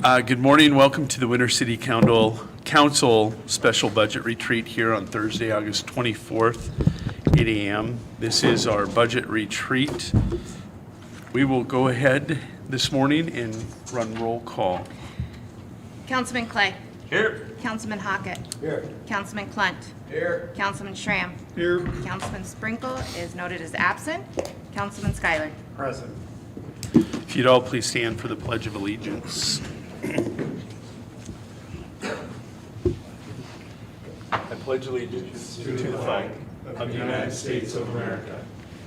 Good morning. Welcome to the Winter City Council Special Budget Retreat here on Thursday, August 24th, 8 a.m. This is our budget retreat. We will go ahead this morning and run roll call. Councilman Clay. Here. Councilman Hockett. Here. Councilman Klunt. Here. Councilman Schramm. Here. Councilman Sprinkle is noted as absent. Councilman Schuyler. Present. If you'd all please stand for the Pledge of Allegiance. I pledge allegiance To the flag of the United States of America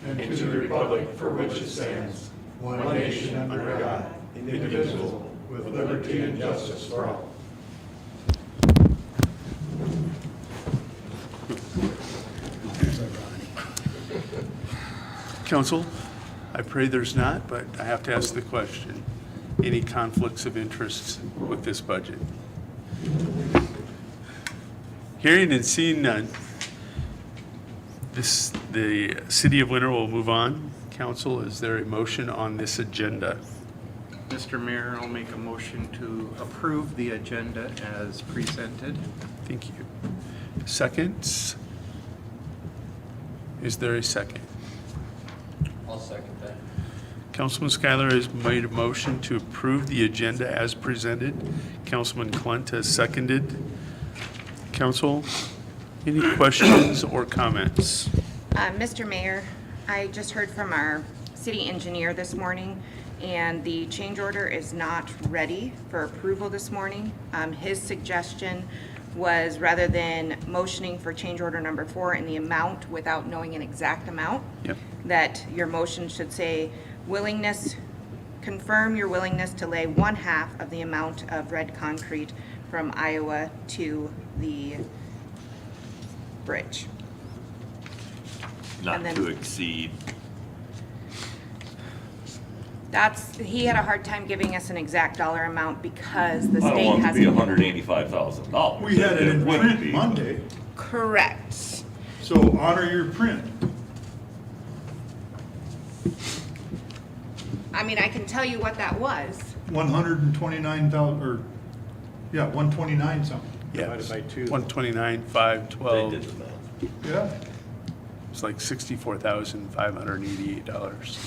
and to the republic for which it stands, one nation under God, indivisible, with liberty and justice for all. Council, I pray there's not, but I have to ask the question. Any conflicts of interest with this budget? Hearing and seeing none, the City of Winter will move on. Council, is there a motion on this agenda? Mr. Mayor, I'll make a motion to approve the agenda as presented. Thank you. Seconds? Is there a second? I'll second that. Councilman Schuyler has made a motion to approve the agenda as presented. Councilman Klunt has seconded. Council, any questions or comments? Mr. Mayor, I just heard from our city engineer this morning, and the change order is not ready for approval this morning. His suggestion was, rather than motioning for change order number 4 in the amount without knowing an exact amount, Yep. that your motion should say confirm your willingness to lay 1/2 of the amount of red concrete from Iowa to the bridge. Not And then- to exceed, He had a hard time giving us an exact dollar amount because the I don't state want it to be hasn't. $185,000. We had it in wouldn't print be. Monday, Correct. so honor your print. I mean, I can tell you what that was. 129,000, or, yeah, 129 something. Yes. by 2. 129, 5, They 12. did the math. Yeah, It's like $64,588.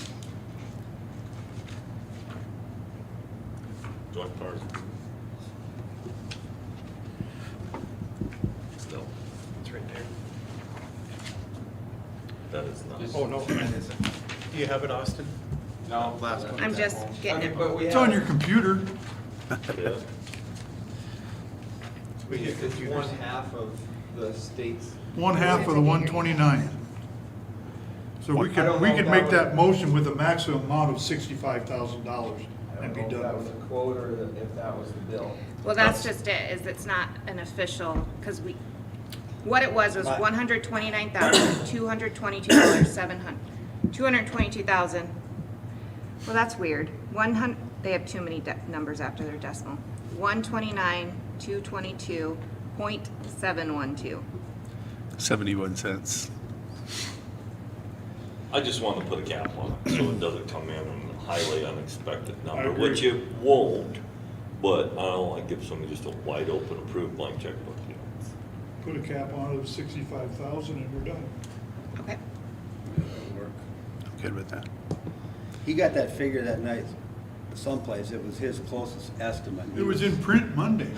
Joint powers. Still, It's right there. that is not. Oh, no, that isn't. Do you have it, Austin? No. Last one. I'm just getting it. But we it's have, on your computer. Yeah. we get 1/2 of the state's. 1/2 of the 129. So we I can, don't we know can if make that that motion with a maximum amount of $65,000 I and be don't know if that done was with a it. quote or if that was the bill. Well, that's just it, is it's not an official, because what it was $129,222, $222,000. Well, that's weird. They have too many numbers after their decimal. 129,222.712. 71 cents. I just want to put a cap on it, so it doesn't come in a highly unexpected number, agree. which it won't, but I don't want to give somebody just a wide open approved blank checkbook, you know. Put a cap on it of 65,000 and we're done. Okay. Good with that. He got that figure that night someplace. It was his closest estimate. It was in print Monday.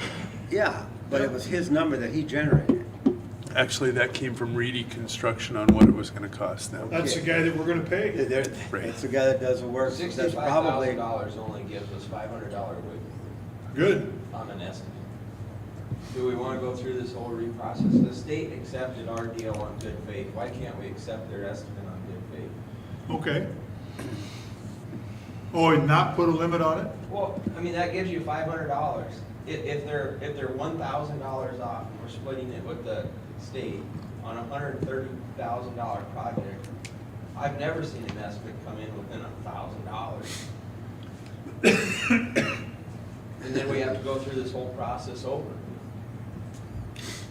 Yeah, but it was his number that he generated. Actually, that came from Reedy Construction on what it was going to cost them. That's the guy that we're gonna pay. Right. It's the guy that does the work. That's probably, $65,000 only gives us $500 wiggle Good. on an estimate. Do we want to go through this whole reprocess? The state accepted our deal on good faith. Why can't we accept their estimate on good faith? Okay. Oh, and not put a limit on it? Well, I mean, that gives you $500. If they're $1,000 off, and we're splitting it with the state on a $130,000 project, I've never seen an estimate come in within $1,000. And then we have to go through this whole process over.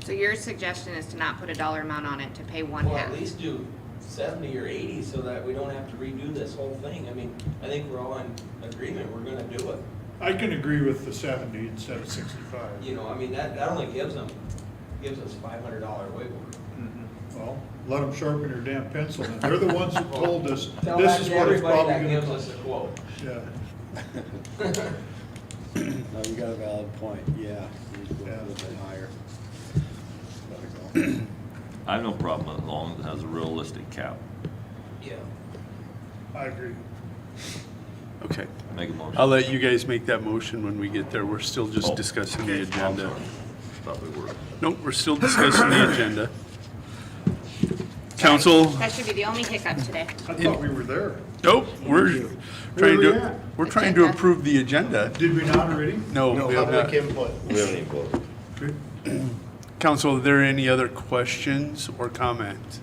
So your suggestion is to not put a dollar amount on it, to pay Well, 1/2? at least do 70 or 80 so that we don't have to redo this whole thing. I mean, I think we're all in agreement, we're gonna do it. I can agree with the 70 instead of 65. You know, I mean, that only gives us $500 wiggle room. Well, let them sharpen their damn pencil, and they're the ones that told us Tell this that is to what it's everybody probably that gonna gives us a quote. Yeah, No, you got a valid point, yeah. You need to go a Yeah. little bit higher. Gotta go. I have no problem as long as it has a realistic cap. Yeah. I agree. Okay. Make a motion. I'll let you guys make that motion when we get there. We're still just Oh, discussing the okay. I'm agenda. sorry. Thought we were. Nope, we're still discussing the agenda. Council, That should be the only hiccup today. I thought we were there. nope, we're Where trying we to, at? we're trying to Agenda. approve the agenda. Did we not already? No, we have not. input. We haven't even voted. Okay. Council, are there any other questions or comments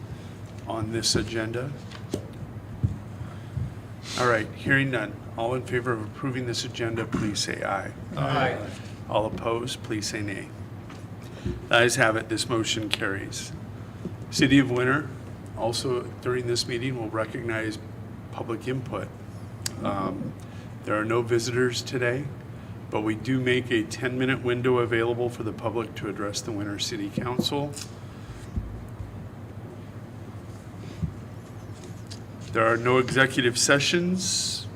on this agenda? All right, hearing none. All in favor of approving this agenda, please say aye. Aye. All opposed, please say nay. The ayes have it, this motion carries. City of Winter, also during this meeting, will recognize public input. There are no visitors today, but we do make a 10-minute window available for the public to address the Winter City Council. There are no executive sessions,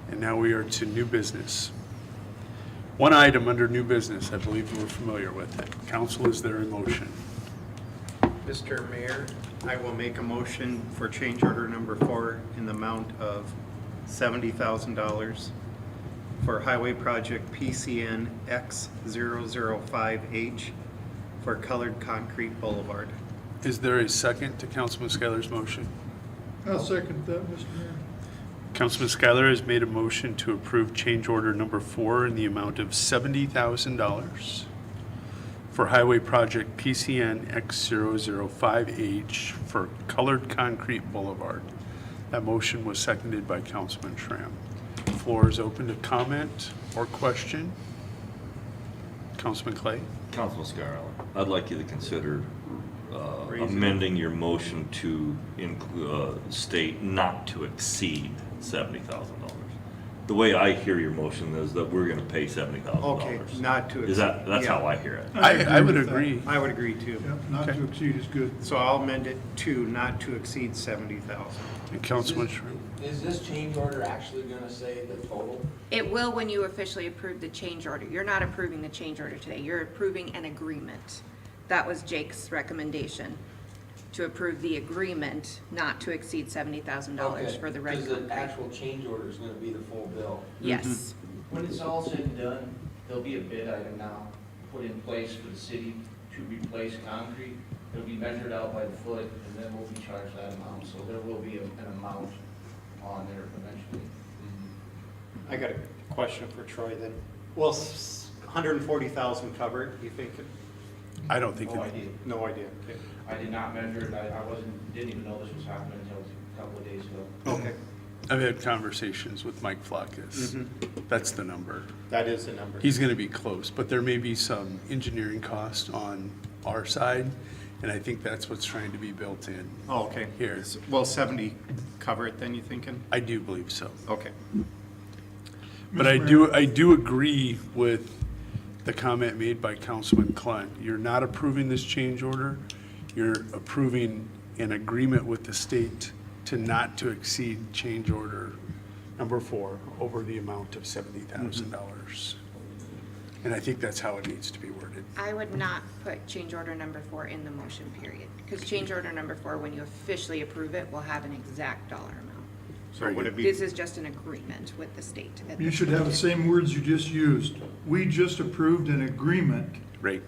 and now we are to new business. One item under new business, I believe we're familiar with it. Council, is there a motion? Mr. Mayor, I will make a motion for change order number 4 in the amount of $70,000 for Highway Project PCN X005H for Colored Concrete Boulevard. Is there a second to Councilman Schuyler's motion? I'll second that, Mr. Mayor. Councilman Schuyler has made a motion to approve change order number 4 in the amount of $70,000 for Highway Project PCN X005H for Colored Concrete Boulevard. That motion was seconded by Councilman Schramm. Floor is open to comment or question. Councilman Clay? Councilman Scarlett, I'd like you to consider Raising. amending your motion to state not to exceed $70,000. The way I hear your motion is that we're gonna pay $70,000. Okay, not to. Is that, that's yeah, how I hear it. I would with that. agree. I would agree too. Yep, not Okay. to exceed is good. So I'll amend it to not to exceed 70,000. And Councilman Schramm? Is this change order actually gonna say the total? It will when you officially approve the change order. You're not approving the change order today. You're approving an agreement. That was Jake's recommendation, to approve the agreement not to exceed $70,000 for the red Because the concrete. actual change order is gonna be the full bill. Yes. When it's all said and done, there'll be a bid item now put in place for the city to replace concrete. It'll be measured out by the foot, and then we'll be charged that amount, so there will be an amount on there eventually. I got a question for Troy then. Well, 140,000 covered, you think? I don't think, No it- idea. No idea. Okay. I did not measure it, I didn't even know this was happening until a couple of days ago. Okay, I've had conversations with Mike Flackus. That's the number. that is the number. He's gonna be close, but there may be some engineering cost on our side, and I think that's what's trying to be built in. Oh, okay. Here. Will 70 cover it then, you thinking? I do believe so. Okay. But Mr. I do agree with the comment made by Councilman Clunt. You're not approving this change order. You're approving an agreement with the state to not to exceed change order number 4 over the amount of $70,000. And I think that's how it needs to be worded. I would not put change order number 4 in the motion period, because change order number 4, when you officially approve it, will have an exact dollar amount. So would it be, This is just an agreement with the state. at You this should have the point. same words you just used. We just approved an agreement Right.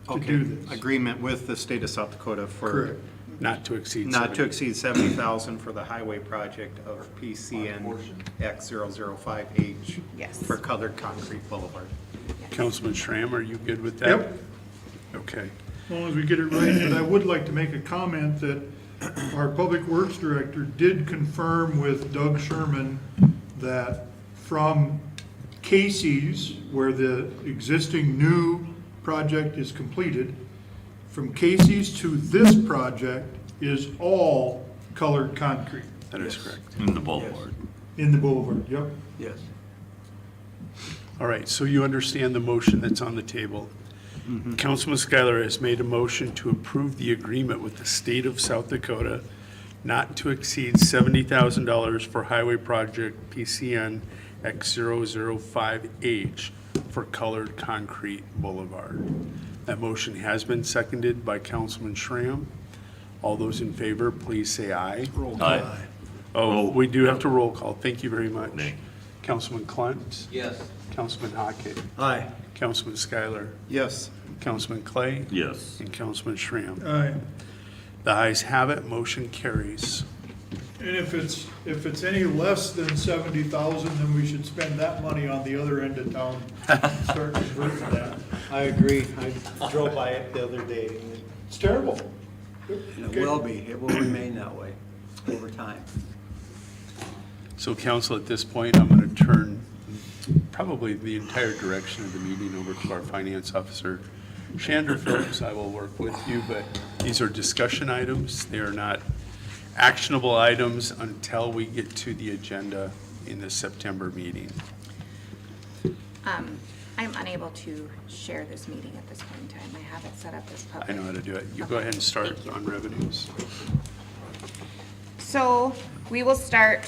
to okay, do this. agreement with the state of South Dakota for Correct. Not to exceed. not to 70. exceed 70,000 for the highway project of PCN Portion. X005H Yes. for Colored Concrete Boulevard. Councilman Schramm, are you good with that? Yep. Okay. As long as we get it right, but I would like to make a comment that our Public Works Director did confirm with Doug Sherman that from Casey's, where the existing new project is completed, from Casey's to this project is all colored concrete That is correct. In the boulevard. in the boulevard, yep. Yes. All right, so you understand the motion that's on the table. Councilman Schuyler has made a motion to approve the agreement with the state of South Dakota not to exceed $70,000 for highway project PCN X005H for Colored Concrete Boulevard. That motion has been seconded by Councilman Schramm. All those in favor, please say aye. Aye. Oh, we do have to roll call. Thank you very much. Nay. Councilman Clunt, Yes. Councilman Hockett, Aye. Councilman Schuyler, Yes. Councilman Clay, Yes. and Councilman Schramm. Aye. The ayes have it, motion carries. And if it's any less than 70,000, then we should spend that money on the other end of town. Start converting that. I agree. I drove by it the other day. and It's terrible. And it will be, it will remain that way over time. So council, at this point, I'm going to turn probably the entire direction of the meeting over to our finance officer, Chandra Phillips. I will work with you, but these are discussion items. They are not actionable items until we get to the agenda in the September meeting. I'm unable to share this meeting at this point in time. I have it set up as public. I know how to do it. You go ahead and start on revenues. So we will start,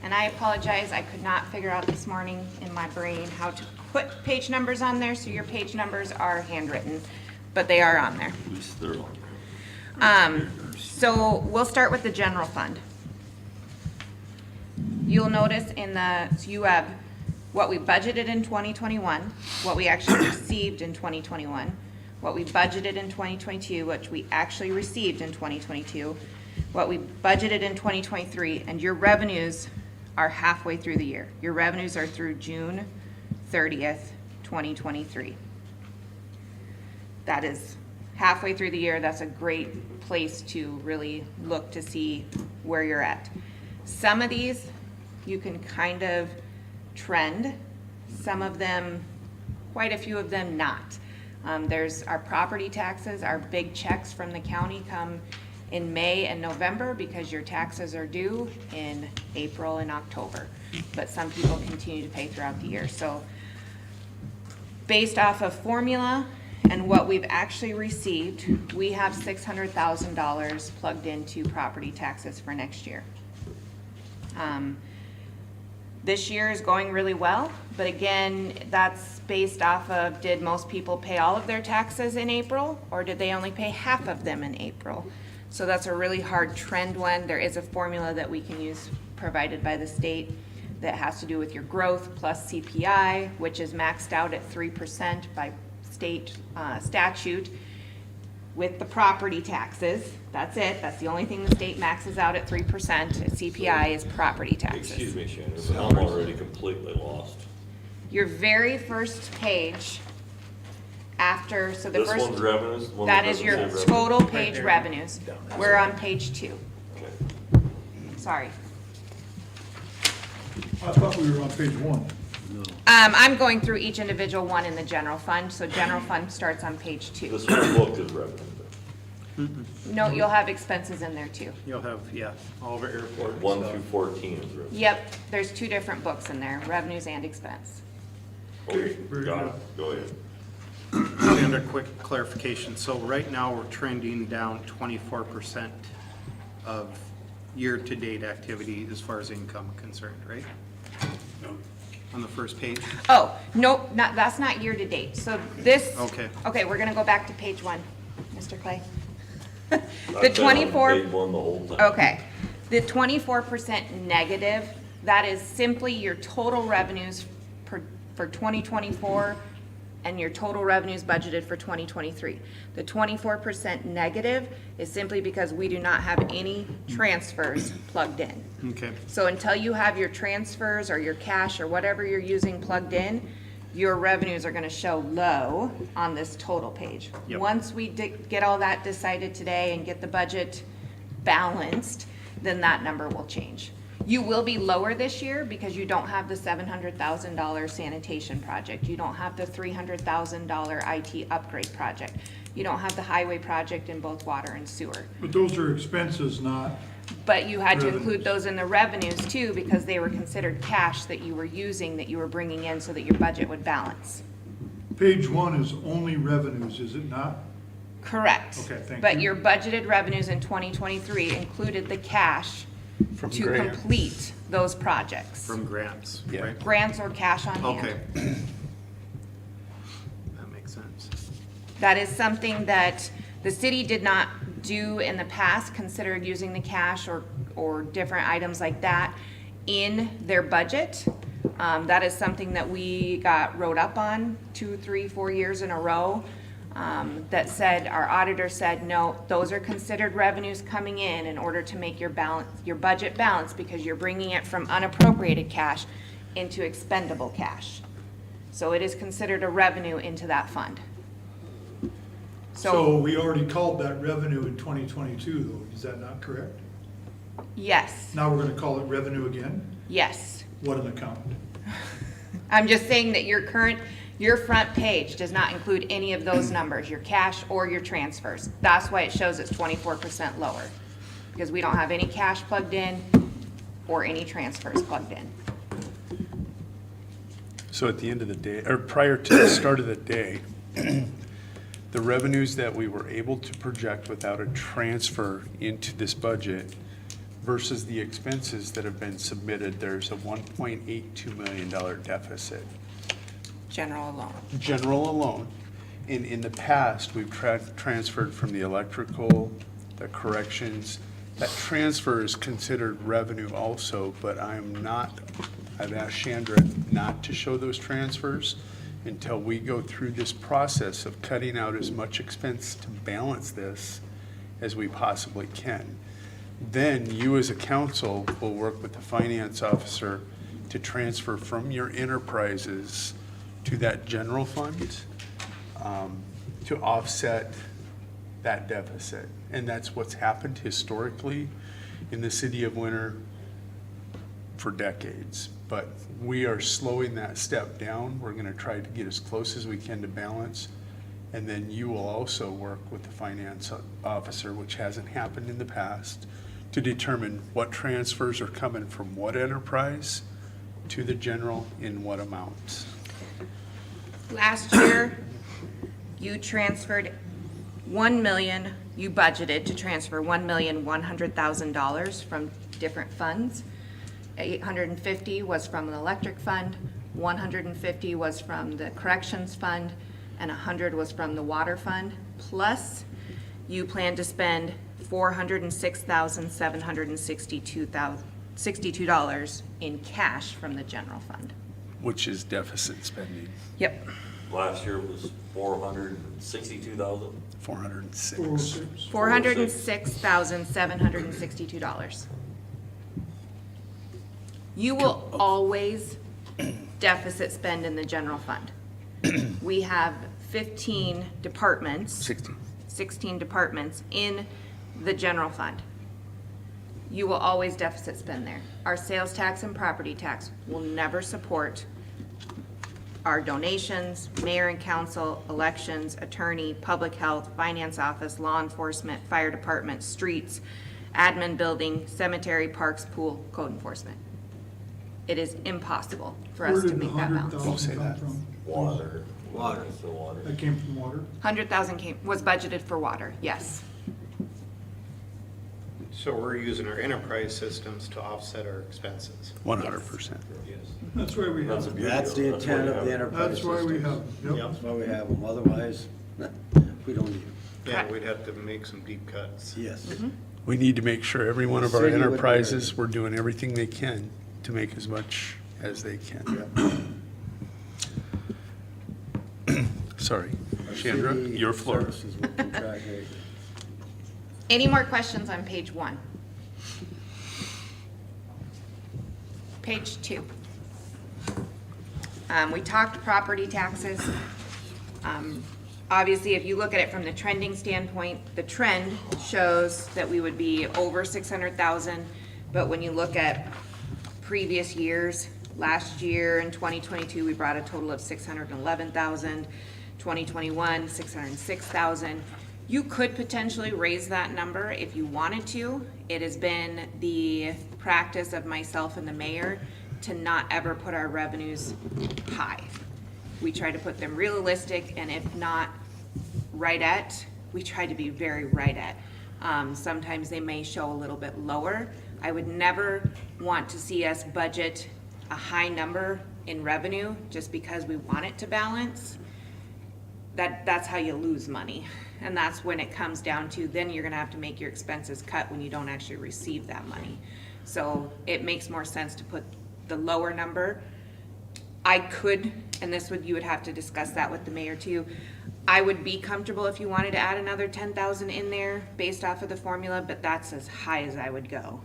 and I apologize, I could not figure out this morning in my brain how to put page numbers on there, so your page numbers are handwritten, but they are on there. At least they're on. So we'll start with the general fund. You'll notice so you have what we budgeted in 2021, what we actually received in 2021, what we budgeted in 2022, which we actually received in 2022, what we budgeted in 2023, and your revenues are halfway through the year. Your revenues are through June 30th, 2023. That is halfway through the year. That's a great place to really look to see where you're at. Some of these you can kind of trend, some of them, quite a few of them not. There's our property taxes, our big checks from the county come in May and November because your taxes are due in April and October. But some people continue to pay throughout the year. So based off of formula and what we've actually received, we have $600,000 plugged into property taxes for next year. This year is going really well, but again, that's based off of, did most people pay all of their taxes in April, or did they only pay half of them in April? So that's a really hard trend one. There is a formula that we can use provided by the state that has to do with your growth plus CPI, which is maxed out at 3% by state statute with the property taxes. That's it. That's the only thing the state maxes out at 3%. CPI is property taxes. Excuse me, Shannon, but I'm already completely lost. Your very first page after, so the This first, one's revenues? the one that that is your doesn't say revenue? total page revenues. We're on page 2. Okay. Sorry. I thought we were on page 1. I'm going through each individual one in the general fund, so general fund starts on page 2. This one book is revenue. No, you'll have expenses in there too. You'll have, all of our airport. 1 stuff. through 14 is revenue. Yep, there's 2 different books in there, revenues and expense. Okay, very got good. it. Go ahead. And a quick clarification. So right now, we're trending down 24% of year-to-date activity as far as income concerned, right? No. On the first page? Oh, nope, that's not year to date. So this. Okay. Okay, we're gonna go back to page 1, Mr. Clay. The I've been on 24. Page 1 the whole time. Okay, the 24% negative, that is simply your total revenues for 2024 and your total revenues budgeted for 2023. The 24% negative is simply because we do not have any transfers plugged in. Okay. So until you have your transfers or your cash or whatever you're using plugged in, your revenues are gonna show low on this total page. Yep. Once we get all that decided today and get the budget balanced, then that number will change. You will be lower this year because you don't have the $700,000 sanitation project. You don't have the $300,000 IT upgrade project. You don't have the highway project in both water and sewer. But those are expenses, not, But you had to Revenues. include those in the revenues too, because they were considered cash that you were using, that you were bringing in so that your budget would balance. page 1 is only revenues, is it not? Correct. Okay, thank But you. your budgeted revenues in 2023 included the cash From to grants. complete those projects. From grants, Yeah. right? Grants or cash on hand. Okay. That makes sense. That is something that the city did not do in the past, considered using the cash or different items like that in their budget. That is something that we got wrote up on 2, 3, 4 years in a row. That said, our auditor said, no, those are considered revenues coming in order to make your budget balance, because you're bringing it from unappropriated cash into expendable cash. So it is considered a revenue into that fund. So we already called that revenue in 2022, though, is that not correct? Yes, Now we're gonna call it revenue again? yes. What an account. I'm just saying that your front page does not include any of those numbers, your cash or your transfers. That's why it shows it's 24% lower, because we don't have any cash plugged in or any transfers plugged in. So at the end of the day, or prior to the start of the day, the revenues that we were able to project without a transfer into this budget versus the expenses that have been submitted, there's a $1.82 million deficit. General alone. General alone. In the past, we've transferred from the electrical, the corrections. That transfer is considered revenue also, but I've asked Chandra not to show those transfers until we go through this process of cutting out as much expense to balance this as we possibly can. Then you as a council will work with the finance officer to transfer from your enterprises to that general fund to offset that deficit. And that's what's happened historically in the city of Winter for decades. But we are slowing that step down. We're gonna try to get as close as we can to balance. And then you will also work with the finance officer, which hasn't happened in the past, to determine what transfers are coming from what enterprise to the general in what amounts. Last year, you transferred 1 million, you budgeted to transfer $1,100,000 from different funds. 850 was from the electric fund, 150 was from the corrections fund, and 100 was from the water fund. Plus, you plan to spend $406,762 in cash from the general fund. Which is deficit spending, Yep. Last year was 462,000. 406. $406,762. You will always deficit spend in the general fund. We have 15 departments. 16 departments in the general fund. You will always deficit spend there. Our sales tax and property tax will never support our donations, mayor and council, elections, attorney, public health, finance office, law enforcement, fire department, streets, admin building, cemetery, parks, pool, code enforcement. It is impossible for Where us to did the make that balance. 100,000 come from? Water. Water. So water. That came from water? 100,000 was budgeted for water, yes. So we're using our enterprise systems to offset our expenses. 100%. That's why we That's have a them. That's the intent of the enterprise That's why we systems. have them. Yep. That's why we have them, otherwise, we don't need them. Yeah, Correct. we'd have to make some deep cuts. Yes. We need to make sure every one of our City would be enterprises, we're doing everything they can to make as much as they can. Sorry, Chandra, City your floor. services would contract rate. Any more questions on page 1? Page 2. We talked property taxes. Obviously, if you look at it from the trending standpoint, the trend shows that we would be over 600,000. But when you look at previous years, last year in 2022, we brought a total of 611,000. 2021, 606,000. You could potentially raise that number if you wanted to. It has been the practice of myself and the mayor to not ever put our revenues high. We try to put them realistic, and if not right at, we try to be very right at. Sometimes they may show a little bit lower. I would never want to see us budget a high number in revenue just because we want it to balance. That's how you lose money. And that's when it comes down to, then you're gonna have to make your expenses cut when you don't actually receive that money. So it makes more sense to put the lower number. I could, and this would, you would have to discuss that with the mayor too. I would be comfortable if you wanted to add another 10,000 in there based off of the formula, but that's as high as I would go.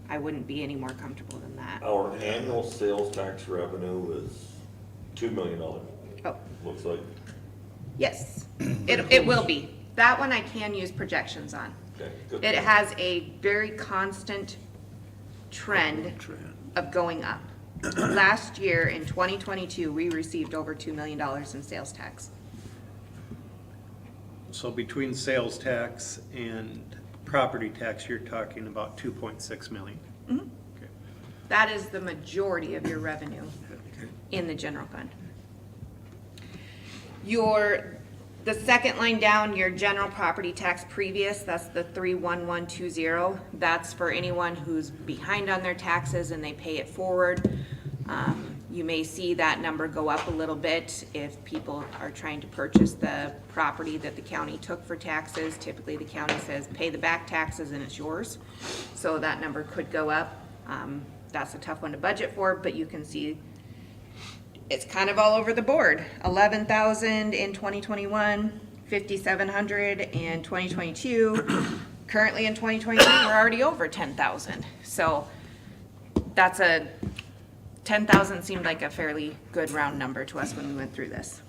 I wouldn't be any more comfortable than that. Our annual sales tax revenue is $2 million, Oh, looks like. yes, it will be. That one I can use projections on. Okay, good. It has a very constant trend of going up. Last year, in 2022, we received over $2 million in sales tax. So between sales tax and property tax, you're talking about 2.6 million. Mhm. Okay. That is the majority of your revenue in the general fund. The second line down, your general property tax previous, that's the 31120. That's for anyone who's behind on their taxes and they pay it forward. You may see that number go up a little bit if people are trying to purchase the property that the county took for taxes. Typically, the county says, pay the back taxes and it's yours. So that number could go up. That's a tough one to budget for, but you can see it's kind of all over the board. 11,000 in 2021, 5,700 in 2022. Currently in 2023, we're already over 10,000. So that's 10,000 seemed like a fairly good round number to us when we went through this.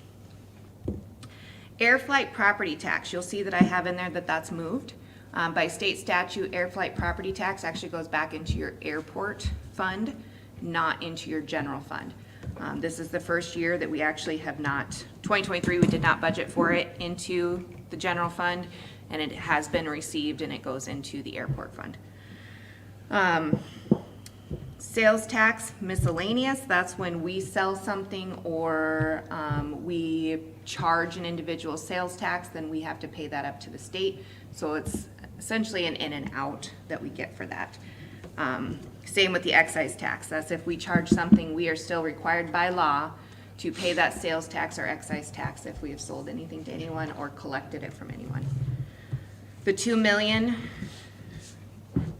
Air flight property tax, you'll see that I have in there that that's moved. By state statute, air flight property tax actually goes back into your airport fund, not into your general fund. This is the first year that we actually have not, 2023, we did not budget for it into the general fund, and it has been received and it goes into the airport fund. Sales tax miscellaneous, that's when we sell something or we charge an individual sales tax, then we have to pay that up to the state. So it's essentially an in and out that we get for that. Same with the excise tax. That's if we charge something, we are still required by law to pay that sales tax or excise tax if we have sold anything to anyone or collected it from anyone. The 2 million,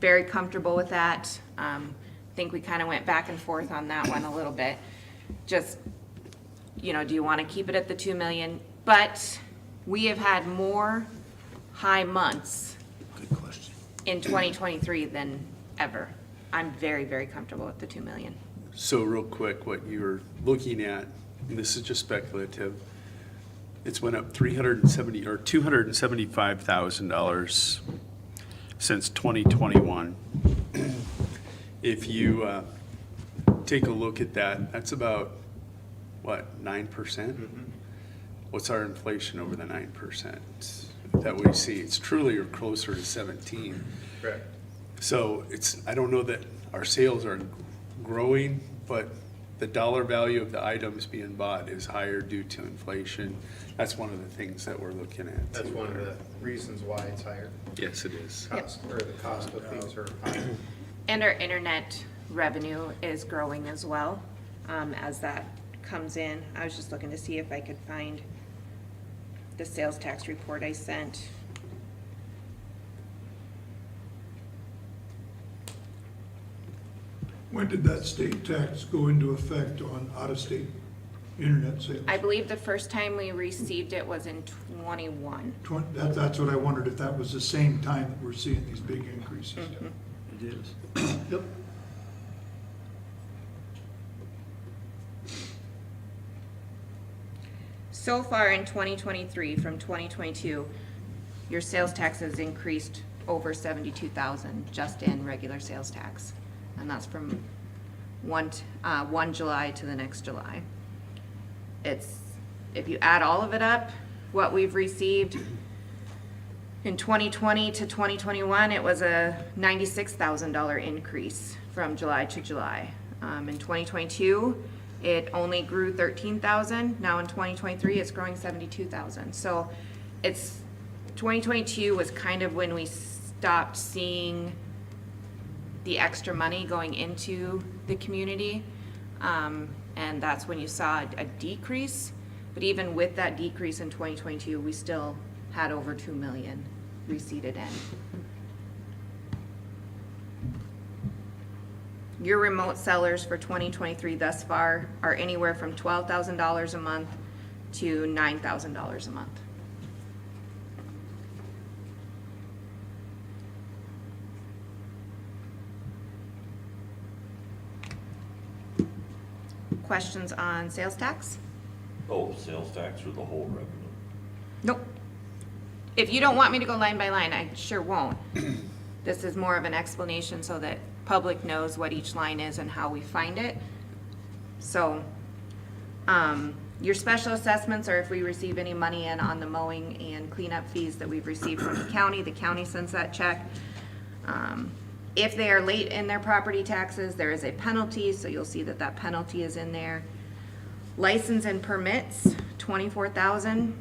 very comfortable with that. I think we kind of went back and forth on that one a little bit. Just, you know, do you want to keep it at the 2 million? But we have had more high months in 2023 than ever. I'm very, very comfortable with the 2 million. So real quick, what you're looking at, and this is just speculative, it's went up $275,000 since 2021. If you take a look at that, that's about, what, 9%? Mm-hmm. What's our inflation over the 9% that we see? It's truly closer to 17. Correct. So it's, I don't know that our sales are growing, but the dollar value of the items being bought is higher due to inflation. That's one of the things that we're looking at. That's one of the reasons why it's higher. Yes, it is. Cost, or the cost of things are higher. And our internet revenue is growing as well, as that comes in. I was just looking to see if I could find the sales tax report I sent. When did that state tax go into effect on out-of-state internet sales? I believe the first time we received it was in 21. That's what I wondered, if that was the same time that we're seeing these big increases. It is. Yep. So far in 2023, from 2022, your sales tax has increased over 72,000 just in regular sales tax. And that's from 1 July to the next July. It's if you add all of it up, what we've received in 2020 to 2021, it was a $96,000 increase from July to July. In 2022, it only grew 13,000. Now in 2023, it's growing 72,000. So it's, 2022 was kind of when we stopped seeing the extra money going into the community. And that's when you saw a decrease. But even with that decrease in 2022, we still had over 2 million receipted in. Your remote sellers for 2023 thus far are anywhere from $12,000 a month to $9,000 a month. Questions on sales tax? Oh, sales tax or the whole revenue? Nope. If you don't want me to go line by line, I sure won't. This is more of an explanation so that public knows what each line is and how we find it. So, your special assessments are if we receive any money in on the mowing and cleanup fees that we've received from the county sends that check. If they are late in their property taxes, there is a penalty, so you'll see that that penalty is in there. License and permits, 24,000.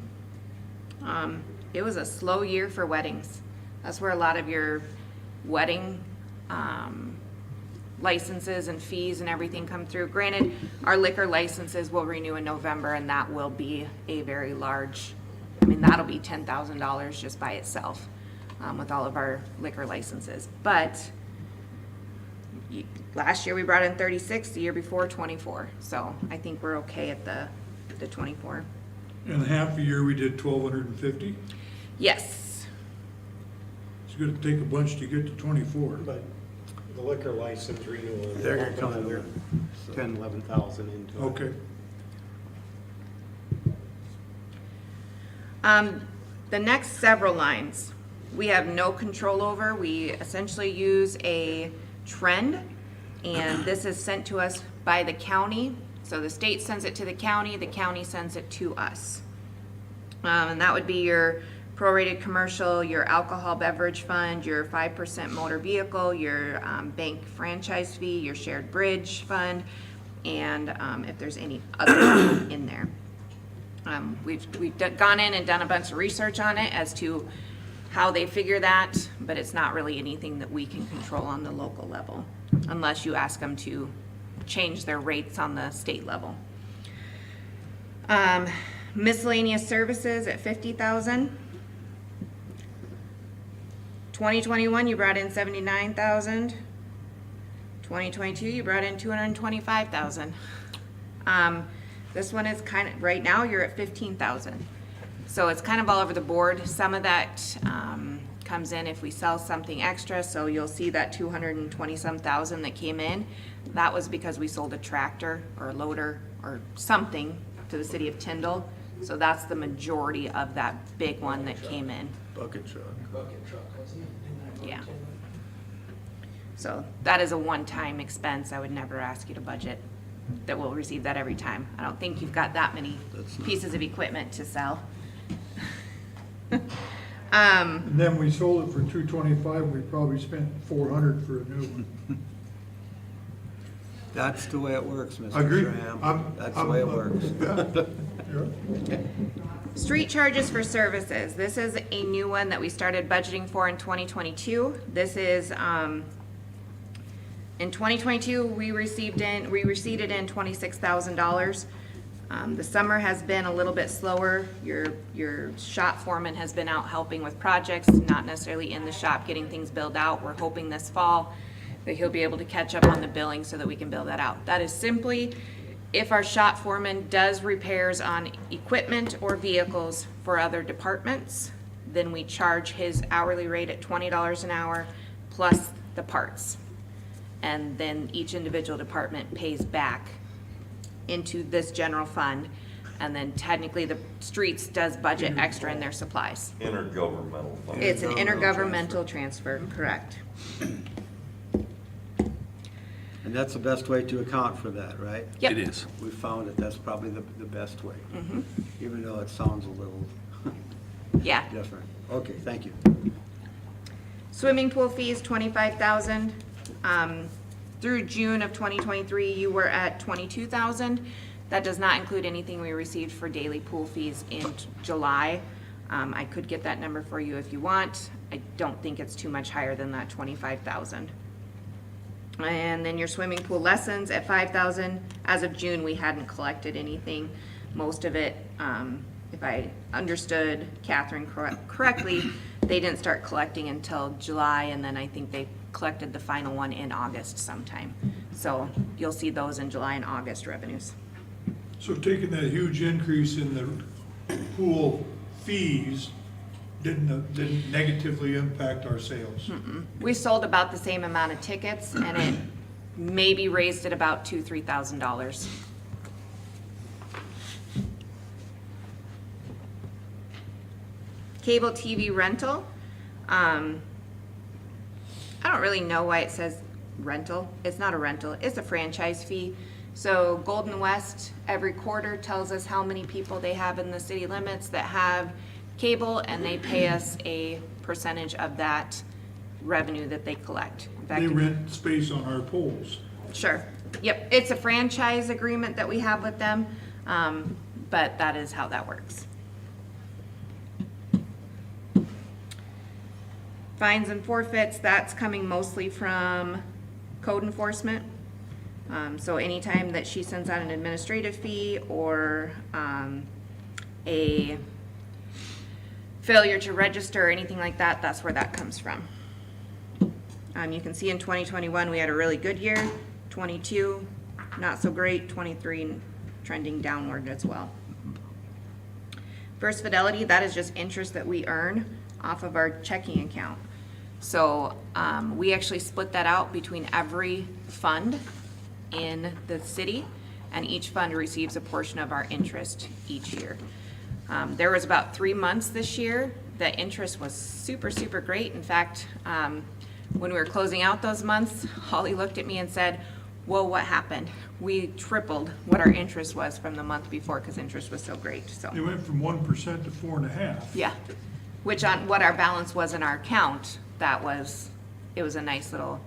It was a slow year for weddings. That's where a lot of your wedding licenses and fees and everything come through. Granted, our liquor licenses will renew in November, and that will be a very large, I mean, that'll be $10,000 just by itself with all of our liquor licenses. But last year we brought in 36, the year before 24. So I think we're okay at the 24. And half a year, we did 1,250. Yes. It's gonna take a bunch to get to 24. But the liquor license renewal. They're gonna come in another 10, 11,000 into it. Okay. The next several lines, we have no control over. We essentially use a trend, and this is sent to us by the county. So the state sends it to the county sends it to us. And that would be your prorated commercial, your alcohol beverage fund, your 5% motor vehicle, your bank franchise fee, your shared bridge fund, and if there's any other in there. We've gone in and done a bunch of research on it as to how they figure that, but it's not really anything that we can control on the local level, unless you ask them to change their rates on the state level. Miscellaneous services at 50,000. 2021, you brought in 79,000. 2022, you brought in 225,000. This one is kind of, right now you're at 15,000. So it's kind of all over the board. Some of that comes in if we sell something extra. So you'll see that 220-some thousand that came in. That was because we sold a tractor or a loader or something to the city of Tyndall. So that's the majority of that big one that came in. Bucket truck. Yeah. So that is a one-time expense. I would never ask you to budget that we'll receive that every time. I don't think you've got that many pieces of equipment to sell. And then we sold it for 225, we probably spent 400 for a new one. That's the way it works, Mr. Agreed. Schramm. That's the way it works. Yeah. Street charges for services. This is a new one that we started budgeting for in 2022. This is, in 2022, we received in $26,000. The summer has been a little bit slower. Your shop foreman has been out helping with projects, not necessarily in the shop getting things billed out. We're hoping this fall that he'll be able to catch up on the billing so that we can bill that out. That is simply if our shop foreman does repairs on equipment or vehicles for other departments, then we charge his hourly rate at $20 an hour plus the parts. And then each individual department pays back into this general fund. And then technically the streets does budget extra in their supplies. Intergovernmental fund. It's an intergovernmental transfer, correct. And that's the best way to account for that, right? Yep. It is. We found that that's probably the best way, Mm-hmm. even though it sounds a little Yeah. different. Okay, thank you. Swimming pool fees, 25,000. Through June of 2023, you were at 22,000. That does not include anything we received for daily pool fees in July. I could get that number for you if you want. I don't think it's too much higher than that 25,000. And then your swimming pool lessons at 5,000. As of June, we hadn't collected anything. Most of it, if I understood Catherine correctly, they didn't start collecting until July, and then I think they collected the final one in August sometime. So you'll see those in July and August revenues. So taking that huge increase in the pool fees didn't negatively impact our sales. We sold about the same amount of tickets, and it maybe raised it about $2,000-3,000. Cable TV rental. I don't really know why it says rental. It's not a rental, it's a franchise fee. So Golden West every quarter tells us how many people they have in the city limits that have cable, and they pay us a percentage of that revenue that they collect. In fact, They rent space on our poles. sure. Yep, it's a franchise agreement that we have with them, but that is how that works. Fines and forfeits, that's coming mostly from code enforcement. So anytime that she sends out an administrative fee or a failure to register or anything like that, that's where that comes from. You can see in 2021, we had a really good year, 22, not so great, 23 trending downward as well. First Fidelity, that is just interest that we earn off of our checking account. So we actually split that out between every fund in the city, and each fund receives a portion of our interest each year. There was about 3 months this year that interest was super, super great. In fact, when we were closing out those months, Holly looked at me and said, "Whoa, what happened?" We tripled what our interest was from the month before because interest was so great, so. It went from 1% to 4.5%. Yeah, which on what our balance was in our account, it was a nice little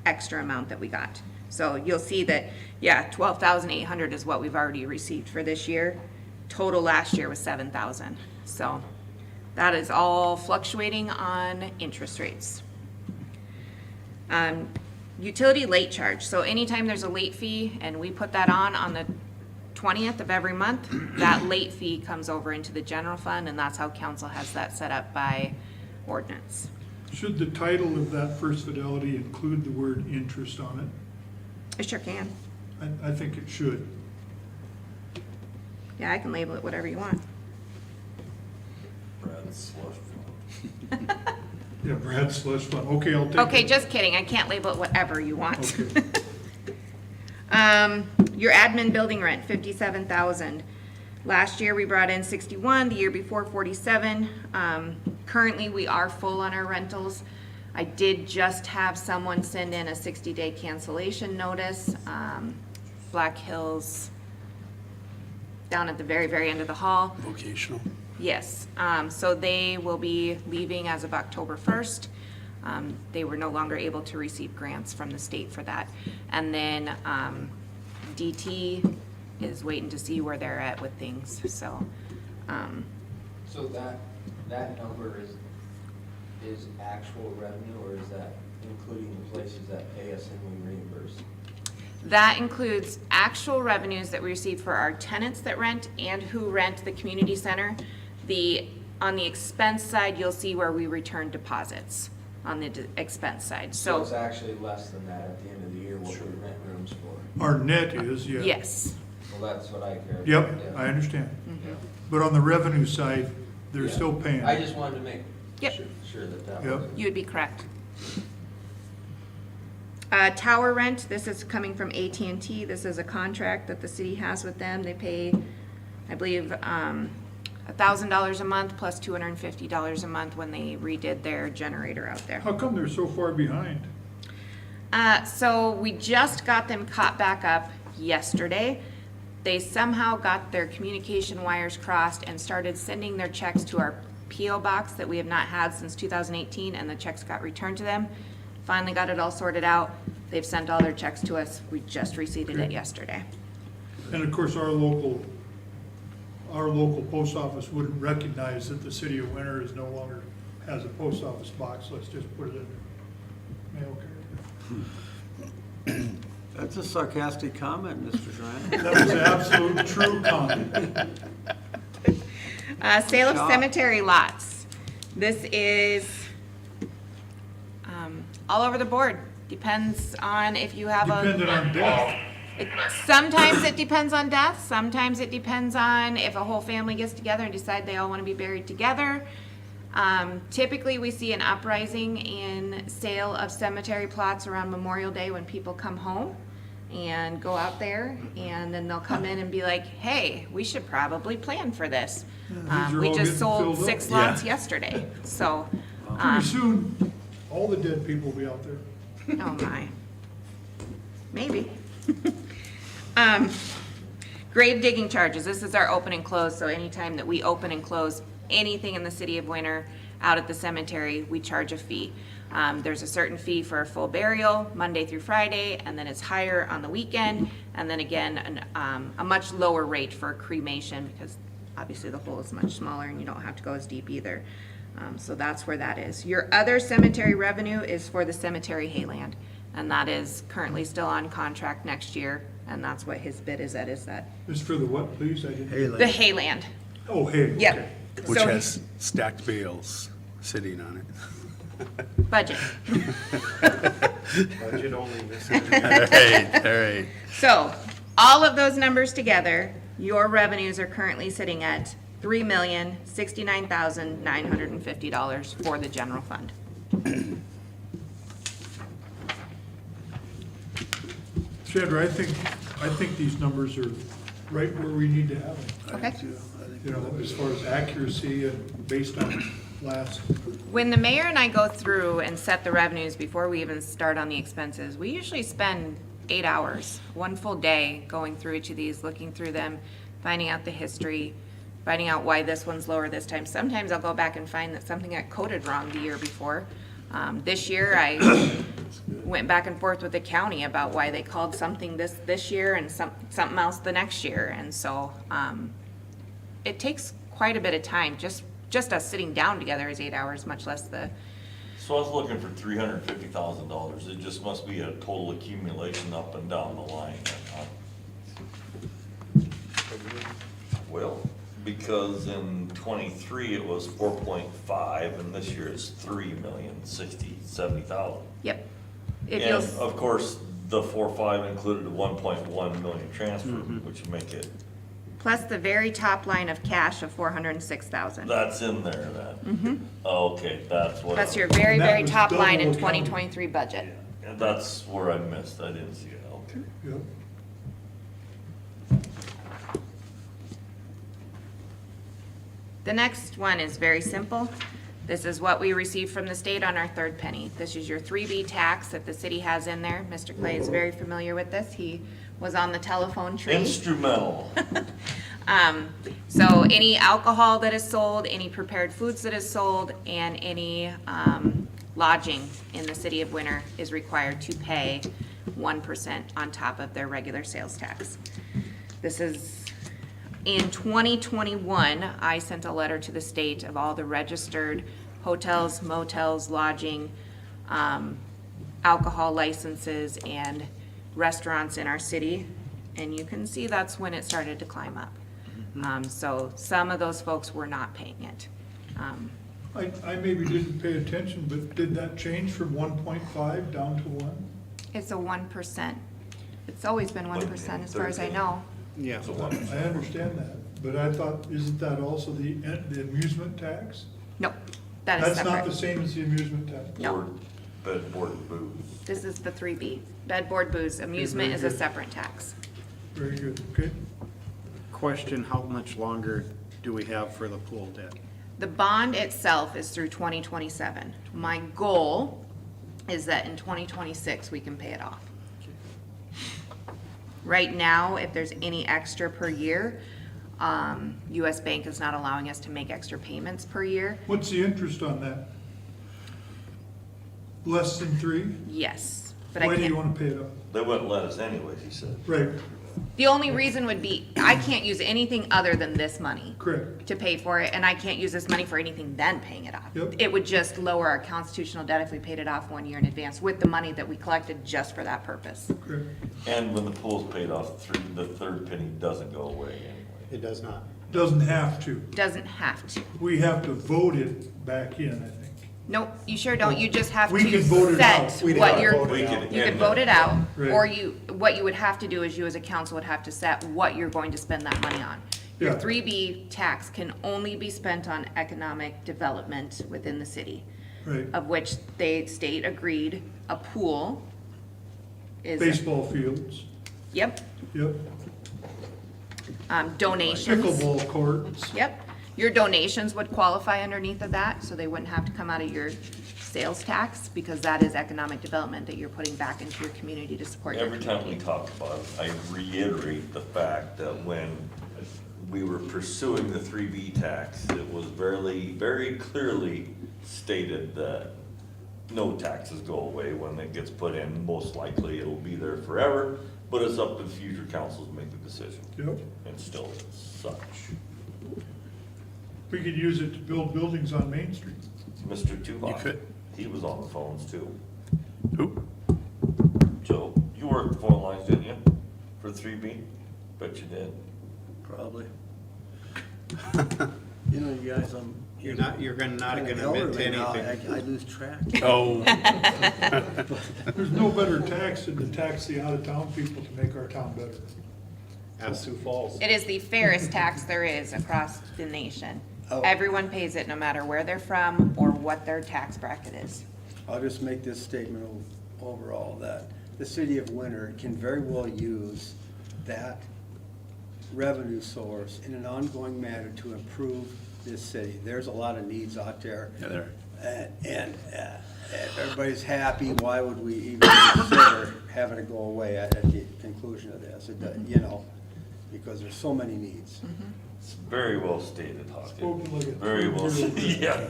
extra amount that we got. So you'll see that, yeah, 12,800 is what we've already received for this year. Total last year was 7,000. So that is all fluctuating on interest rates. Utility late charge. So anytime there's a late fee and we put that on the 20th of every month, that late fee comes over into the general fund, and that's how council has that set up by ordinance. Should the title of that First Fidelity include the word interest on it? It sure can. I think it should. Yeah, I can label it whatever you want. Brad's slush fund. Yeah, Brad's slush fund. Okay, I'll take it. Okay, just kidding. I can't label it whatever you want. Okay. Your admin building rent, 57,000. Last year, we brought in 61, the year before 47. Currently, we are full on our rentals. I did just have someone send in a 60-day cancellation notice. Black Hills, down at the very, very end of the hall. Vocational. Yes, so they will be leaving as of October 1st. They were no longer able to receive grants from the state for that. And then DT is waiting to see where they're at with things, so. So that number is actual revenue, or is that including the places that pay us and we reimburse? That includes actual revenues that we receive for our tenants that rent and who rent the community center. On the expense side, you'll see where we return deposits on the expense side, So it's so, actually less than that at the end of the year, what we rent rooms for? Our net is, yeah. yes. Well, that's what I care about. Yep, yeah. I understand. Mm-hmm. But on the revenue side, they're Yeah. still paying. I just wanted to make Yep. sure that Yep. was. You would be correct. Tower rent, this is coming from AT&T. This is a contract that the city has with them. They pay, I believe, $1,000 a month plus $250 a month when they redid their generator out there. How come they're so far behind? So we just got them caught back up yesterday. They somehow got their communication wires crossed and started sending their checks to our PO box that we have not had since 2018, and the checks got returned to them. Finally got it all sorted out. They've sent all their checks to us. We just received it yesterday. And of course, our local post office wouldn't recognize that the city of Winter is no longer has a post office box. Let's just put it in their mail carrier. That's a sarcastic comment, Mr. Schreiner. That was an absolute true comment. Sale of Shop. cemetery lots. This is all over the board. Depends on if you have Dependent on death. Sometimes it depends on death. Sometimes it depends on if a whole family gets together and decide they all want to be buried together. Typically, we see an uprising in sale of cemetery plots around Memorial Day when people come home and go out there, and then they'll come in and be like, hey, we should probably plan for this. these are We all just getting sold filled up. 6 lots yesterday, so, Pretty soon, all the dead people will be out there. oh my. Maybe. Grave digging charges, this is our open and close, so anytime that we open and close anything in the city of Winter out at the cemetery, we charge a fee. There's a certain fee for a full burial, Monday through Friday, and then it's higher on the weekend, and then again, a much lower rate for cremation, because obviously the hole is much smaller and you don't have to go as deep either. So that's where that is. Your other cemetery revenue is for the cemetery hayland, and that is currently still on contract next year, and that's what his bid is at, is that, Just for the what, please? I didn't. the hayland. Oh, hey. Yep. okay. Which So- has stacked bales sitting on it. Budget. Budget only, Mr. All right, all right. So, all of those numbers together, your revenues are currently sitting at $3,069,950 for the general fund. Chandra, I think these numbers are right where we need to have them. Okay. You know, as far as accuracy and based on last. When the mayor and I go through and set the revenues before we even start on the expenses, we usually spend 8 hours, one full day, going through each of these, looking through them, finding out the history, finding out why this one's lower this time. Sometimes I'll go back and find that something got coded wrong the year before. This year, I went back and forth with the county about why they called something this year and something else the next year. And so, it takes quite a bit of time. Just us sitting down together is 8 hours, much less the, So I was looking for $350,000. It just must be a total accumulation up and down the line. Well, because in '23 it was 4.5 and this year it's 3,070,000. yep. If And you'll, of course, the 4.5 included a 1.1 million transfer, which would make it, plus the very top line of cash of 406,000. that's in there then. Okay, that's what. That's your I- very, And that very was top line in double accounting. 2023 budget. And that's where I missed. I didn't see it. Okay. Yep. The next one is very simple. This is what we received from the state on our third penny. This is your 3B tax that the city has in there. Mr. Clay is very familiar with this. He was on the telephone tree. Instrumental. So any alcohol that is sold, any prepared foods that is sold, and any lodging in the city of Winter is required to pay 1% on top of their regular sales tax. This is, in 2021, I sent a letter to the state of all the registered hotels, motels, lodging, alcohol licenses, and restaurants in our city. And you can see that's when it started to climb up. So some of those folks were not paying it. I maybe didn't pay attention, but did that change from 1.5 down to 1? It's a 1%. It's always been 1% as far as I know. Yeah. I understand that, but I thought, isn't that also the amusement tax? No, that is That's not the separate. same as the amusement tax? No, Board, bed, board, and booze. this is the 3B. Bed, board, booze. Amusement very is a good. separate tax. Very good, okay. Question, how much longer do we have for the pool debt? The bond itself is through 2027. My goal is that in 2026, we can pay it off. Right now, if there's any extra per year, US Bank is not allowing us to make extra payments per year. What's the interest on that? Less than 3? Yes, but I Why do you can't. want to pay it up? They wouldn't let us anyways, he said. Right, The only reason would be, I can't use anything other than this money correct. to pay for it, and I can't use this money for anything then paying it off. Yep. It would just lower our constitutional debt if we paid it off 1 year in advance with the money that we collected just for that purpose. Correct. And when the pool's paid off, the third penny doesn't go away anyway. It does not. Doesn't have to. Doesn't have to. We have to vote it back in, I think. Nope, you sure don't. You just have We to can vote it out. set We'd what have to you're, vote it We out. could you could end vote it out, Right. or what you would have to do is you as a council would have to set what you're going to spend that money on. Your Yeah. 3B tax can only be spent on economic development within the city, Right. of which the state agreed a pool is. Baseball fields, Yep, yep. donations. Pickleball courts. Yep, your donations would qualify underneath of that, so they wouldn't have to come out of your sales tax, because that is economic development that you're putting back into your community to support your Every time we community. talk about it, I reiterate the fact that when we were pursuing the 3B tax, it was very clearly stated that no taxes go away when it gets put in. Most likely it'll be there forever, but it's up to the future councils to make the decision. Yep. And still such. We could use it to build buildings on Main Street. Mr. You Tuvok, could. he was on the phones too. Who? Joe, you worked the phone lines, didn't you, for 3B? Bet you did. Probably. You know, you guys, You're not gonna admit to anything. I lose track. Oh, There's no better tax than to tax the out-of-town people to make our town better. Ask Sioux Falls. It is the fairest tax there is across the nation. Oh. Everyone pays it, no matter where they're from or what their tax bracket is. I'll just make this statement overall, that the city of Winter can very well use that revenue source in an ongoing manner to improve this city. There's a lot of needs out there. yeah, there. And if everybody's happy, why would we even consider having it go away at the conclusion of this? You know, because there's so many needs. It's very well stated, Hawkins. Spoken like a Very well true stated, yeah.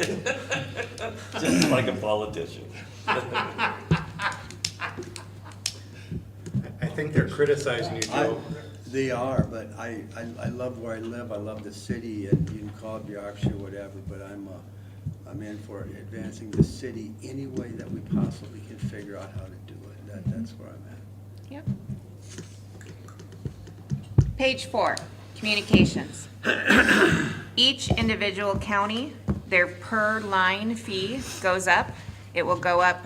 Just like a politician. I think they're criticizing you, Joe. They are, but I love where I live, I love the city, and you can call it bureaucracy or whatever, but I'm in for advancing the city any way that we possibly can figure out how to do it. That's where I'm at. Yep. Page 4, communications. Each individual county, their per line fee goes up. It will go up,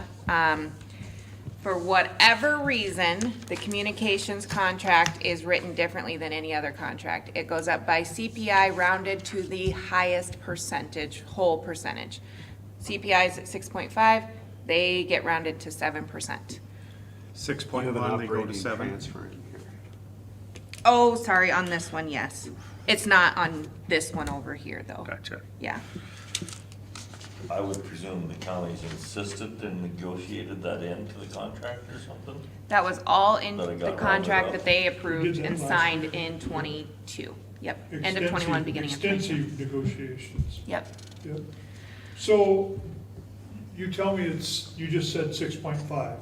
for whatever reason, the communications contract is written differently than any other contract. It goes up by CPI rounded to the highest percentage, whole percentage. CPI is at 6.5, they get rounded to 7%. 6.1, they go to 7. Oh, sorry, on this one, yes. It's not on this one over here, though. Gotcha. Yeah. I would presume the counties insisted and negotiated that into the contract or something? That was all in That it the got contract rounded that up. they We approved did that and last signed year. in 22. Yep, end of 21, beginning of 22. Extensive negotiations. Yep. Yep. So, you tell me you just said 6.5.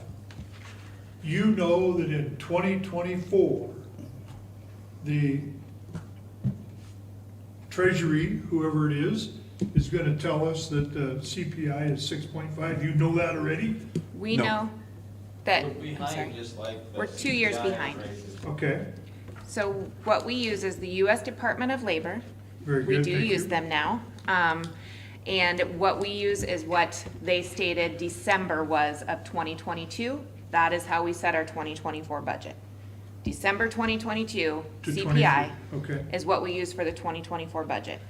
You know that in 2024, the Treasury, whoever it is gonna tell us that the CPI is 6.5. You know that already? We No. know that, We're I'm behind sorry. just like the We're 2 years CPI behind. raises. Okay, So what we use is the US Department of Labor. very We good. do thank use you. them now. And what we use is what they stated December was of 2022. That is how we set our 2024 budget. December 2022 To CPI 23. Okay, is what we use for the 2024 budget.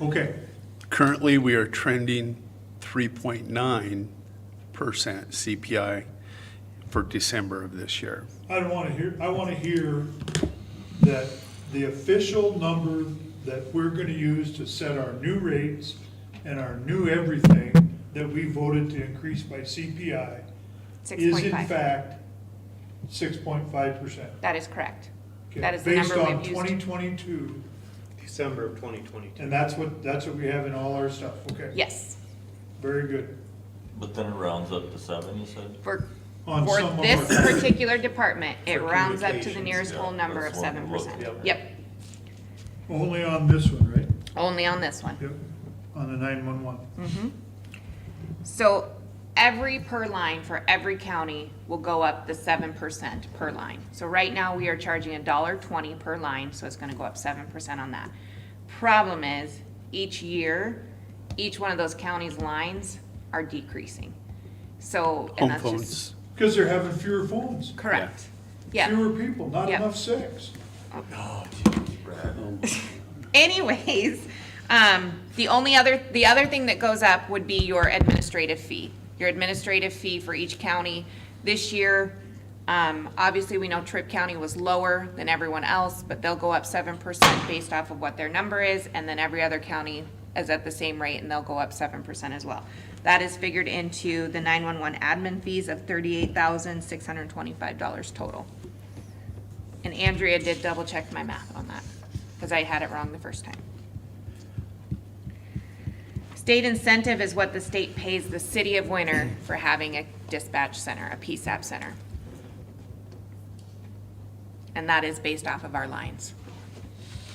okay. Currently, we are trending 3.9% CPI for December of this year. I want to hear that the official number that we're gonna use to set our new rates and our new everything that we voted to increase by CPI is in 6.5. fact 6.5%. That is correct. That is the number Based on we've used. 2022, December of 2022. and that's what we have in all our stuff, okay? Yes, Very good. But then it rounds up to 7, you said? for On some of this our- particular department, it For rounds up to the communications, nearest yeah, whole number of that's what I'm 7%. looking at. Yep, Only on this one, right? only on this one. Yep, on the 911. So every per line for every county will go up the 7% per line. So right now, we are charging $1.20 per line, so it's gonna go up 7% on that. Problem is, each year, each one of those counties' lines are decreasing. So, and Home that's just, phones. Because they're having fewer phones, correct. Yeah, fewer people, not Yep. enough sex. anyways, the other thing that goes up would be your administrative fee. Your administrative fee for each county. This year, obviously, we know Tripp County was lower than everyone else, but they'll go up 7% based off of what their number is, and then every other county is at the same rate, and they'll go up 7% as well. That is figured into the 911 admin fees of $38,625 total. And Andrea did double check my math on that, because I had it wrong the first time. State incentive is what the state pays the city of Winter for having a dispatch center, a PSAP center. And that is based off of our lines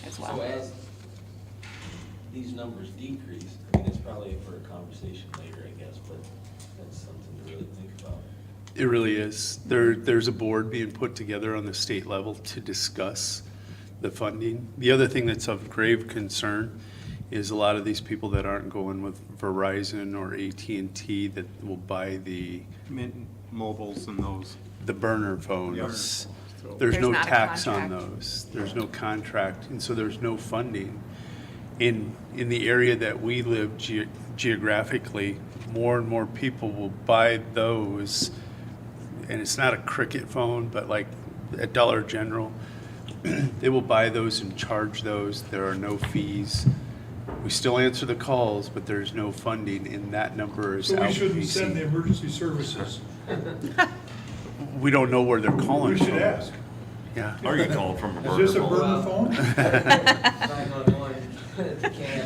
as So well. as these numbers decrease, I mean, it's probably for a conversation later, I guess, but that's something to really think about. It really is. There's a board being put together on the state level to discuss the funding. The other thing that's of grave concern is a lot of these people that aren't going with Verizon or AT&T that will buy the Mobiles and those. burner phones. So- There's no not a tax on contract. those. There's no contract, and so there's no funding. In the area that we live geographically, more and more people will buy those, and it's not a Cricket phone, but like at Dollar General, they will buy those and charge those. There are no fees. We still answer the calls, but there's no funding, and that number is So we shouldn't send the outpacing. emergency services. We don't know where they're calling We from. should ask. Yeah. Are you calling from a Is burner this a phone? burner phone? 911.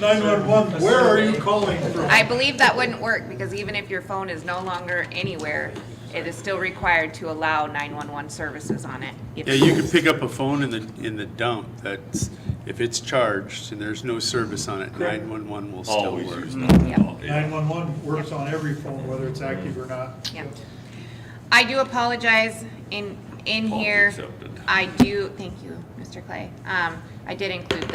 911, where are you calling from? I believe that wouldn't work, because even if your phone is no longer anywhere, it is still required to allow 911 services on it. If- Yeah, you can pick up a phone in the dump that's, if it's charged and there's no service on it, 911 will still Always work. use 911. yeah. 911 works on every phone, whether it's active or not. Yep. I do apologize in Apology here. accepted. I do, thank you, Mr. Clay. I did include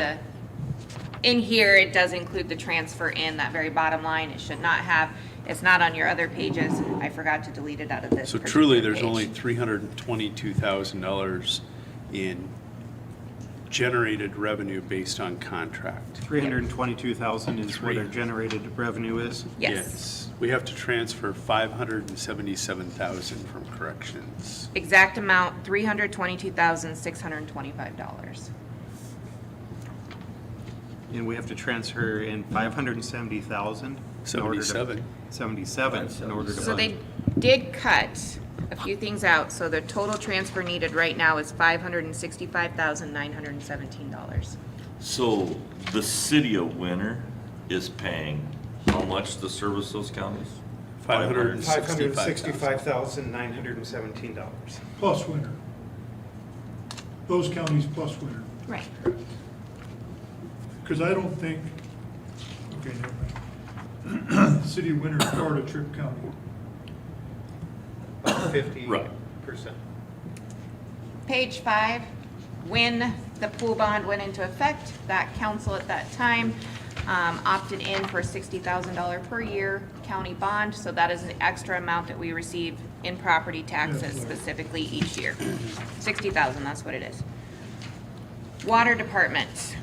in here, it does include the transfer in that very bottom line. It should not have, it's not on your other pages. I forgot to delete it out of this So truly, particular there's only page. $322,000 in generated revenue based on contract. 322,000 is what our Three. generated revenue is. Yes. We have to transfer $577,000 from corrections. Exact amount, $322,625. And we have to transfer in 570,000. 77. 77 in order to So they fund. did cut a few things out, so the total transfer needed right now is $565,917. So the city of Winter is paying how much to service those counties? $565,917. Plus winter. Those counties plus winter. Right. Because I don't think, okay, never mind. City of Winter is part of Tripp County. About 50%. Right. Page 5, when the pool bond went into effect, that council at that time opted in for a $60,000 per year county bond, so that is an extra amount that we receive in property taxes Yes. specifically each year. 60,000, that's what it is. Water department,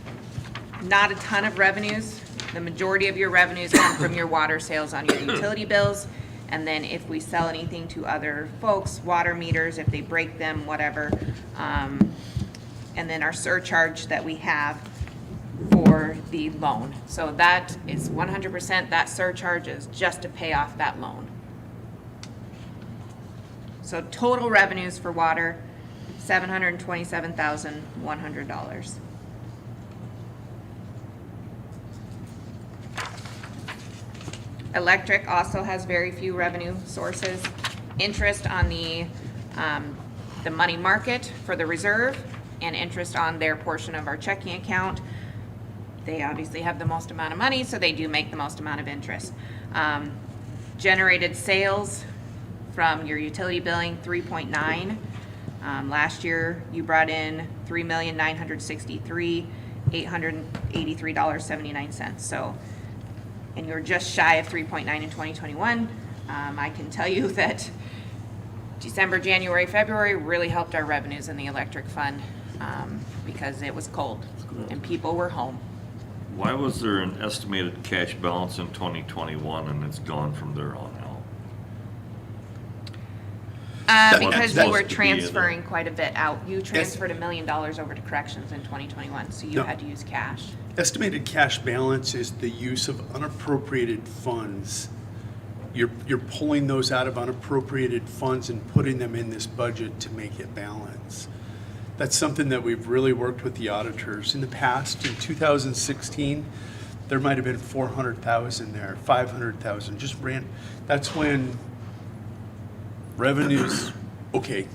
not a ton of revenues. The majority of your revenues come from your water sales on your utility bills. And then if we sell anything to other folks, water meters, if they break them, whatever. And then our surcharge that we have for the loan. So that is 100%, that surcharge is just to pay off that loan. So total revenues for water, $727,100. Electric also has very few revenue sources. Interest on the money market for the reserve and interest on their portion of our checking account. They obviously have the most amount of money, so they do make the most amount of interest. Generated sales from your utility billing, 3.9. Last year, you brought in $3,963,883.79. So, and you're just shy of 3.9 in 2021. I can tell you that December, January, February really helped our revenues in the electric fund because it was cold and people were home. Why was there an estimated cash balance in 2021 and it's gone from there on out? Because That's you were supposed to be in there. transferring quite a bit out. You transferred $1 million over to corrections in 2021, so you No. had to use cash. Estimated cash balance is the use of unappropriated funds. You're pulling those out of unappropriated funds and putting them in this budget to make it balance. That's something that we've really worked with the auditors. In the past, in 2016, there might have been 400,000 there, 500,000, just ran. That's when revenues, okay,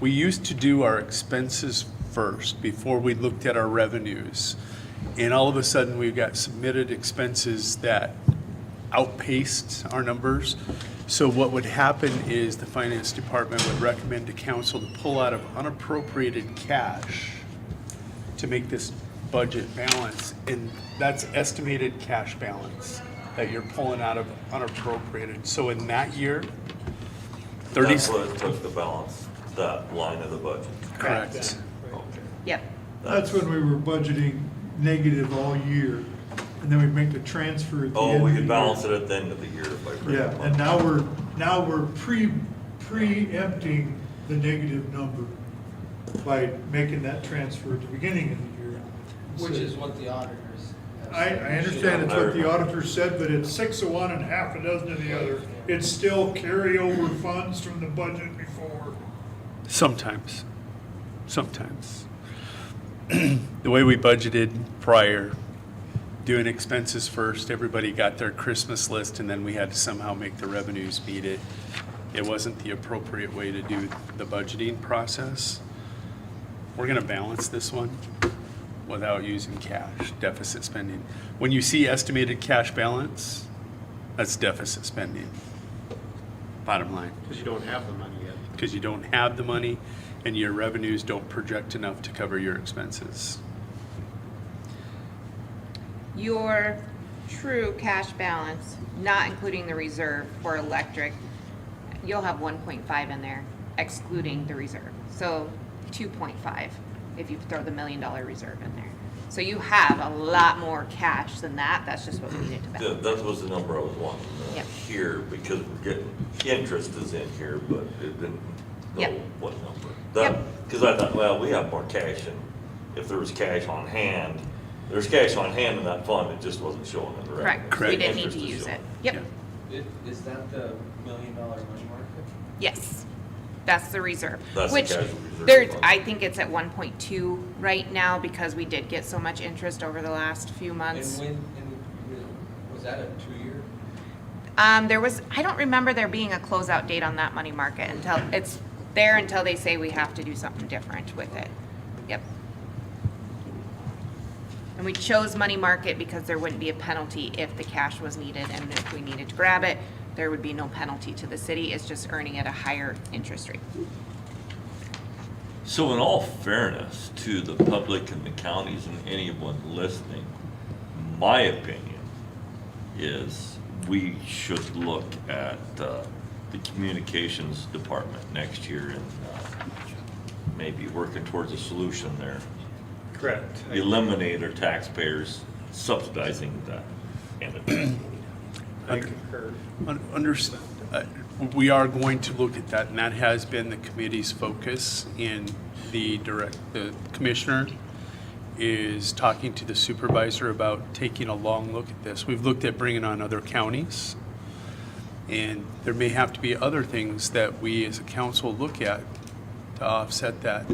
we used to do our expenses first before we looked at our revenues. And all of a sudden, we've got submitted expenses that outpaced our numbers. So what would happen is the finance department would recommend to council to pull out of unappropriated cash to make this budget balance. And that's estimated cash balance that you're pulling out of unappropriated. So in that year, 30. That's what took the balance, that line of the budget. Correct. Okay. Yep. That's when we were budgeting negative all year, and then we'd make the transfer at the end Oh, of we the could year. balance it at the end of the year by bringing Yeah, it and up. now we're preempting the negative number by making that transfer at the beginning of the year. Which is what the auditors have I said. understand it's what the auditor said, but it's 6 of one and half a dozen of the other. It's still carryover funds from the budget before. Sometimes. The way we budgeted prior, doing expenses first, everybody got their Christmas list, and then we had to somehow make the revenues meet it. It wasn't the appropriate way to do the budgeting process. We're gonna balance this one without using cash, deficit spending. When you see estimated cash balance, that's deficit spending. Bottom line. Because you don't have the money yet. Because you don't have the money and your revenues don't project enough to cover your expenses. Your true cash balance, not including the reserve for electric, you'll have 1.5 in there, excluding the reserve. So 2.5 if you throw the $1 million reserve in there. So you have a lot more cash than that. That's just what we needed to balance. That was the number I was wanting to Yep. hear, because we're getting, interest is in here, but it didn't know Yep. what number. Yep. Because I thought, well, we have more cash, and if there was cash on hand, there's cash on hand in that fund, it just wasn't showing in the revenue. Correct. We Correct. didn't need to Interest is use it. showing. Yep. Is that the $1 million money market? Yes. That's the reserve. That's the Which casual reserve there, fund. I think it's at 1.2 right now because we did get so much interest over the last few months. And was that a 2-year? There was, I don't remember there being a closeout date on that money market until, it's there until they say we have to do something different with it. Yep. And we chose money market because there wouldn't be a penalty if the cash was needed, and if we needed to grab it, there would be no penalty to the city. It's just earning at a higher interest rate. So in all fairness to the public and the counties and anyone listening, my opinion is we should look at the communications department next year and maybe working towards a solution there. Correct. Eliminate our taxpayers subsidizing that entity. I concur. We are going to look at that, and that has been the committee's focus. And the commissioner is talking to the supervisor about taking a long look at this. We've looked at bringing on other counties And there may have to be other things that we as a council look at to offset that.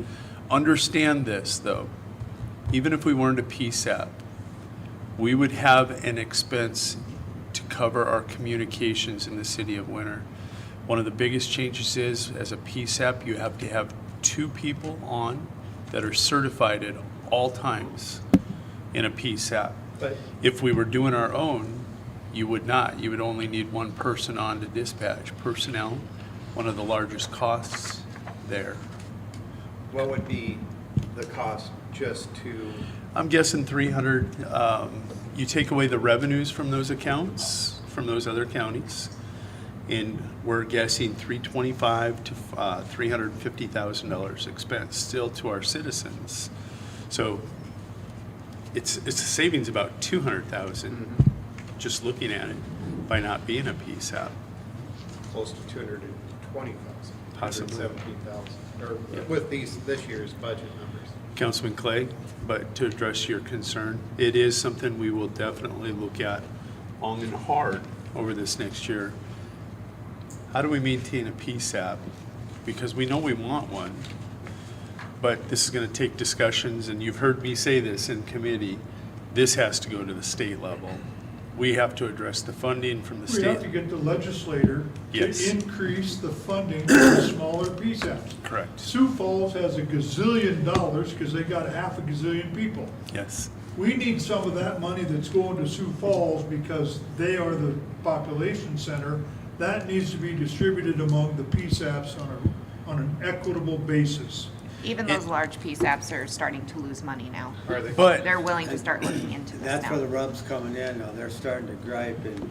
Understand this, though. Even if we weren't a PSAP, we would have an expense to cover our communications in the city of Winter. One of the biggest changes is, as a PSAP, you have to have 2 people on that are certified at all times in a PSAP. But If we were doing our own, you would not. You would only need 1 person on to dispatch. Personnel, one of the largest costs there. what would be the cost just to, I'm guessing 300, you take away the revenues from those accounts, from those other counties, and we're guessing $325,000 to $350,000 expense still to our citizens. So it's a savings about 200,000 just looking at it by not being a PSAP. close to 220,000? Possibly. 117,000, or Yeah. with this year's budget numbers. Councilman Clay, but to address your concern, it is something we will definitely look at long and hard over this next year. How do we maintain a PSAP? Because we know we want one, but this is going to take discussions, and you've heard me say this in committee, this has to go to the state level. We have to address the funding from the We have to state. get the legislator Yes. to increase the funding for the smaller PSAPs. Correct. Sioux Falls has $1 gazillion because they got half a gazillion people. Yes. We need some of that money that's going to Sioux Falls because they are the population center. That needs to be distributed among the PSAPs on an equitable basis. Even those large PSAPs are starting to lose money now. Are they? But They're willing to start looking into this That's where the now. rub's coming in now. They're starting to gripe and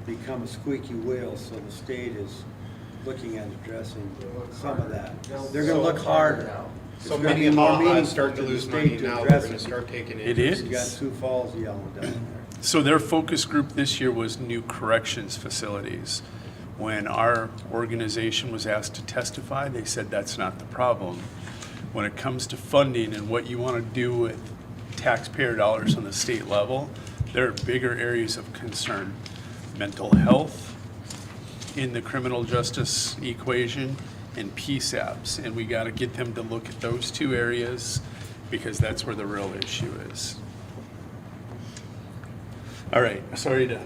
become a squeaky wheel, so the state is looking at addressing some of that. They're gonna look harder. It's So gonna many be of more them meaningful starting to for the lose state money to now, they're address gonna it. start taking It interest. You got is. Sioux Falls yelling down there. So their focus group this year was new corrections facilities. When our organization was asked to testify, they said that's not the problem. When it comes to funding and what you want to do with taxpayer dollars on the state level, there are bigger areas of concern. Mental health in the criminal justice equation and PSAPs. And we got to get them to look at those 2 areas because that's where the real issue is. All right, sorry to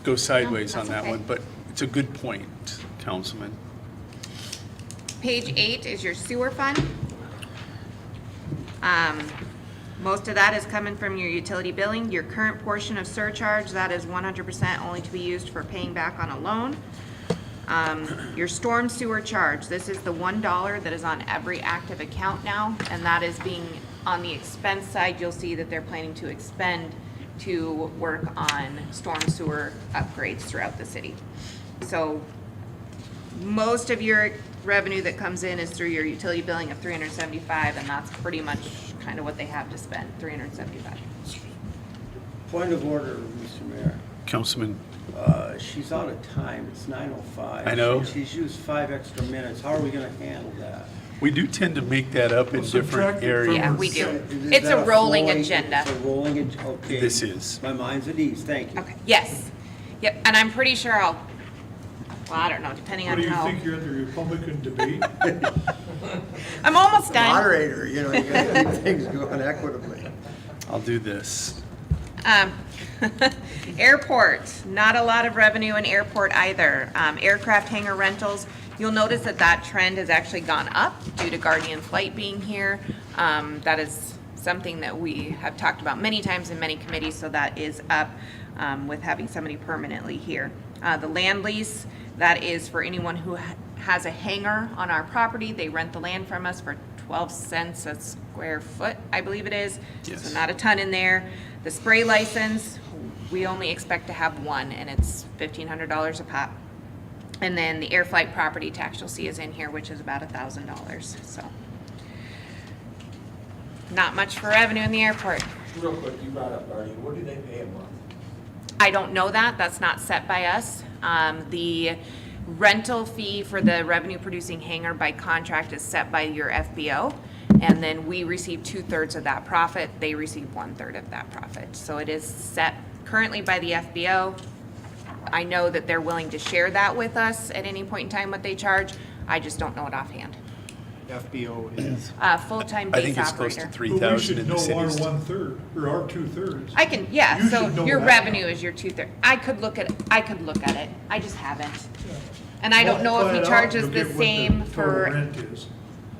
go sideways on that's that okay. one, but it's a good point, Councilman. Page 8 is your sewer fund. Most of that is coming from your utility billing. Your current portion of surcharge, that is 100% only to be used for paying back on a loan. Your storm sewer charge, this is the $1 that is on every active account now, and that is being, on the expense side, you'll see that they're planning to expend to work on storm sewer upgrades throughout the city. So most of your revenue that comes in is through your utility billing of $375, and that's pretty much kind of what they have to spend, $375. Point of order, Mr. Mayor. Councilman, She's out of time. It's 9:05. I know. She's used 5 extra minutes. How are we gonna handle that? we do tend to make that up in Well, different subtract it from areas. Yeah, we do. Is It's that a rolling flowing- agenda. It's a rolling, okay. This is. My mind's at ease, thank you. Okay, yes. Yep, and I'm pretty sure well, I don't know, depending What on do you how. think, you're at the Republican debate? I'm almost done. Moderator, you know, you gotta keep things going equitably. I'll do this. Airport, not a lot of revenue in airport either. Aircraft hangar rentals, you'll notice that that trend has actually gone up due to Guardian Flight being here. That is something that we have talked about many times in many committees, so that is up with having somebody permanently here. The land lease, that is for anyone who has a hangar on our property. They rent the land from us for 12 cents a square foot, I believe it is. Yes. So not a ton in there. The spray license, we only expect to have one, and it's $1,500 a pop. And then the air flight property tax you'll see is in here, which is about $1,000, so. Not much for revenue in the airport. Real quick, you brought up Guardian, what do they pay a month? I don't know that, that's not set by us. The rental fee for the revenue producing hangar by contract is set by your FBO. And then we receive 2/3 of that profit, they receive 1/3 of that profit. So it is set currently by the FBO. I know that they're willing to share that with us at any point in time, what they charge. I just don't know it offhand. FBO is, Full-time I base think it's close to operator. 3,000 But we should in the know our cities. 1/3, or our 2/3. I can, yeah, You so should know your that. revenue is your 2/3. I could look at it. I just haven't. And I don't know if he Multiply it out, charges you'll the get what same total for, rent is.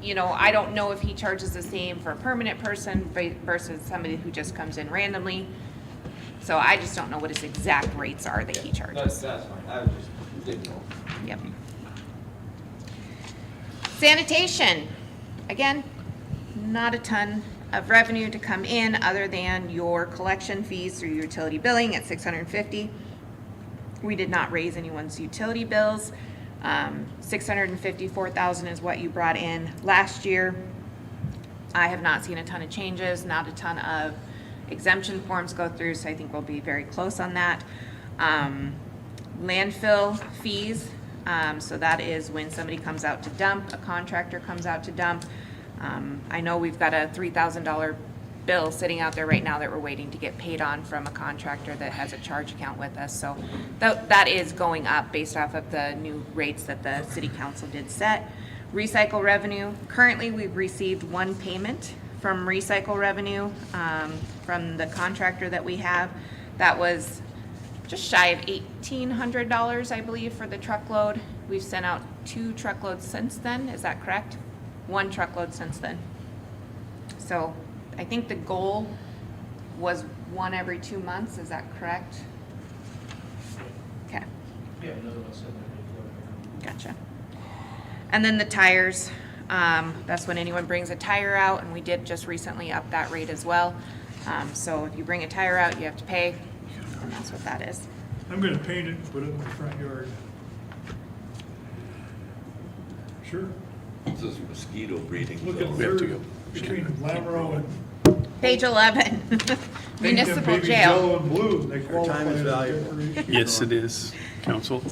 you know, I don't know if he charges the same for a permanent person versus somebody who just comes in randomly. So I just don't know what his exact rates are that he charges. That's fine, I was just, didn't know. Yep. Sanitation, again, not a ton of revenue to come in other than your collection fees through utility billing at $650. We did not raise anyone's utility bills. $654,000 is what you brought in last year. I have not seen a ton of changes, not a ton of exemption forms go through, so I think we'll be very close on that. Landfill fees, so that is when somebody comes out to dump, a contractor comes out to dump. I know we've got a $3,000 bill sitting out there right now that we're waiting to get paid on from a contractor that has a charge account with us. So that is going up based off of the new rates that the city council did set. Recycle revenue, currently we've received one payment from recycle revenue from the contractor that we have. That was just shy of $1,800, I believe, for the truckload. We've sent out 2 truckloads since then, is that correct? 1 truckload since then. So I think the goal was 1 every 2 months, is that correct? Okay, Yeah, another one said that before. gotcha. And then the tires, that's when anyone brings a tire out, and we did just recently up that rate as well. So if you bring a tire out, you have to pay, and that's what that is. I'm gonna paint it and put it in my front yard. Sure. This is mosquito breeding Look at zone. We have to third, go. between Lamro and Page 11, paint them municipal babies jail. yellow and blue, and they Our qualify time is as a valuable. decoration. Yes, it is, council.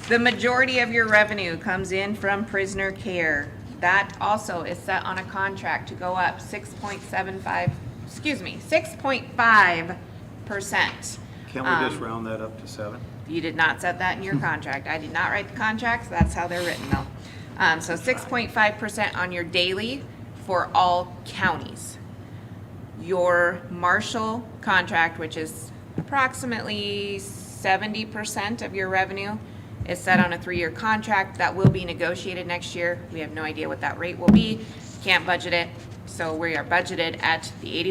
The majority of your revenue comes in from prisoner care. That also is set on a contract to go up 6.5%. can't we just round that up to 7? You did not set that in your contract. I did not write the contracts, that's how they're written though. So 6.5% on your daily for all counties. Your Marshall contract, which is approximately 70% of your revenue, is set on a 3-year contract that will be negotiated next year. We have no idea what that rate will be, can't budget it. So we are budgeted at the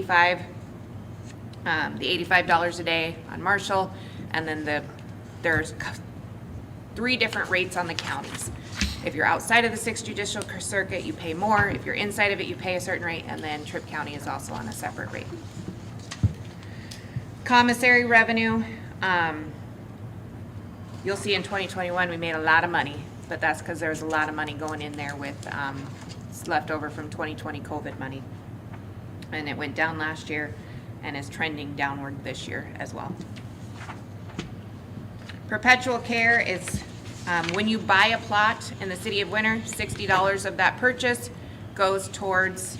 $85 a day on Marshall, and then there's 3 different rates on the counties. If you're outside of the 6th Judicial Circuit, you pay more. If you're inside of it, you pay a certain rate, and then Tripp County is also on a separate rate. Commissary revenue, you'll see in 2021, we made a lot of money, but that's because there was a lot of money going in there with leftover from 2020 COVID money. And it went down last year and is trending downward this year as well. Perpetual care is when you buy a plot in the city of Winter, $60 of that purchase goes towards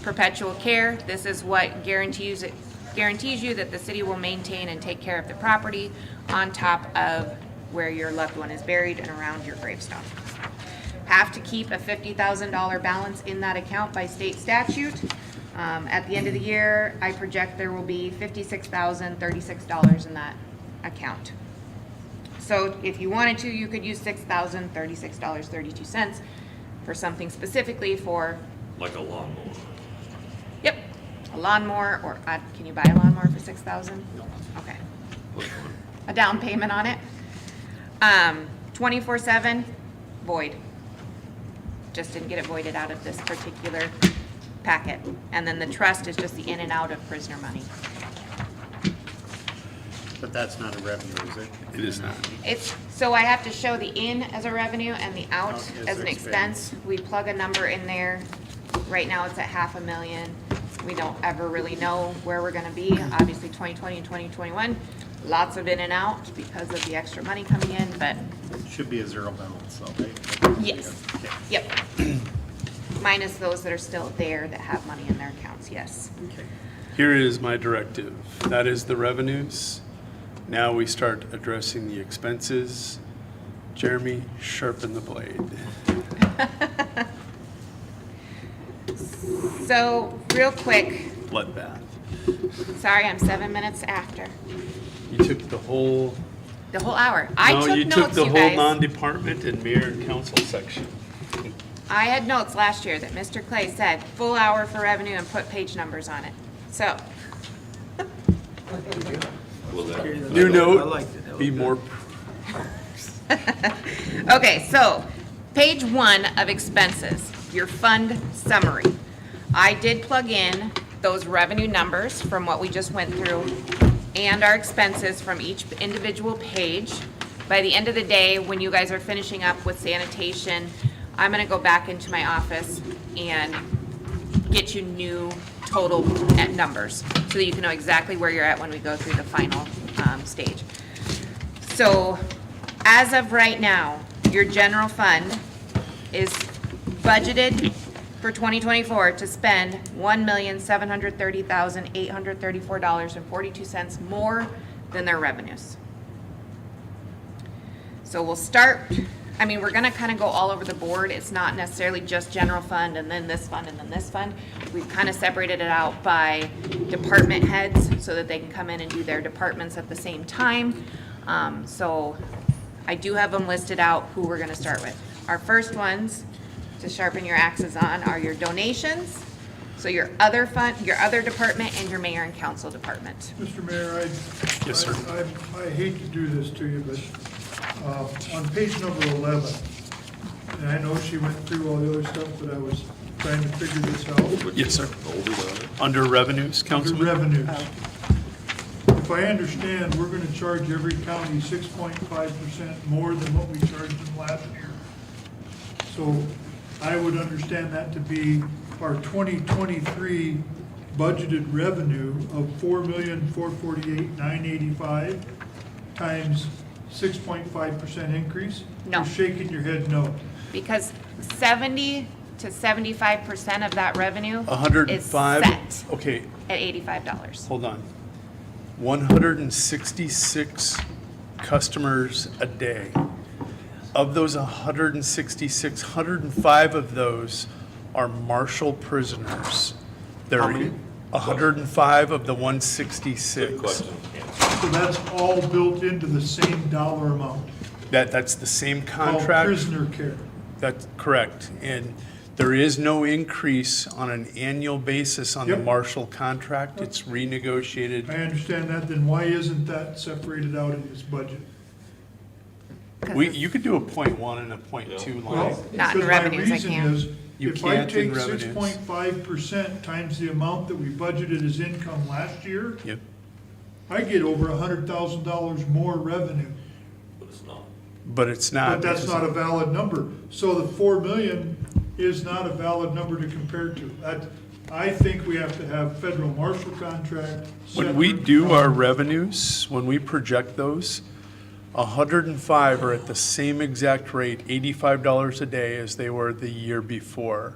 perpetual care. This is what guarantees you that the city will maintain and take care of the property on top of where your loved one is buried and around your gravestone. Have to keep a $50,000 balance in that account by state statute. At the end of the year, I project there will be $56,036 in that account. So if you wanted to, you could use $6,036.32 for something specifically for, Like a lawnmower. yep, a lawnmower, or can you buy a lawnmower for $6,000? No. Okay. A down payment on it. 24/7, void. Just didn't get it voided out of this particular packet. And then the trust is just the in and out of prisoner money. But that's not a revenue, is it? It is not. So I have to show the in as a revenue and the out Out as as an expense. expense. We plug a number in there. Right now it's at $500,000. We don't ever really know where we're gonna be. Obviously 2020 and 2021, lots of in and out because of the extra money coming in, but Should be a 0 balance, so, right? yes, Okay. yep. Minus those that are still there that have money in their accounts, yes. Okay. Here is my directive. That is the revenues. Now we start addressing the expenses. Jeremy, sharpen the blade. So, real quick, Bloodbath. sorry, I'm 7 minutes after. You took the whole. The whole hour. I No, took you notes, took the you whole guys. non-department and mayor and council section. I had notes last year that Mr. Clay said, full hour for revenue and put page numbers on it. So, Well, that- New I note, liked it. That be was more, okay, so, page 1 of expenses, your fund summary. I did plug in those revenue numbers from what we just went through and our expenses from each individual page. By the end of the day, when you guys are finishing up with sanitation, I'm gonna go back into my office and get you new total net numbers so that you can know exactly where you're at when we go through the final stage. So, as of right now, your general fund is budgeted for 2024 to spend $1,730,834.42 more than their revenues. So we'll start, I mean, we're gonna kind of go all over the board. It's not necessarily just general fund and then this fund and then this fund. We've kind of separated it out by department heads so that they can come in and do their departments at the same time. So I do have them listed out who we're gonna start with. Our first ones to sharpen your axes on are your donations, so your other fund, your other department, and your mayor and council department. Mr. Mayor, Yes, sir. I hate to do this to you, but on page number 11, and I know she went through all the other stuff, but I was trying to figure this out. yes, sir. Under revenues, Under Councilman? revenues. If I understand, we're gonna charge every county 6.5% more than what we charged them last year. So I would understand that to be our 2023 budgeted revenue of $4,448,985 times 6.5% increase? No. You're shaking your head no. Because 70 to 75% of that revenue is 105? set Okay, at $85. hold on. 166 customers a day. Of those 166, 105 of those are Marshall prisoners. There How are many? 105 of the Good 166. question. So that's all built into the same dollar amount. That's the same Called contract. prisoner care. That's correct. And there is no increase on an annual basis on the Yep. Marshall contract. It's renegotiated. I understand that, then why isn't that separated out in this budget? You could do a .1 and a .2 line. Well, Not in because my revenues, I reason can't. is, You if I can't in take revenues. 6.5% times the amount that we budgeted as income last year, Yep. I get over $100,000 more revenue. But it's not. But it's not. But that's because- not a valid number. So the 4 million is not a valid number to compare to. I think we have to have federal marshal contract. When we separate do from- our revenues, when we project those, 105 are at the same exact rate, $85 a day as they were the year before.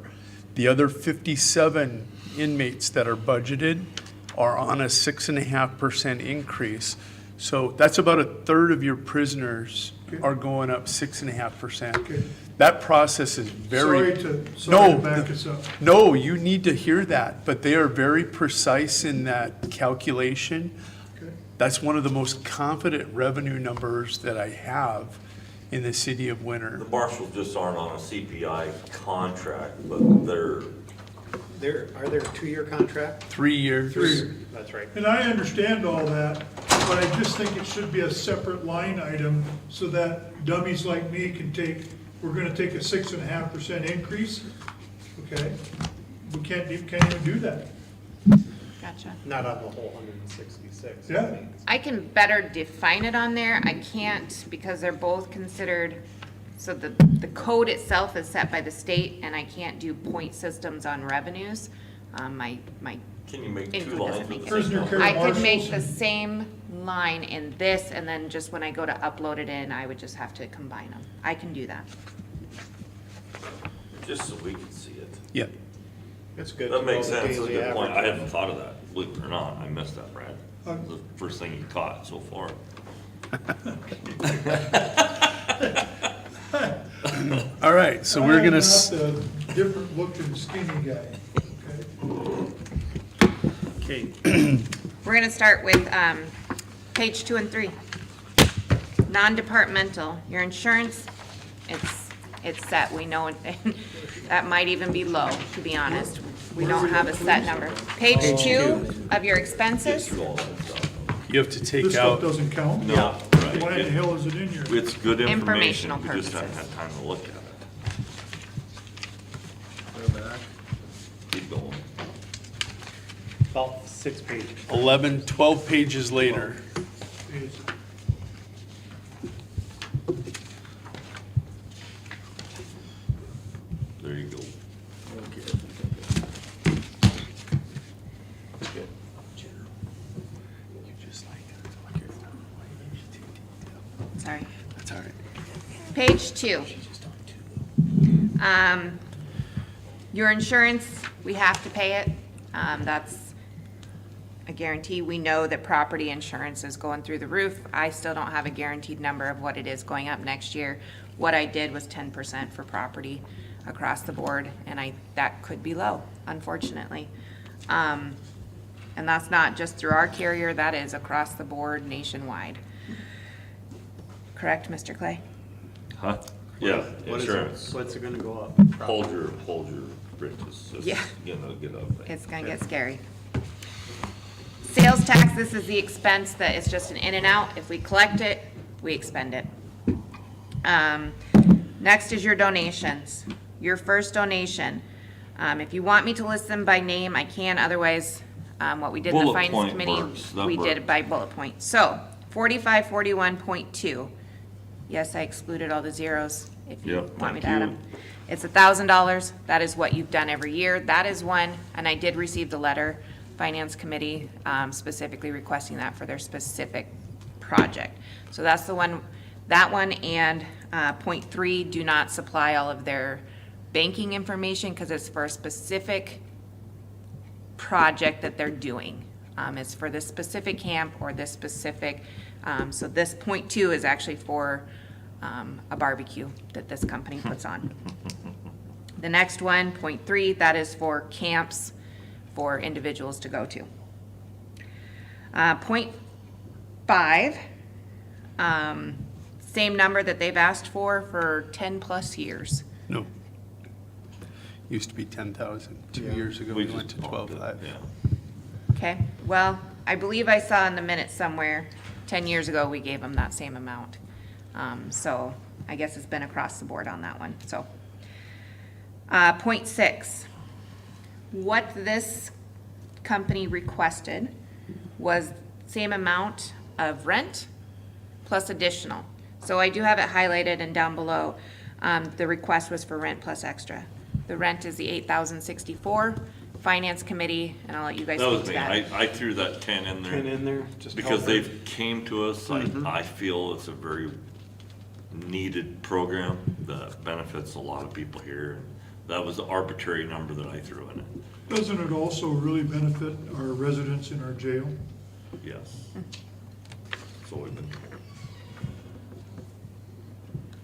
The other 57 inmates that are budgeted are on a 6.5% increase. So that's about a third of your prisoners are going up 6.5%. Okay. That process is very. Sorry to No, back us up. No, you need to hear that, but they are very precise in that calculation. Okay. That's one of the most confident revenue numbers that I have in the city of Winter. The marshals just aren't on a CPI contract, but they're, Are there a 2-year contract? 3 years. 3 years. That's right. And I understand all that, but I just think it should be a separate line item so that dummies like me can we're gonna take a 6.5% increase, okay? We can't even do that. Gotcha. Not on the whole 166. Yeah. I can better define it on there. I can't because they're both considered, so the code itself is set by the state and I can't do point systems on revenues. My can you make Input 2 doesn't lines make with sense. the same Prisoner number? care I could make the marshals. same line in this, and then just when I go to upload it in, I would just have to combine them. I can do that. Just so we can see it. Yeah, It's good. That to makes know the sense, that's a daily good point. I average. hadn't thought of that, believe it or not, I missed that, Brad. The first thing he caught so far. All right, so we're gonna, I'm not the different looking skinny guy, okay? Okay, We're gonna start with, page 2 and 3. Non-departmental, your insurance, it's set, we know, that might even be low, to be honest. We don't have a set number. Page 2 of your expenses, Through all that stuff. you have to This take stuff out, doesn't count? No, Why in the hell is it in here? it's good information, Informational we just haven't purposes. had time to look at it. go back. Keep going. About 6 pages. 11, 12 pages later. It's- There you go. sorry. That's all right. Page 2. Your insurance, we have to pay it. That's a guarantee. We know that property insurance is going through the roof. I still don't have a guaranteed number of what it is going up next year. What I did was 10% for property across the board, and that could be low, unfortunately. And that's not just through our carrier, that is across the board nationwide. Correct, Mr. Clay? Huh? Yeah, What is it- insurance. What's it gonna go up? Hold your britches. It's Yeah. gonna get up there. It's gonna get scary. Sales tax, this is the expense that is just an in and out. If we collect it, we expend it. Next is your donations. Your first donation. If you want me to list them by name, I can, otherwise, what we did in the Bullet finance point committee, works. That we did works. it by bullet point. So, 4541.2. Yes, I excluded all the zeros, if you Yep, want me to thank add you. them. It's $1,000. That is what you've done every year. That is one, and I did receive the letter, Finance Committee, specifically requesting that for their specific project. So that's the one, that one, and point 3, do not supply all of their banking information because it's for a specific project that they're doing. It's for this specific camp or this specific, so this point 2 is actually for a barbecue that this company puts on. The next one, point 3, that is for camps for individuals to go to. Point 5, same number that they've asked for 10-plus years. No. Used to be 10,000. 2 Yeah. years ago, we just went to bumped it, 12.5. Yeah. Okay, well, I believe I saw in the minutes somewhere, 10 years ago, we gave them that same amount. So I guess it's been across the board on that one, so. Point 6, what this company requested was same amount of rent plus additional. So I do have it highlighted and down below, the request was for rent plus extra. The rent is the $8,064, Finance Committee, and I'll let you guys That speak was to me. that. I threw that 10 in 10 there in there, just because help they've came to us. Mm-hmm. I feel it's a very needed program that benefits a lot of people here. That was the arbitrary number that I threw in it. Doesn't it also really benefit our residents in our jail? Yes. So we've been.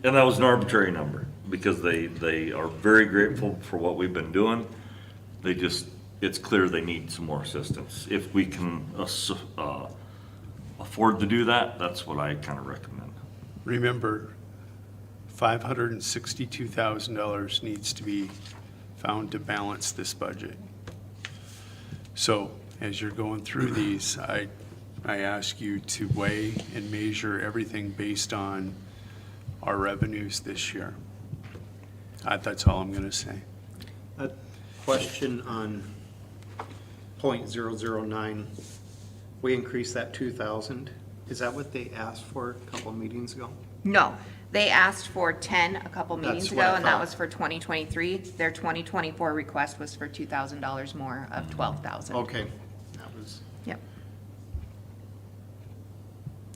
And that was an arbitrary number because they are very grateful for what we've been doing. They just, it's clear they need some more assistance. If we can afford to do that, that's what I kind of recommend. Remember, $562,000 needs to be found to balance this budget. So as you're going through these, I ask you to weigh and measure everything based on our revenues this year. That's all I'm gonna say. A question on .009. We increased that 2,000. Is that what they asked for a couple of meetings ago? No, they asked for 10 a couple meetings That's ago, what I and that thought. was for 2023. Their 2024 request was for $2,000 more of 12,000. Okay, that was, Yep.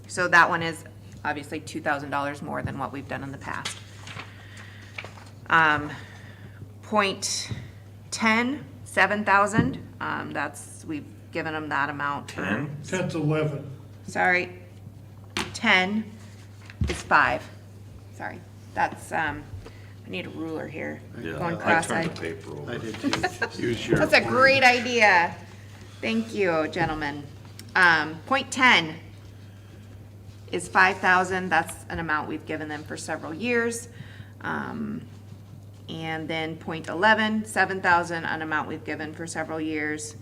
So that one is obviously $2,000 more than what we've done in the past. Point 10, 7,000, that's, we've given them that amount. 10? 10's 11. Sorry, 10 is 5. Sorry, that's, I need a ruler here. Yeah, Going I turned cross-eyed. the paper over. I did too. Use your. That's a great idea. Thank you, gentlemen. Point 10 is 5,000. That's an amount we've given them for several years. And then point 11, 7,000, an amount we've given for several years.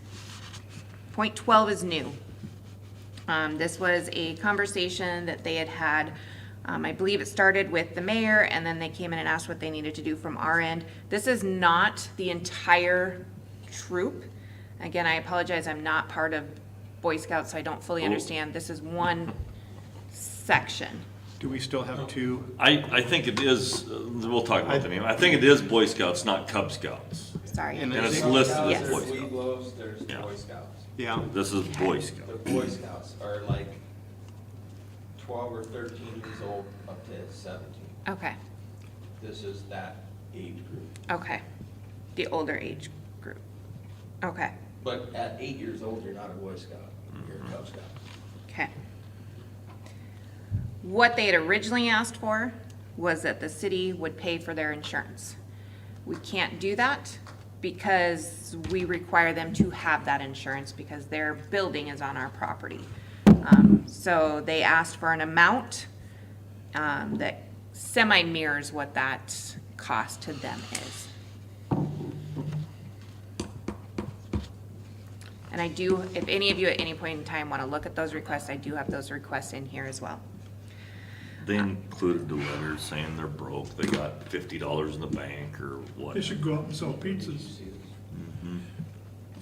Point 12 is new. This was a conversation that they had had. I believe it started with the mayor, and then they came in and asked what they needed to do from our end. This is not the entire troop. Again, I apologize, I'm not part of Boy Scouts, so I don't fully understand. This is one section. Do we still have two? I think it is, we'll talk about the name. I think it is Boy Scouts, not Cub Scouts. Sorry. And And it's Yes. listed as Yes. Boy There's Scouts. Weeblos, there's Yeah. Boy Scouts. Yeah. This is Boy Scouts. The Boy Scouts are like 12 or 13 years old up to 17. Okay, This is that age group. okay. The older age group. Okay, But at 8 years old, you're not a Boy Scout, you're a Cub Scout. okay. What they had originally asked for was that the city would pay for their insurance. We can't do that because we require them to have that insurance because their building is on our property. So they asked for an amount that semi-mirrors what that cost to them is. And I do, if any of you at any point in time want to look at those requests, I do have those requests in here as well. They included the letter saying they're broke, they got $50 in the bank or what. They should go out and sell pizzas.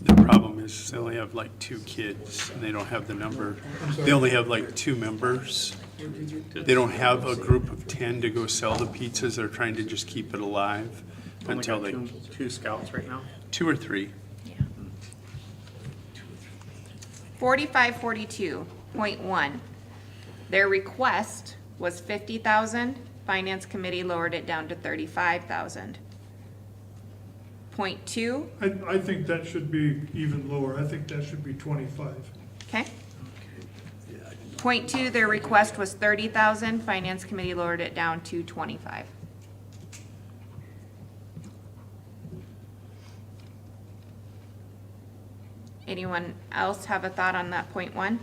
The problem is they only have like 2 kids and they don't have the number. They only have like 2 members. They don't have a group of 10 to go sell the pizzas. They're trying to just keep it alive Only until got they, two scouts right now. 2 or 3. Yeah. 4542.1, their request was 50,000. Finance committee lowered it down to 35,000. Point 2, I think that should be even lower. I think that should be 25. okay. Point 2, their request was 30,000. Finance committee lowered it down to 25. Anyone else have a thought on that point 1?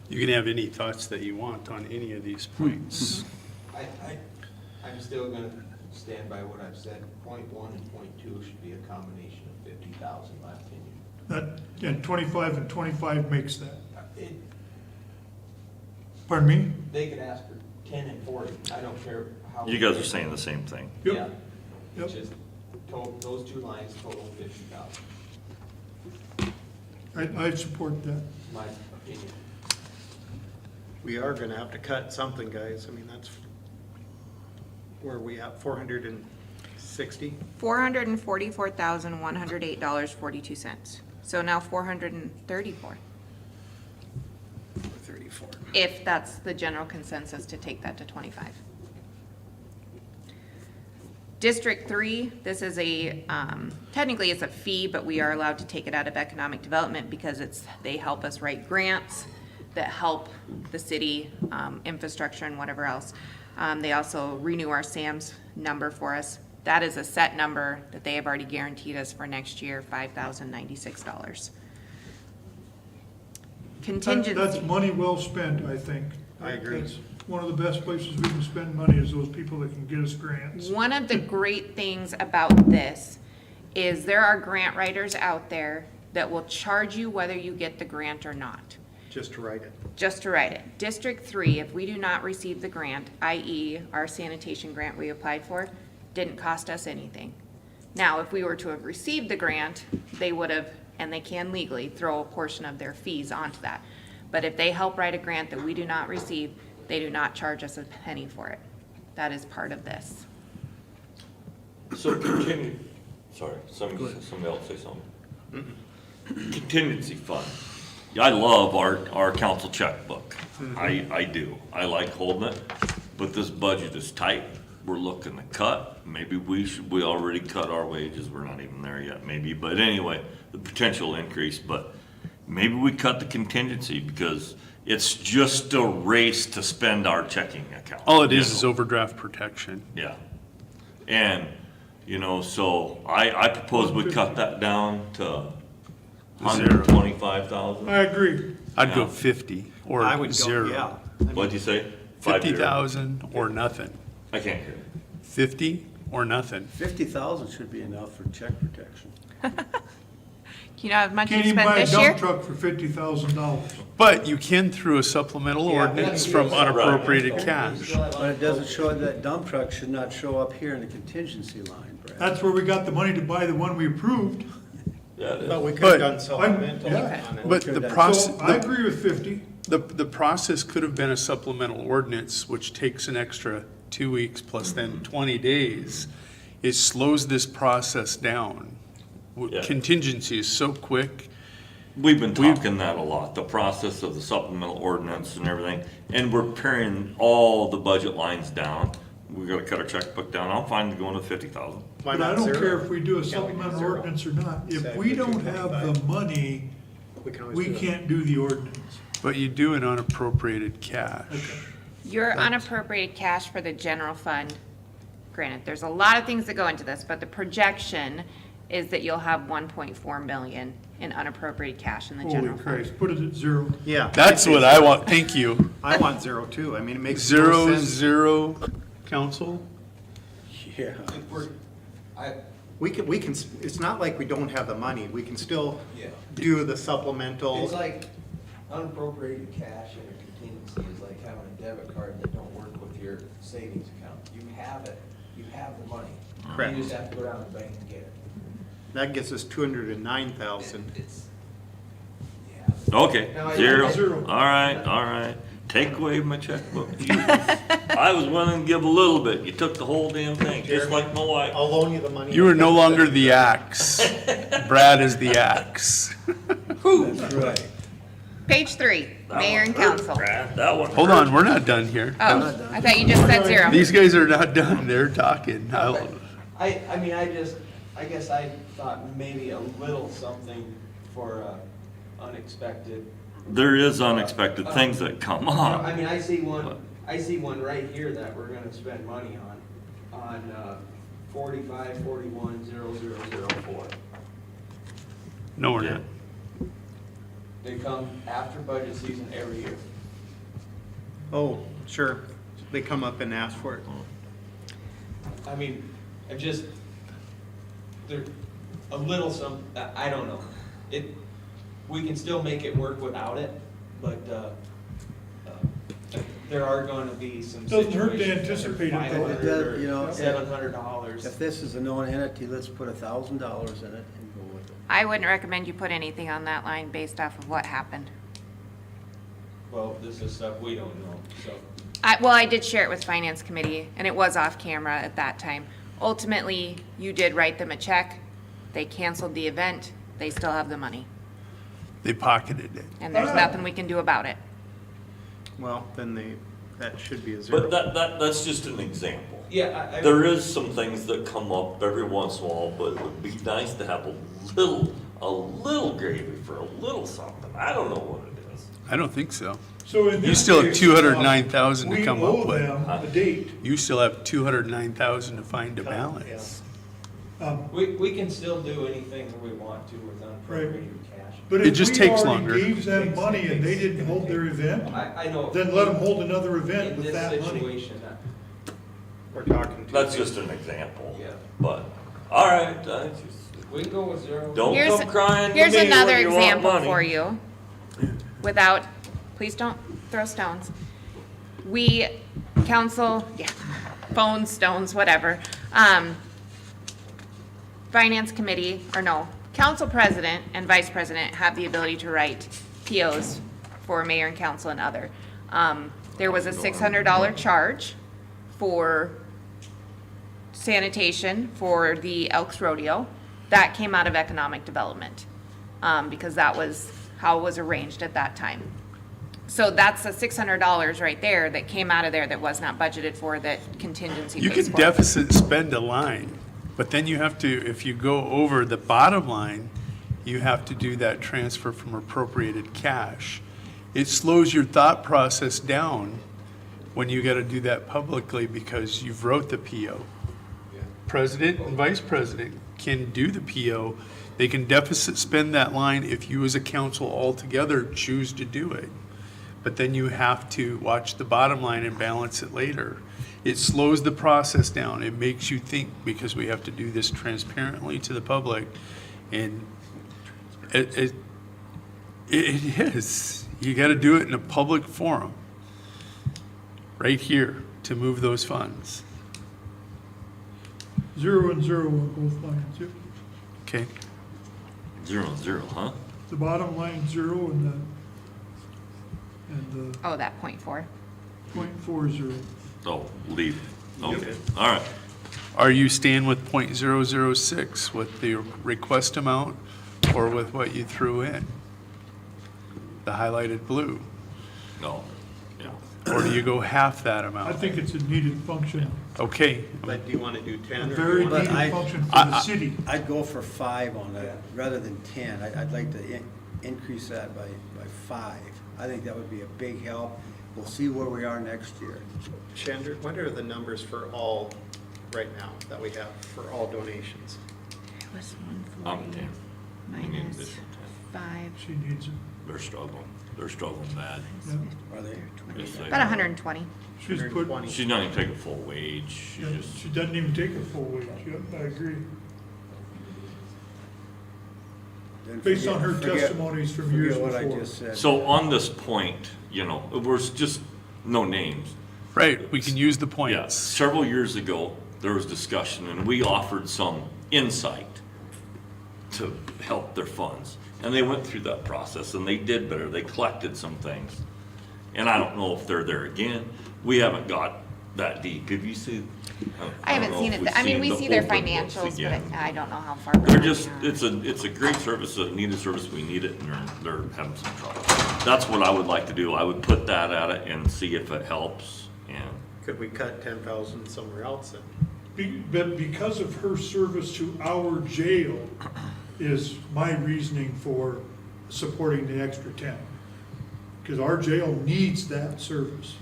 You can have any thoughts that you want on any of these points. I'm still gonna stand by what I've said. Point 1 and point 2 should be a combination of 50,000, in my opinion. That, and 25 and 25 makes that. It- Pardon me? They could ask for 10 and 40, I don't care how. You guys are saying the same thing. Yep. Yeah, Yep. it's just, those 2 lines total 50,000, I support that. my opinion. We are gonna have to cut something, guys. I mean, that's, where are we at, 460? $444,108.42. So now 434, 34. if that's the general consensus to take that to 25. District 3, this is a, technically it's a fee, but we are allowed to take it out of economic development because they help us write grants that help the city, infrastructure and whatever else. They also renew our SAM's number for us. That is a set number that they have already guaranteed us for next year, $5,096. Contingency. That's money well spent, I think. I agree. That's one of the best places we can spend money is those people that can get us grants. One of the great things about this is there are grant writers out there that will charge you whether you get the grant or not, Just to write it. just to write it. District 3, if we do not receive the grant, i.e. our sanitation grant we applied for, didn't cost us anything. Now, if we were to have received the grant, they would have, and they can legally, throw a portion of their fees onto that. But if they help write a grant that we do not receive, they do not charge us a penny for it. That is part of this. So sorry, somebody else say something. Contingency fund. Yeah, I love our council checkbook. I do. I like holding it, but this budget is tight. We're looking to cut. Maybe we already cut our wages. We're not even there yet, maybe. But anyway, the potential increase, but maybe we cut the contingency because it's just a race to spend our checking account. All it you is know? overdraft protection. Yeah. And, so I propose we cut that down to 125,000. I agree. I'd go Yeah. 50 or I would go, zero. yeah. What'd you say? 50? 50,000 or nothing. I can't hear. 50 or nothing. 50,000 should be enough for check protection. You know how much you Can't even spent buy a this year? dump truck for $50,000. But you can through a supplemental ordinance from unappropriated cash. But it doesn't show, that dump truck should not show up here in the contingency line, Brad. That's where we got the money to buy the one we approved. Yeah, it is. But we could But- have done supplemental yeah. on it. But the So, process, So I agree with 50. the process could have been a supplemental ordinance, which takes an extra 2 weeks plus then 20 days. It slows this process down. Yeah. Contingency is so quick. We've been talking that a lot, the process of the supplemental ordinance and everything, and we're paring all the budget lines down. We gotta cut our checkbook down. I'm fine going to 50,000. Why But I not don't zero? care if we do a Yeah, we can supplemental zero. ordinance or not. If Say we we don't do have 25. the money, We can always we do it. can't do the ordinance. But you do an unappropriated cash. Your unappropriated cash for the general fund, granted, there's a lot of things that go into this, but the projection is that you'll have 1.4 million in unappropriated cash in the Holy general fund. Christ, put it at zero. Yeah. That's what I want, thank you. I want zero too. I mean, it makes no Zero, sense. zero, council? Yeah. If we're, I, We can, it's not like we don't have the money. We can still yeah. do the supplemental. It's like unappropriated cash in a contingency is like having a debit card that don't work with your savings account. You have it, you have the money. Correct. You just have to go down to the bank and get it. That gets us 209,000. It's, yeah. Okay, No, I- zero. Zero. All right. Take away my checkbook. Jesus. I was willing to give a little bit. You took the whole damn thing, just like my wife. I'll loan you the money. You are no longer the axe. Brad is the axe. That's right. Page 3, mayor and council. That one. Hold on, we're not done here. Oh, I thought you just said zero. These guys are not done, they're talking. I mean, I guess I thought maybe a little something for unexpected. There is unexpected things that come up. I mean, I see one right here that we're gonna spend money on 45410004. No, we're not. They come after budget season every year. Oh, sure. They come up and ask for it. I mean, they're a little I don't know. We can still make it work without it, but, there are gonna be some Doesn't hurt to situations that anticipate it, are though. It does, you know, $700. If this is a known entity, let's put $1,000 in it and go with it. I wouldn't recommend you put anything on that line based off of what happened. Well, this is stuff we don't know, so. Well, I did share it with finance committee, and it was off camera at that time. Ultimately, you did write them a check, they canceled the event, they still have the money, They pocketed it. and there's nothing we can do about it. Well, then that should be a zero. But that's just an example. Yeah, There is some things that come up every once in a while, but it would be nice to have a little gravy for a little something. I don't know what it is. I don't think so. So in You this still have case, 209,000 to come up We owe with. them a date. You still have 209,000 to find a balance. we can still do anything we want to with unappropriated cash. But It if just we takes already longer. gave them money and they didn't hold their event, I know. then let them hold another event In with this that money. situation, We're talking. That's just an example. Yeah. But, all right, we can go with zero. don't Here's- come crying to Here's me another when you want example money. for you, without, please don't throw stones. Council, phones, stones, whatever. Finance committee, or no, council president and vice president have the ability to write POs for mayor and council and other. There was a $600 charge for sanitation for the Elks Rodeo. That came out of economic development, because that was how it was arranged at that time. So that's the $600 right there that came out of there that was not budgeted for, that contingency You pays can for. deficit spend a line, but then you have to, if you go over the bottom line, you have to do that transfer from appropriated cash. It slows your thought process down when you got to do that publicly because you've wrote the PO. President and vice president can do the PO. They can deficit spend that line if you as a council altogether choose to do it. But then you have to watch the bottom line and balance it later. It slows the process down. It makes you think because we have to do this transparently to the public. And it is. You got to do it in a public forum right here to move those funds. 0 and 0 on both lines, yep. Okay? 0 and 0, huh? The bottom line 0 and the Oh, that .4. .40. Oh, leave it. Okay, all right. Are you staying with .006 with the request amount or with what you threw in? The highlighted blue? No, yeah. Or do you go half that I amount? think it's a needed function, Okay, But do you want to do 10 a or do very you want needed I- function for the city. I'd go for 5 on that, rather than 10. I'd like to increase that by 5. I think that would be a big help. We'll see where we are next year. Chandra, what are the numbers for all right now that we have for all donations? It was I'm 140 10. We need minus additional 10. 5. She needs it. They're struggling. They're struggling bad. Yeah. Are they? It's like- About 120. She's put, 120. She's not even taking full wage. She yeah, just, she doesn't even take a full wage, yep, I agree. Then Based on her forget- testimonies from years Forget what I before. just said. so on this point, you know, we're just, no names. right, we can use the Yeah, points. several years ago, there was discussion and we offered some insight to help their funds. And they went through that process and they did better. They collected some things. And I don't know if they're there again. We haven't got that deep. Have you seen? I haven't don't know seen if it. we've I mean, seen we the see their open books financials, again. but I don't know how far. They're back just, they are. it's a great service, a needed service, we need it, and they're having some trouble. That's what I would like to do, I would put that at it and see if it helps, and, Could we cut 10,000 somewhere else then? But because of her service to our jail is my reasoning for supporting the extra 10. Because our jail needs that service.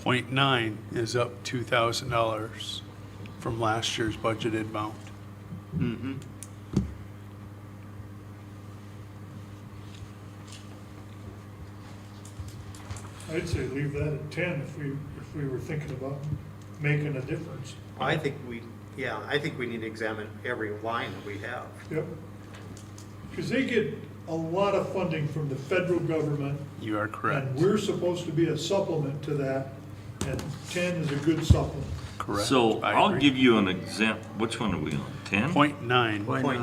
.9 is up $2,000 from last year's budgeted amount. Mm-hmm. I'd say leave that at 10 if we were thinking about making a difference. I think we need to examine every line that we have. Yep. Because they get a lot of funding from the federal government, You are correct. and we're supposed to be a supplement to that, and 10 is a good supplement. Correct. so I I'll agree. give you an example, which one are we on, 10? .9. Point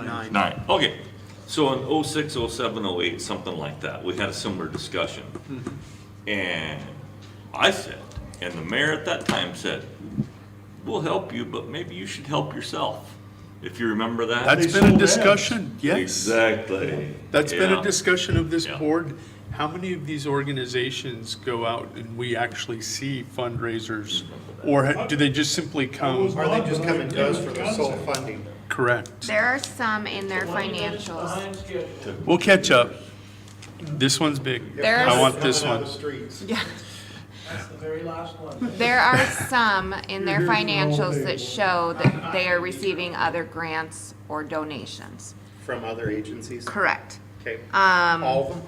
nine. 9, okay. So in 06, 07, 08, something like that, we had a similar discussion. And I said, and the mayor at that time said, we'll help you, but maybe you should help yourself, if you remember that. That's They been a sold ads. discussion, yes. Exactly. That's been a Yeah. discussion of this Yeah. board. How many of these organizations go out and we actually see fundraisers? Or do they just simply come? Or they just come and go for the sole funding? Correct. There are some in their financials. We'll catch up. This one's big. There's- I want this Coming out one. of the streets. Yeah. That's the very last one. There are some in their You're here for all financials day. that show that they are receiving other grants or donations. From other agencies? Correct. Okay. Um, All of them?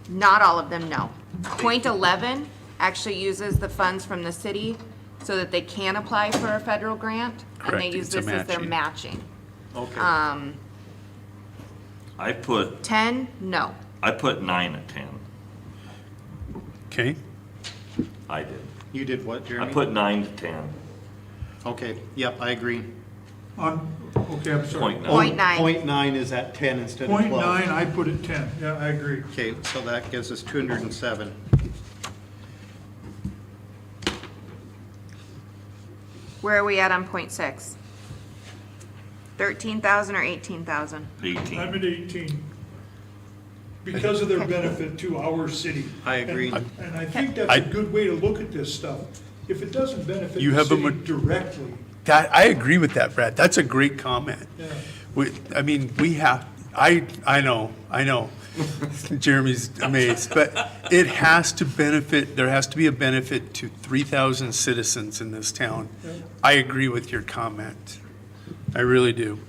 Not all of them, no. Point 11 actually uses the funds from the city so that they can apply for a federal grant. And Correct, they use it's a this as their matching. matching. Okay. I put 10, no. 9 at 10, Okay, I did. You did what, I Jeremy? put 9 to 10, Okay, yep, I agree. Okay, I'm sorry. point 9. Point 9. Point 9 is at 10 instead of 12. Point 9, I put it 10, yeah, I agree. Okay, so that gives us 207. Where are we at on point 6? 13,000 or 18,000? 18. I'm at 18. Because of their benefit to our city. I agree. And I think that's a good way to look at this stuff. If it doesn't benefit You the have a city ma- directly, That, I agree with that, Brad. That's a great comment. Yeah. I mean, we have, I know. Jeremy's amazed, but it has to benefit, there has to be a benefit to 3,000 citizens in this town. I agree with your comment. I really do.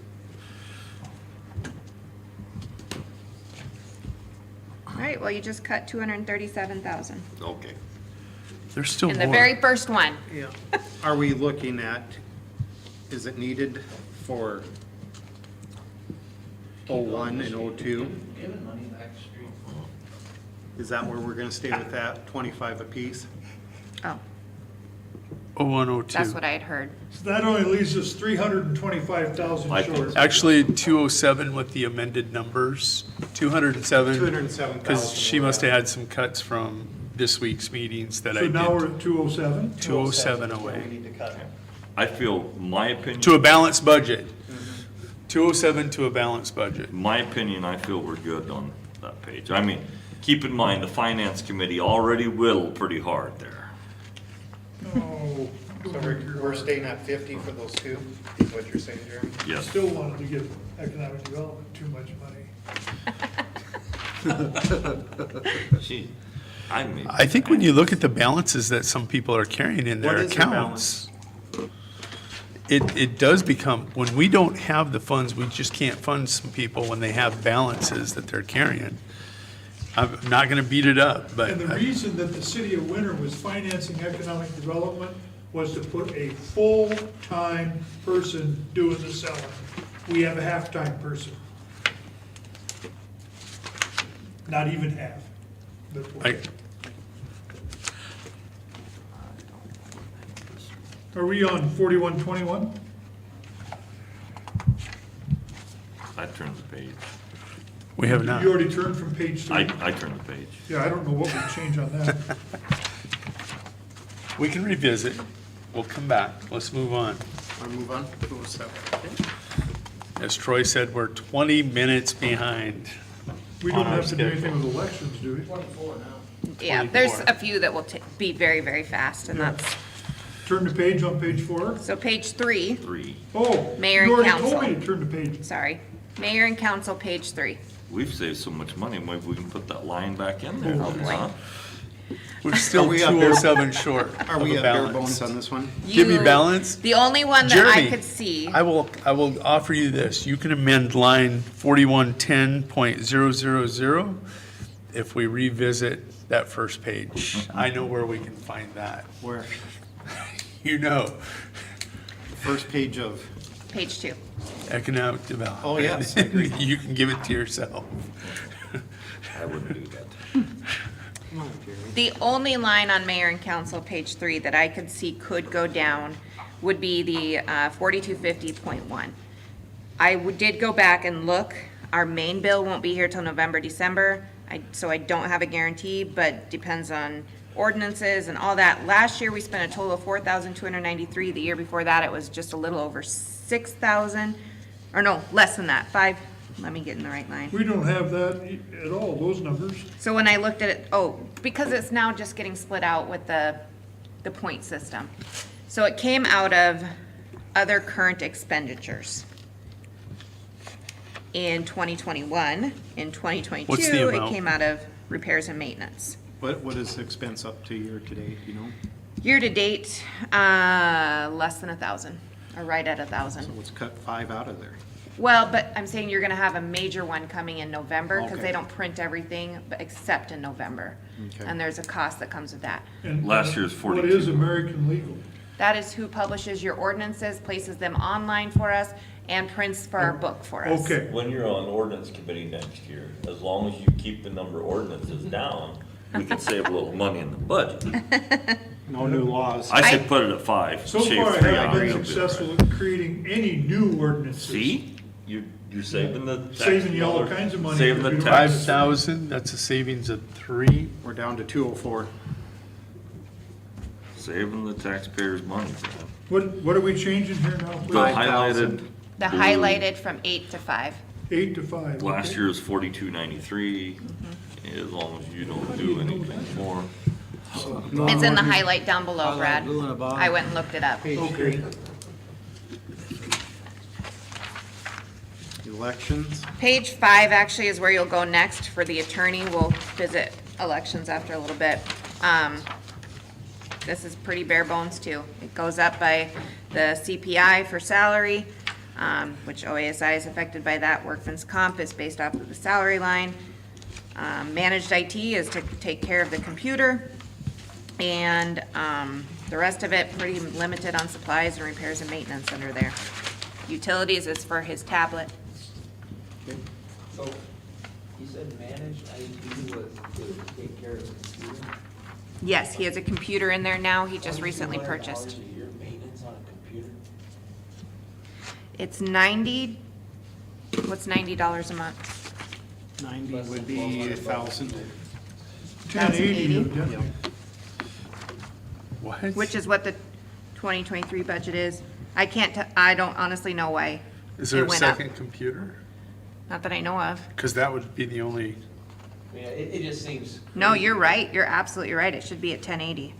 All right, well, you just cut 237,000 Okay. There's still in the more. very first one. Yeah. Are we looking at, is it needed for 01 and 02? Giving money back to street. Is that where we're gonna stay with that, 25 apiece? Oh, 0102. that's what I had heard. So that only leaves us 325,000 I think short. so. Actually, 207 with the amended numbers, 207. 207,000. Because she must have had some cuts from this week's meetings that I So did. now we're at 207? 207 We away. need to cut. I feel, my opinion. To a balanced budget. 207 to a balanced budget. My opinion, I feel we're good on that page. I mean, keep in mind, the finance committee already whittled pretty hard there. No. So we're staying at 50 for those two, is what you're saying, Jeremy? Yes. Still wanted to give economic development too much money. Gee, I mean. I think when you look at the balances that some people are carrying in their What is the accounts, it does become, when we don't have the funds, we just can't fund some people when they have balances that they're carrying. I'm not gonna beat it up, but And the reason that the city of Winter was financing economic development was to put a full-time person doing the selling. We have a half-time person. Not even half. but I, Are we on 4121? I turned the page. we have not. You already turned from page 3? I turned the page. Yeah, I don't know what would change on that. We can revisit. We'll come back. Let's move on. Want to move on? 207. As Troy said, we're 20 minutes behind. We On don't our have to do anything schedule. with elections, do we? 24 now. Yeah, there's 24. a few that will be very, very fast, and that's, Turn the page on page 4. so page 3, 3. Oh, Mayor you and already told council. me to turn the page. sorry. Mayor and council, page 3. We've saved so much money, maybe we can put that line back in there, Oh, boy. huh? We're still Are we at bare- 207 short Are of we a at bare balance. bones on this one? Give me You- balance? The only one that I Jeremy, could see, I will offer you this. You can amend line 4110.000 if we revisit that first page. I know where we can find that. Where? You know, First page of, page 2. economic development. Oh, yes, I agree. You can give it to yourself. I wouldn't do that. come on, Jeremy. The only line on mayor and council, page 3, that I could see could go down would be the 4250.1. Did go back and look. Our main bill won't be here till November, December, so I don't have a guarantee, but depends on ordinances and all that. Last year, we spent a total of $4,293. The year before that, it was just a little over $6,000, or no, less than that, 5, let me get in the right line. We don't have that at all, those numbers. So when I looked at it, because it's now just getting split out with the point system. So it came out of other current expenditures. In 2021, in 2022, What's the it amount? came out of repairs and maintenance. What is the expense up to year to date, you know? Year-to-date, less than 1,000, or right at 1,000. So let's cut 5 out of there. Well, but I'm saying you're gonna have a major one coming in November, because Okay. they don't print everything, but except in November. Okay. And there's a cost that comes with that. And Last year's What 42. is American Legal? That is who publishes your ordinances, places them online for us, and prints for our book for us. Okay, When you're on ordinance committee next year, as long as you keep the number of ordinances down, we can save a little money in the budget. No new laws. I say put it at 5. so shave far I 3 haven't out, been you'll be successful all right. at creating any new ordinances. See, you're saving the. tax Saving you all dollar- kinds of money Saving because the we don't tax. have 5,000, that's a savings of 3. We're down to 204. Saving the taxpayers' money. What are we changing here now? The please? 5,000. highlighted. The blue, highlighted from 8 to 5. 8 to 5. Last okay. year was 4293, as long as you don't do anything more. It's in the highlight down below, Brad. I went and looked it up. Page 3. Elections. Page 5 actually is where you'll go next for the attorney. We'll visit elections after a little bit. This is pretty bare bones too. It goes up by the CPI for salary, which OASI is affected by that. Workman's comp is based off of the salary line. Managed IT is to take care of the computer. And the rest of it, pretty limited on supplies and repairs and maintenance under there. Utilities is for his tablet. So, he said managed IT was to take care of the computer? Yes, he has a computer in there now. He just recently purchased. $200 a year maintenance on a computer? It's 90, what's $90 a month? 90 would be 1,000. 1080 $1,080. evidently. What? Which is what the 2023 budget is. I don't honestly know why Is there it a went up. second computer? Not that I know of. Because that would be the only, Yeah, it just seems. No, crazy. you're right. You're absolutely right. It should be at 1080.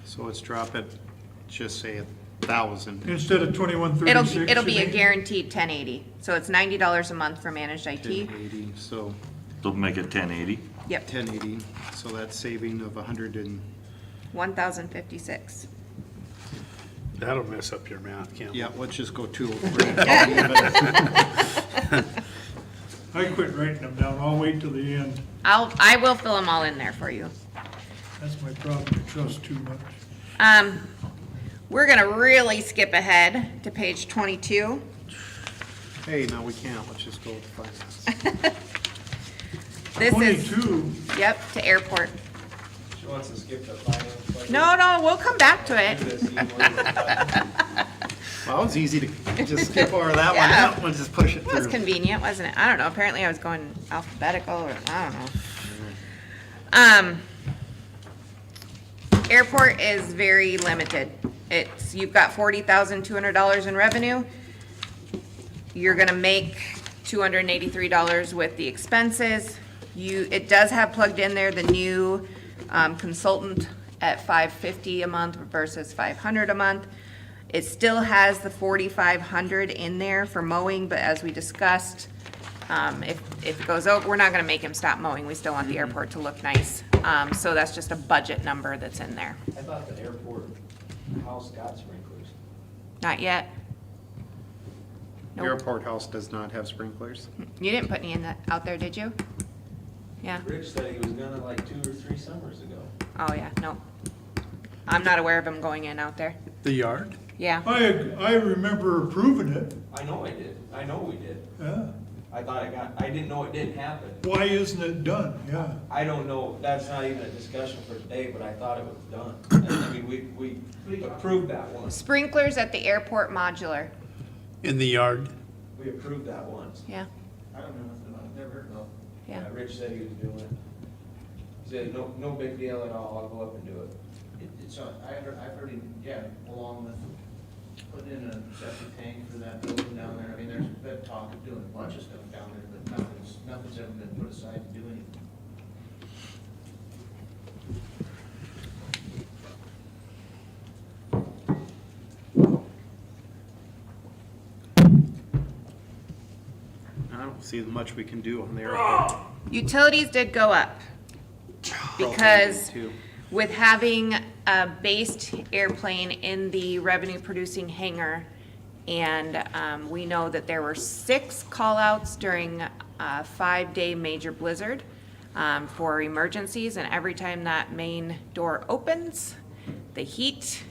So let's drop it, just say 1,000. Instead of 2136. It'll be a it ain't- guaranteed 1080. So it's $90 a month for managed IT. 1080, so They'll make it 1080. Yep, 1080, so that's saving of 100 and, 1,056. that'll mess up your math, can't it? yeah, let's just go 203. I quit writing them down. I'll wait till the end. I will fill them all in there for you. That's my problem. I trust too much. We're gonna really skip ahead to page 22. Hey, no, we can't, let's just go with finance. This is, 22, yep, to airport. She wants to skip the finance budget. No, we'll come back to it. Do this even more. Well, it was easy to just skip over that one, Yeah. that one, just push it It was through. convenient, wasn't it? I don't know. Apparently I was going alphabetical or I don't know. Airport is very limited. You've got $40,200 in revenue. You're gonna make $283 with the expenses. It does have plugged in there the new consultant at $550 a month versus $500 a month. It still has the $4,500 in there for mowing, but as we discussed, if it goes over, we're not gonna make him stop mowing. We still want the airport to look nice. So that's just a budget number that's in there. I thought the airport house got sprinklers. Not yet. Nope. Airport house does not have sprinklers. You didn't put any in that, out there, did you? Yeah. Rich said he was gonna like 2 or 3 summers ago. Oh, yeah, no. I'm not aware of him going in out there. The yard? Yeah. I remember approving it. I know I did. I know we did. Yeah. I didn't know it didn't happen. Why isn't it done? Yeah. I don't know, that's not even a discussion for today, but I thought it was done. I mean, we approved that once. Sprinklers at the airport modular. In the yard? We approved that once. Yeah, I don't know nothing about it, never heard of it. yeah. Rich said he was doing it. He said, no big deal at all, I'll go up and do it. I've heard him, yeah, along with putting in a septic tank for that building down there. I mean, there's been talk of doing a bunch of stuff down there, but nothing's ever been put aside to do anything. I don't see much we can do on the airport. Utilities did go up because Too. with having a based airplane in the revenue-producing hangar, and we know that there were 6 call-outs during a 5-day major blizzard for emergencies, and every time that main door opens, the heat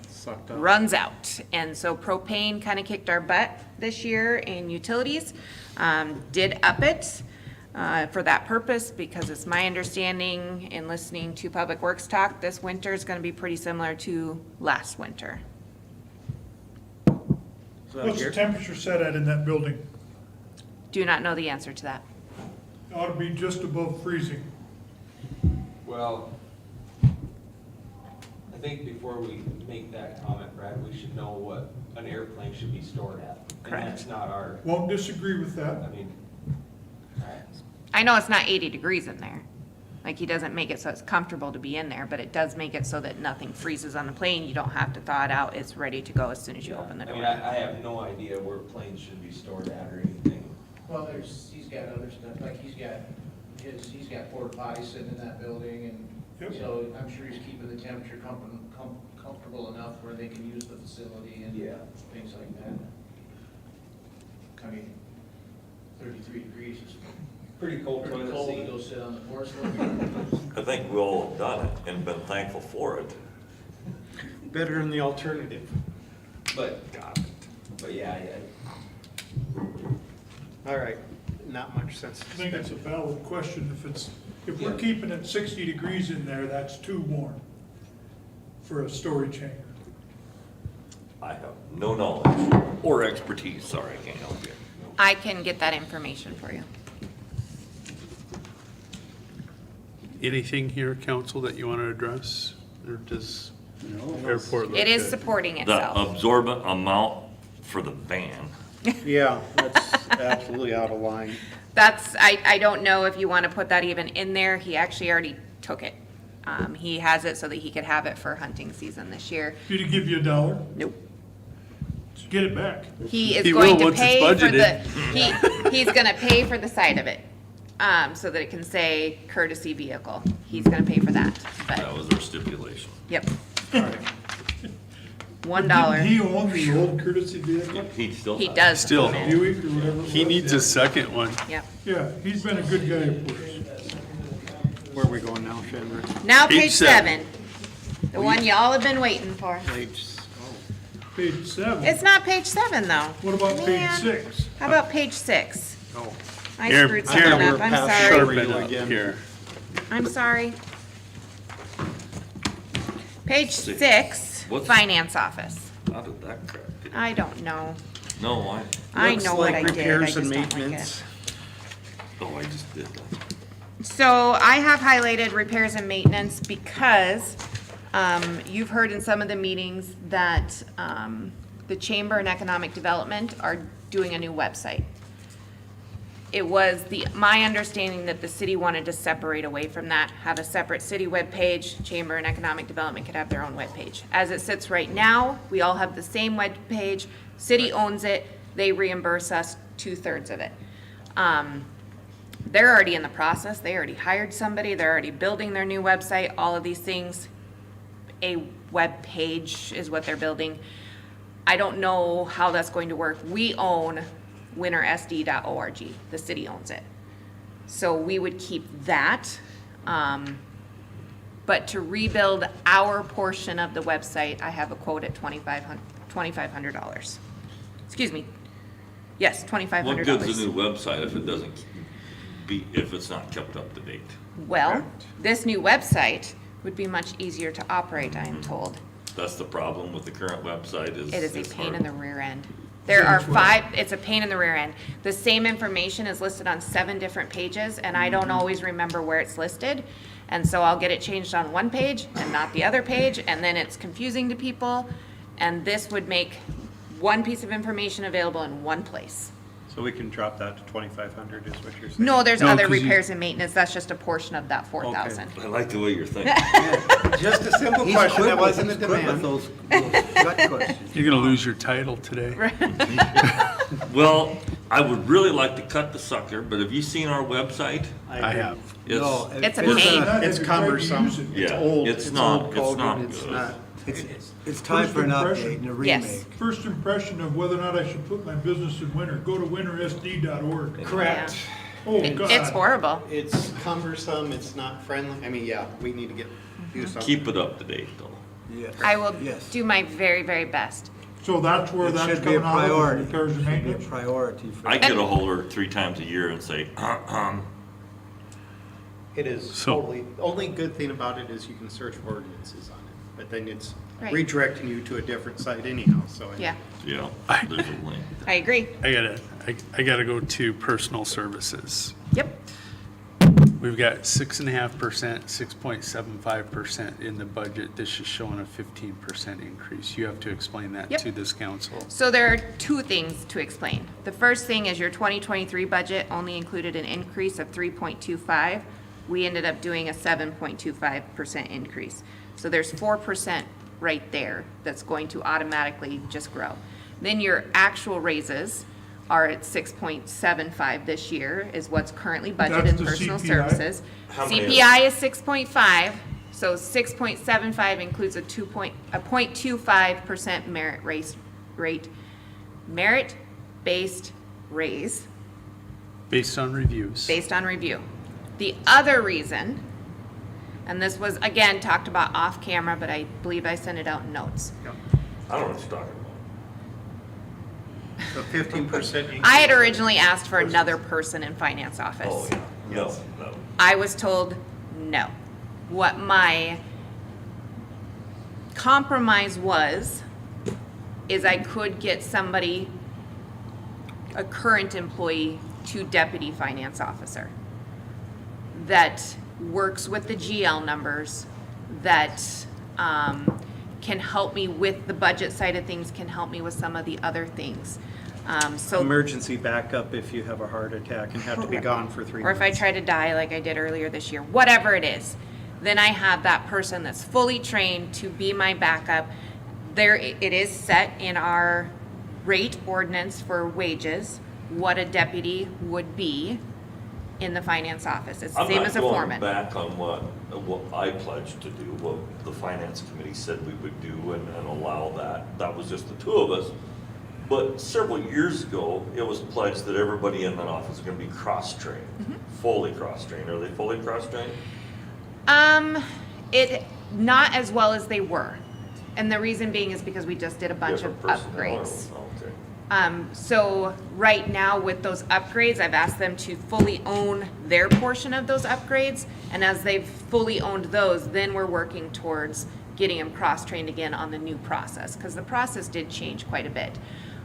Sucked up. runs out. And so propane kind of kicked our butt this year in utilities. Did up it for that purpose, because it's my understanding in listening to Public Works talk, this winter is going to be pretty similar to last winter. What's the temperature set at in that building? Do not know the answer to that. It ought to be just above freezing. Well, I think before we make that comment, Brad, we should know what an airplane should be stored at. Correct. And that's not our, Won't disagree with that. I mean, I know it's not 80 degrees in there. Like, he doesn't make it so it's comfortable to be in there, but it does make it so that nothing freezes on the plane. You don't have to thaw it out. It's ready to go as soon as you open the I mean, door. I have no idea where planes should be stored at or anything. Well, he's got other stuff, like he's got porta potties sitting in that building, and Yep. so I'm sure he's keeping the temperature comfortable enough where they can use the facility and things like that. I mean, 33 degrees is Pretty cold pretty toilet cold to seat. go sit on the porch. I think we all have done it and been thankful for it. Better than the alternative. But, yeah. All right, not much sense. I think it's a valid question. If we're keeping it 60 degrees in there, that's too warm for a storage hangar. I have no knowledge or expertise, sorry, I can't help you. I can get that information for you. Anything here, council, that you want to address? Or does No. airport look It is good? supporting The itself. absorbent amount for the van. Yeah, that's absolutely out of line. That's, I don't know if you want to put that even in there. He actually already took it. He has it so that he could have it for hunting season this year. Did he give you $1? Nope. Get it back. He is He going will to once it's pay for the, budgeted. he's gonna pay for the side of it, so that it can say courtesy vehicle. He's gonna pay for that, That but, was our stipulation. yep. Didn't $1. he own the old courtesy vehicle? He still He has. does. Still. own it. Buick or whatever it He was? needs a second one. Yep. Yeah, he's been a good guy for us. Where are we going now, Chandler? Now, Page page 7, the one y'all have been waiting for. Page 7. It's not page 7, though. What about page Man. 6? How about page 6? Oh. I Here, screwed here, something we're up, I'm past sorry. sharp. Sharpen you up again. here. I'm sorry. Page Six. 6, What's- finance office. How did that crack? I don't know. No, I know what I Looks like did, I repairs just and don't like it. maintenance. I just did that. So I have highlighted repairs and maintenance because you've heard in some of the meetings that the Chamber and Economic Development are doing a new website. It was my understanding that the city wanted to separate away from that, have a separate city webpage, Chamber and Economic Development could have their own webpage. As it sits right now, we all have the same webpage, city owns it, they reimburse us 2/3 of it. They're already in the process, they already hired somebody, they're already building their new website, all of these things. A web page is what they're building. I don't know how that's going to work. We own wintersd.org, the city owns it. So we would keep that. But to rebuild our portion of the website, I have a quote at $2,500. Excuse me. Yes, $2,500. What good's a new website if it doesn't if it's not kept up to date? Well, this new website would be much easier to operate, I am told. That's the problem with the current website is. It is a it's pain hard. in the rear end. There are 5, it's a pain in the rear end. The same information is listed on 7 different pages, and I don't always remember where it's listed. And so I'll get it changed on one page and not the other page, and then it's confusing to people. And this would make one piece of information available in one place. So we can drop that to 2,500 is what you're saying? No, there's No, other 'cause you- repairs and maintenance, that's just a portion of that 4,000. I like the way you're thinking. Just a simple He's question, quick that with- wasn't a he's quick with demand. those gut questions. You're gonna lose your title today. Well, I would really like to cut the sucker, but have you seen our website? I have. No, It's a it's pain. Not It's every time you cumbersome. use it. It's Yeah, old. it's not- old it's code, not and it's good. not. It's time for an First update impression. and a Yes. remake. First impression of whether or not I should put my business in winter, go to wintersd.org. Correct. Oh, It's God. horrible. It's cumbersome, it's not friendly. I mean, yeah, we need to do something. Keep it up to date though. Yes. I will Yes. do my very, very best. So that's where It that's should be a coming out of, priority. repairs and Should be a maintenance? priority for. I get a hold of her 3 times a year and say, It is So- totally, the only good thing about it is you can search ordinances on it, but then it's Right. redirecting you to a different site anyhow, so. Yeah, yeah, there's a link. I agree. I gotta go to personal services. Yep. We've got 6.5%, 6.75% in the budget. This is showing a 15% increase. You have to explain that Yep. to this council. So there are 2 things to explain. The first thing is your 2023 budget only included an increase of 3.25. We ended up doing a 7.25% increase. So there's 4% right there that's going to automatically just grow. Then your actual raises are at 6.75 this year, is what's currently budgeted That's in the personal CPI? services. How many CPI is 6.5, so 6.75 includes a 0.25% merit-based raise Based on reviews. based on review. The other reason, and this was again talked about off camera, but I believe I sent it out in notes. I don't know what you're talking about. The 15% increase. I had originally asked for another person in finance office. Oh, yeah, no, no. I was told no. What my compromise was, is I could get somebody, a current employee, to deputy finance officer that works with the GL numbers, that can help me with the budget side of things, can help me with some of the other things. So, Emergency backup if you have a heart attack and have to be gone for 3 or months. if I try to die like I did earlier this year, whatever it is, then I have that person that's fully trained to be my backup. There, it is set in our rate ordinance for wages, what a deputy would be in the finance office. It's the same as a I'm not foreman. going back on what I pledged to do, what the finance committee said we would do and allow that. That was just the two of us. But several years ago, it was pledged that everybody in that office is gonna be cross-trained, Mm-hmm. fully cross-trained. Are they fully cross-trained? It, not as well as they were. And the reason being is because we just did a bunch of Different personnel or- upgrades. Okay. So right now with those upgrades, I've asked them to fully own their portion of those upgrades. And as they've fully owned those, then we're working towards getting them cross-trained again on the new process, because the process did change quite a bit.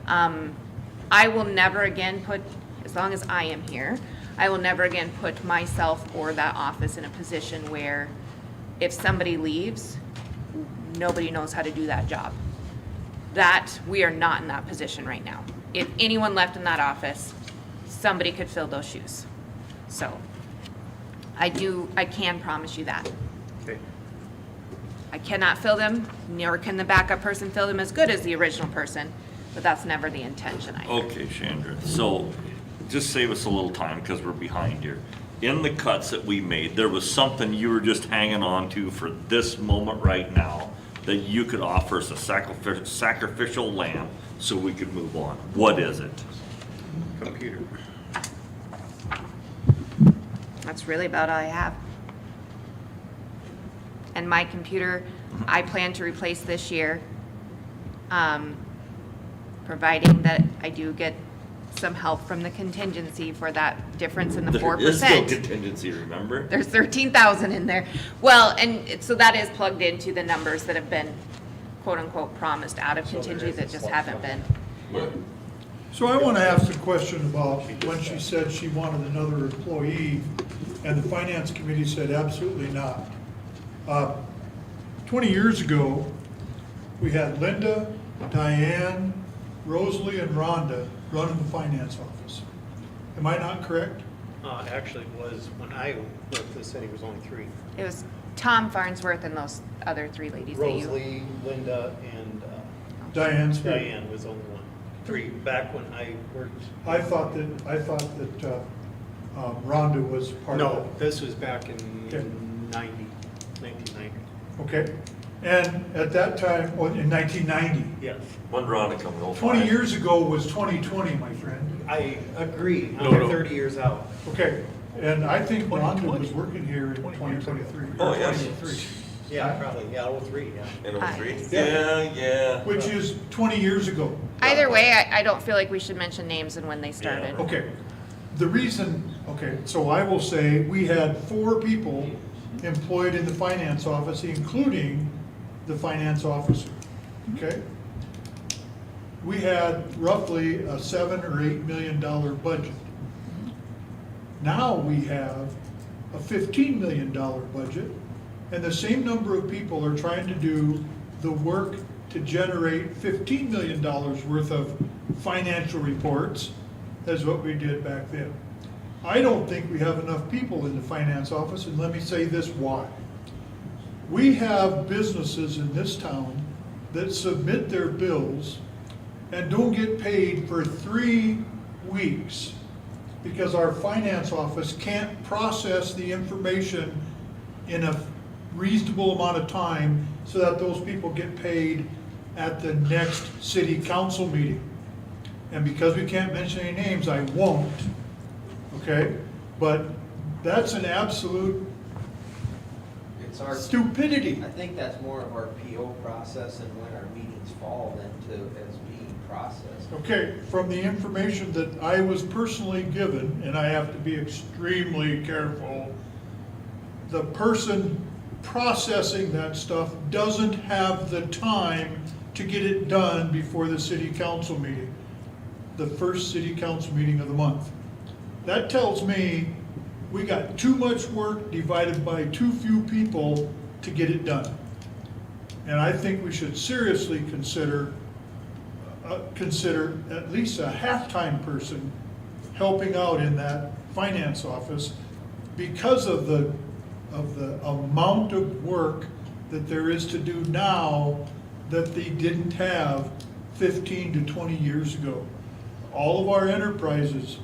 I will never again put, as long as I am here, I will never again put myself or that office in a position where if somebody leaves, nobody knows how to do that job. That, we are not in that position right now. If anyone left in that office, somebody could fill those shoes. So, I can promise you that. Okay. I cannot fill them, nor can the backup person fill them as good as the original person, but that's never the intention either. Okay, Chandra, so just save us a little time because we're behind here. In the cuts that we made, there was something you were just hanging on to for this moment right now that you could offer us a sacrificial lamb so we could move on. What is it? Computer. That's really about all I have. And my computer, I plan to replace this year, providing that I do get some help from the contingency for that difference in the 4%. There is still contingency, remember? There's 13,000 in there. Well, so that is plugged into the numbers that have been quote-unquote promised out of contingency that just haven't been. So I want to ask a question about when she said she wanted another employee, and the finance committee said absolutely not. 20 years ago, we had Linda, Diane, Rosalie, and Rhonda running the finance office. Am I not correct? Actually, it was, when I worked for the city, it was only 3. It was Tom Farnsworth and those other 3 ladies that you. Rosalie, Linda, and Diane Smith. Diane was only 1. 3, back when I worked. I thought that Rhonda was part of No, it. this was back in Okay. 1990. Okay, and at that time, in 1990, Yes, When Rhonda coming over? 20 years ago was 2020, my friend. I agree. No, I'm no. 30 years out. Okay, and I think Rhonda was working here in 2023. Oh, yes. 2023, Yeah, probably, yeah, 03, yeah. In 03? Yeah. Yeah. which is 20 years ago. Either way, I don't feel like we should mention names and when they started. Okay, the reason, okay, so I will say, we had 4 people employed in the finance office, including the finance officer, okay? We had roughly a $7 or $8 million budget. Now we have a $15 million budget, and the same number of people are trying to do the work to generate $15 million worth of financial reports as what we did back then. I don't think we have enough people in the finance office, and let me say this why. We have businesses in this town that submit their bills and don't get paid for 3 weeks because our finance office can't process the information in a reasonable amount of time so that those people get paid at the next city council meeting. And because we can't mention any names, I won't, okay? But that's an absolute It's our, stupidity. I think that's more of our PO process and when our meetings fall than to as being processed. Okay, from the information that I was personally given, and I have to be extremely careful, the person processing that stuff doesn't have the time to get it done before the city council meeting, the first city council meeting of the month. That tells me we got too much work divided by too few people to get it done. And I think we should seriously consider at least a half-time person helping out in that finance office because of the amount of work that there is to do now that they didn't have 15 to 20 years ago. All of our enterprises,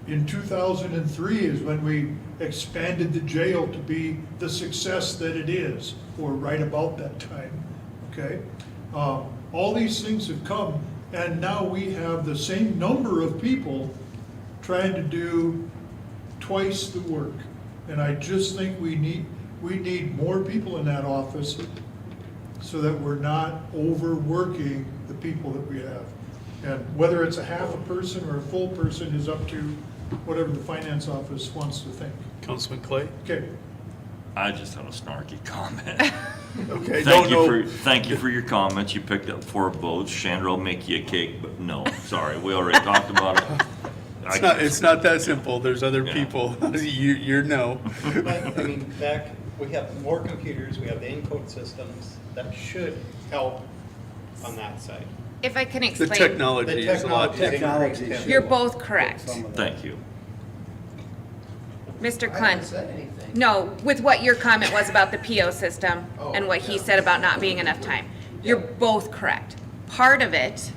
in 2003 is when we expanded the jail to be the success that it is, or right about that time, okay? All these things have come, and now we have the same number of people trying to do twice the work. And I just think we need more people in that office so that we're not overworking the people that we have. And whether it's a half a person or a full person is up to whatever the finance office wants to think. Councilman Clay? Okay, I just have a snarky comment. Okay, Thank you for your comments. You picked up 4 votes. Chandra will make you a cake, but no, sorry, we already talked about it. It's not that simple. There's other Yeah. people. You're no. But, I mean, we have more computers, we have the encode systems, that should help on that side. If I can The explain, technology is a lot. Technology should you're both correct. some of that. Thank you. Mr. I haven't Clun, said anything. no, with what your comment was about the PO system and what he yeah. said about not being enough time. You're both correct. Part of it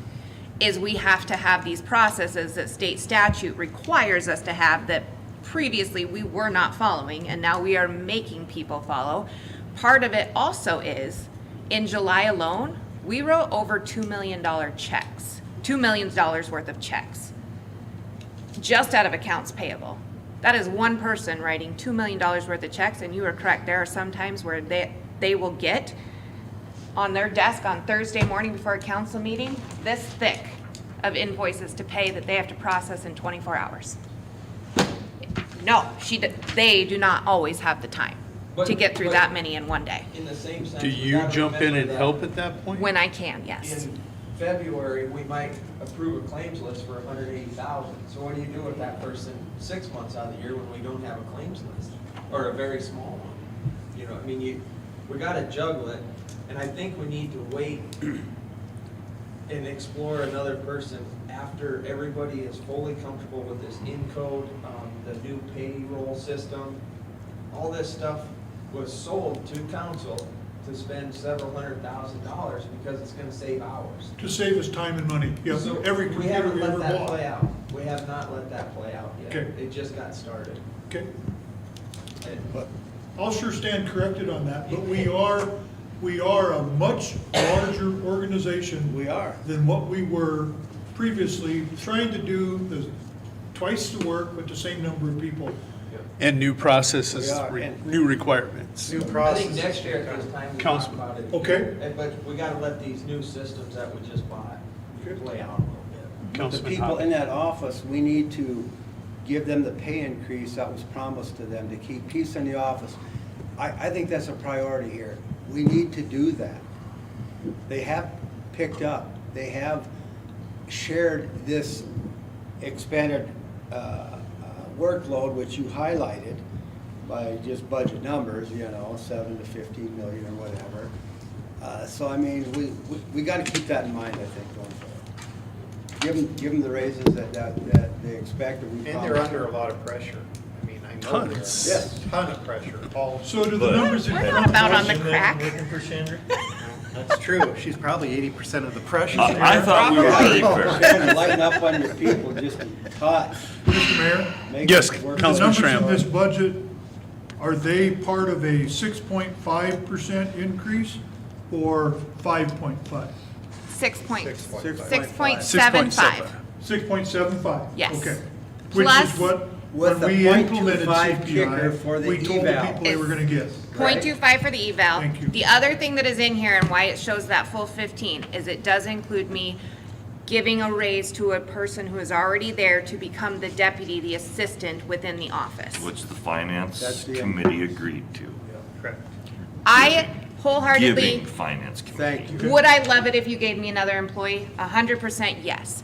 is we have to have these processes that state statute requires us to have that previously we were not following, and now we are making people follow. Part of it also is, in July alone, we wrote over $2 million checks, $2 million worth of checks, just out of accounts payable. That is one person writing $2 million worth of checks, and you are correct. There are some times where they will get on their desk on Thursday morning before a council meeting, this thick of invoices to pay that they have to process in 24 hours. No, they do not always have the time to get through that many in one day. In the same sense. Do we you gotta jump in remember and that help at that point? When I can, yes. In February, we might approve a claims list for 180,000. So what do you do with that person 6 months out of the year when we don't have a claims list? Or a very small one? You know, I mean, we gotta juggle it, and I think we need to wait and explore another person after everybody is fully comfortable with this Encode, the new payroll system. All this stuff was sold to council to spend several $100,000 because it's gonna save hours. to save us time and money. Yep, So every we computer haven't we ever let that play bought. out. We have not let that play out yet. Okay. It just got started. Okay, And I'll sure stand corrected on that, but we are a much larger organization. We are. Than what we were previously, trying to do twice the work with the same number of people. And new processes, We are, and- new requirements. New I process. think next year at this time we talk Councilman. about it. Okay. But we gotta let these new systems that we just bought play out a little bit. The Councilman people Hopkins. in that office, we need to give them the pay increase that was promised to them to keep peace in the office. I think that's a priority here. We need to do that. They have picked up, they have shared this expanded workload, which you highlighted by just budget numbers, 7 to 15 million or whatever. So I mean, we got to keep that in mind, I think, going forward. Give them the raises that they expect. And they're under a lot of pressure. I mean, I know they're under Tons. Yes. a ton of pressure. All So do the numbers in We're front not of about us- on the crack. That's true. She's probably 80% of the pressure. I thought we were pretty fair. Trying to lighten up on your people, just talk. Mr. Mayor? Make Yes, it work. The Councilman numbers in Schramm. this budget, are they part of a 6.5% increase or 5.5? 6.75. 6.75? Yes. Okay. Which Plus- is what, With when the we implemented 0.25 kicker for CPI, the we told the eval. people they were gonna get. Right. 0.25 for the eval. Thank you. The other thing that is in here and why it shows that full 15 is it does include me giving a raise to a person who is already there to become the deputy, the assistant within the office. Which the That's finance the- committee agreed to. Correct. I wholeheartedly, Giving finance committee. Thank you. would I love it if you gave me another employee? 100% yes.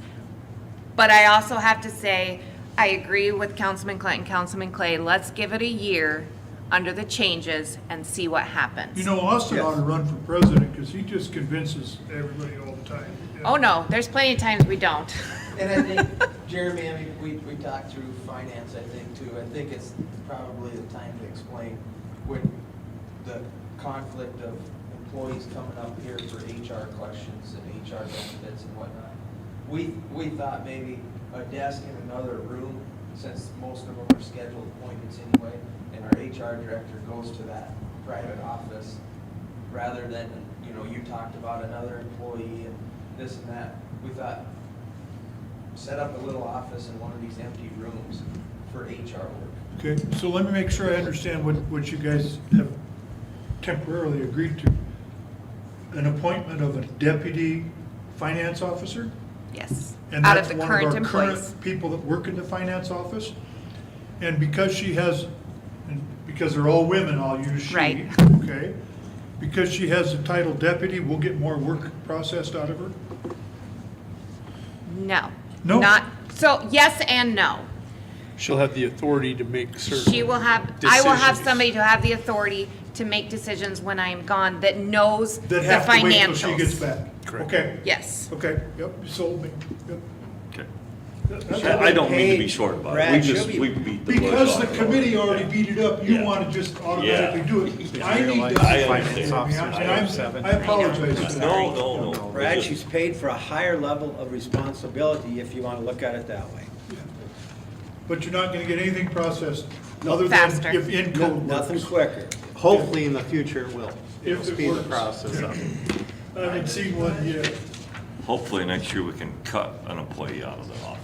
But I also have to say, I agree with Councilman Clinton, Councilman Clay, let's give it a year under the changes and see what happens. You know, Austin Yes. ought to run for president because he just convinces everybody all the time. Oh, no, there's plenty of times we don't. And I think, Jeremy, I mean, we talked through finance, I think, too. I think it's probably the time to explain when the conflict of employees coming up here for HR questions and HR benefits and whatnot. We thought maybe a desk in another room, since most of them are scheduled appointments anyway, and our HR director goes to that private office, rather than, you know, you talked about another employee and this and that. We thought, set up a little office in one of these empty rooms for HR work. Okay, so let me make sure I understand what you guys have temporarily agreed to. An appointment of a deputy finance officer? Yes, And out that's of the one current our employees. current people that work in the finance office. And because she has, and because they're all women, I'll use she. Right. Okay? Because she has the title deputy, we'll get more work processed out of her? No. No? Not, so yes and no. She'll have the authority to make certain. She will have, I will have decisions. somebody to have the authority to make decisions when I am gone that knows the That have to wait till she gets financials. back? Correct. Okay, Yes. okay, yep, you sold me. Yep. Okay. That's I all. don't mean to be short about it. We Brad, just, she'll be- we beat the bush Because on the it. committee already beat it up, you Yeah. want to just automatically do it. I need realize to. the I finance understand. officer And is I'm- 7. I apologize for that. No, no, no. Brad, Just- she's paid for a higher level of responsibility, if you want to look at it that way. But you're not going to get anything processed other than Faster. if in No- code Nothing works. quicker. Hopefully in the future it will. If It'll it speed the works. process up. I haven't seen one yet. Hopefully next year we can cut an employee out of the office.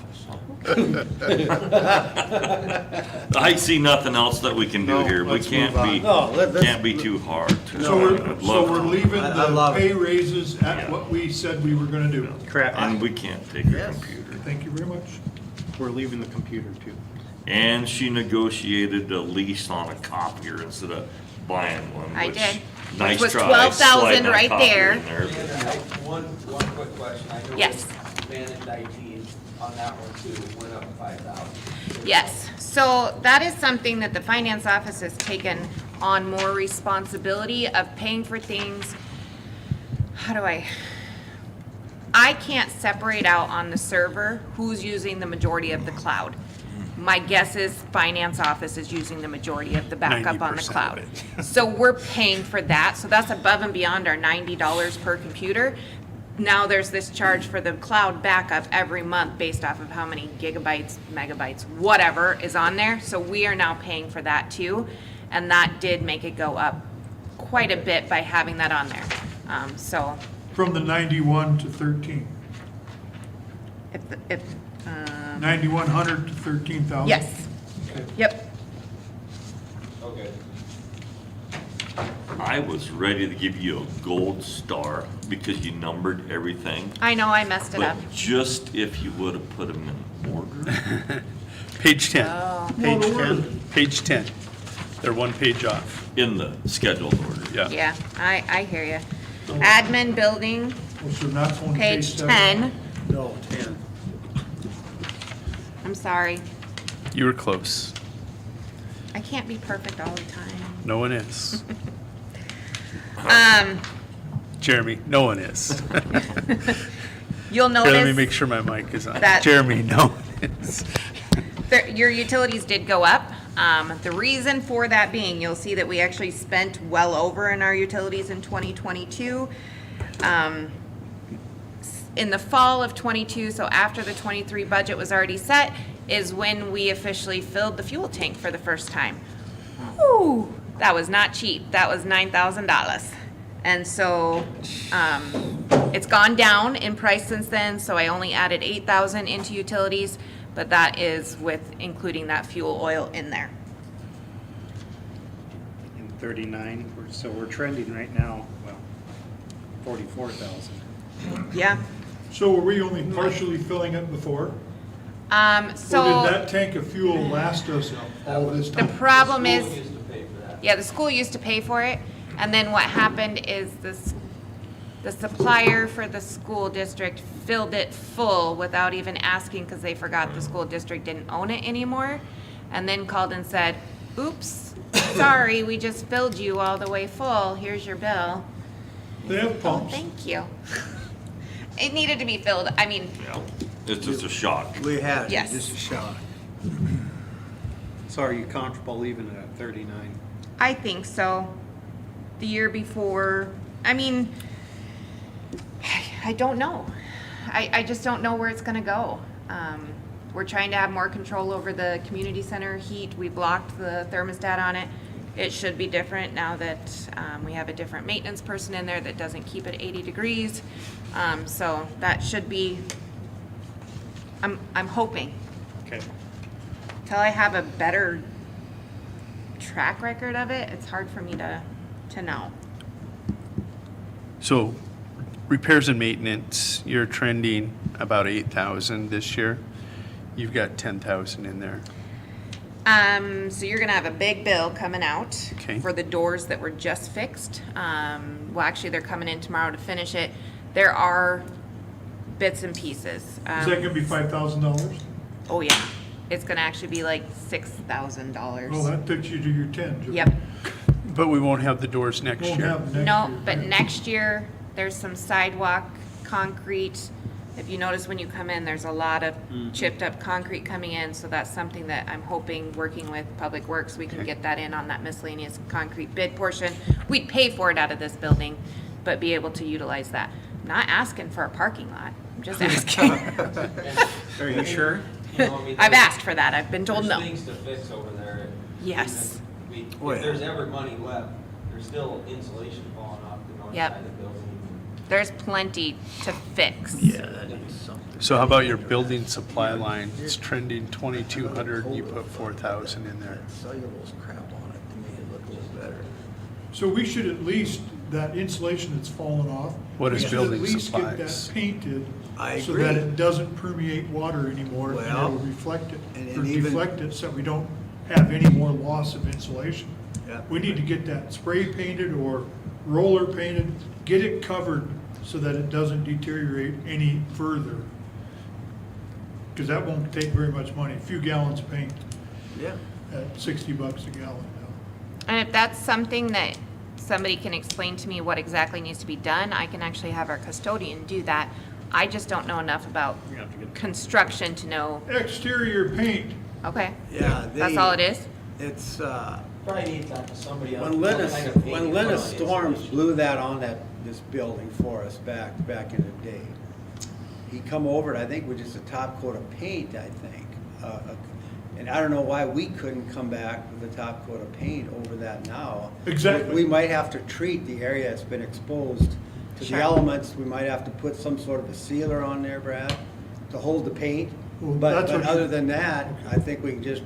I see nothing else that we can do No, here. We let's can't move be, on. No, let's- can't be too hard. to- So we're, I'd so love we're to. leaving I the love it. pay raises at what we said we were going to do. Correct. And we can't take her Yes. computer. Thank you very much. We're leaving the computer too. And she negotiated a lease on a copier instead of buying one, I which, did. nice Which was try. 12,000 sliding a right copier there. in there, but- And one quick question. I know Yes. managed IT on that one too, went up 5,000. Yes, so that is something that the finance office has taken on more responsibility of paying for things. How do I can't separate out on the server who's using the majority of the cloud. My guess is finance office is using the majority of the backup on the 90% of cloud. it. So we're paying for that, so that's above and beyond our $90 per computer. Now there's this charge for the cloud backup every month based off of how many gigabytes, megabytes, whatever is on there. So we are now paying for that too. And that did make it go up quite a bit by having that on there. So From the 91 to 13. if 9,100 to 13,000. yes, yep. Okay. I was ready to give you a gold star because you numbered everything. I know I messed it up. But just if you would have put them in order, Page 10. Oh. Page 10. Page 10. They're one page off. in the scheduled order. Yeah. Yeah, I hear you. Admin building, Well, so not on page 7. 10. No, 10. I'm sorry. You were close. I can't be perfect all the time. No one is. Um, Jeremy, no one is. you'll Here, let me notice make sure my mic is on. that- Jeremy, no one is. your utilities did go up. The reason for that being, you'll see that we actually spent well over in our utilities in 2022. In the fall of '22, so after the '23 budget was already set, is when we officially filled the fuel tank for the first time. Whew, that was not cheap. That was $9,000. And so, it's gone down in price since then, so I only added 8,000 into utilities, but that is with including that fuel oil in there. In 39, so we're trending right now, well, 44,000. Yeah. So were we only partially filling it before? So. Or did that tank of fuel last us all this The time? problem School is, used to pay for that. yeah, the school used to pay for it, and then what happened is the supplier for the school district filled it full without even asking, because they forgot the school district didn't own it anymore, and then called and said, oops, sorry, we just filled you all the way full, here's your bill. They have Oh, pumps. thank you. It needed to be filled, I mean, Yeah, it's just a shock. We had, Yes. just a shot. So are you comfortable leaving it at 39? I think so. The year before, I mean, I don't know. I just don't know where it's gonna go. We're trying to have more control over the community center heat. We blocked the thermostat on it. It should be different now that we have a different maintenance person in there that doesn't keep it 80 degrees. So that should be, I'm hoping, Okay. till I have a better track record of it, it's hard for me to know. So repairs and maintenance, you're trending about 8,000 this year. You've got 10,000 in there. So you're gonna have a big bill coming out Okay. for the doors that were just fixed. Well, actually, they're coming in tomorrow to finish it. There are bits and pieces. Is that gonna be $5,000? Oh, yeah. It's gonna actually be like $6,000. Well, that takes you to your 10, Joe. Yep. But we won't have the doors next Won't year. have next No, year. but next year, there's some sidewalk concrete. If you notice when you come in, there's a lot of chipped up concrete coming in, so that's something that I'm hoping, working with Public Works, we can get that in on that miscellaneous concrete bid portion. We'd pay for it out of this building, but be able to utilize that. I'm not asking for a parking lot, I'm just asking. Are you sure? You know, I mean, I've there's- asked for that, I've been told There's no. things to fix over there. Yes. Even Oh, If yeah. there's ever money left, there's still insulation falling off the north Yep. side of the building. There's plenty to fix. So how about your building supply line? It's trending 2,200, and you put 4,000 in there. Cellulose crap on it, to me, it looked a little better. So we should at least, that insulation that's fallen off. What is building We should at least supplies? get that painted. I So that agree. it doesn't permeate water anymore and Well, it'll reflect it. and Or even- deflect it so we don't have any more loss of insulation. Yeah. We need to get that spray painted or roller painted, get it covered so that it doesn't deteriorate any further. Because that won't take very much money, a few gallons of paint Yeah. at $60 a gallon now. And if that's something that somebody can explain to me what exactly needs to be done, I can actually have our custodian do that. I just don't know enough about construction to know, Exterior paint, okay? Yeah, That's they- all it is? It's, Probably need to talk to somebody else. when Linus, what kind of paint when you put Linus on Storms insulation. blew that on this building for us back in the day, he come over, and I think with just a top coat of paint, I think. And I don't know why we couldn't come back with a top coat of paint over that now. Exactly. We might have to treat the area that's been exposed to Sure. the elements. We might have to put some sort of a sealer on there, Brad, to hold the paint. Well, But that's what you- other than that, I think we can just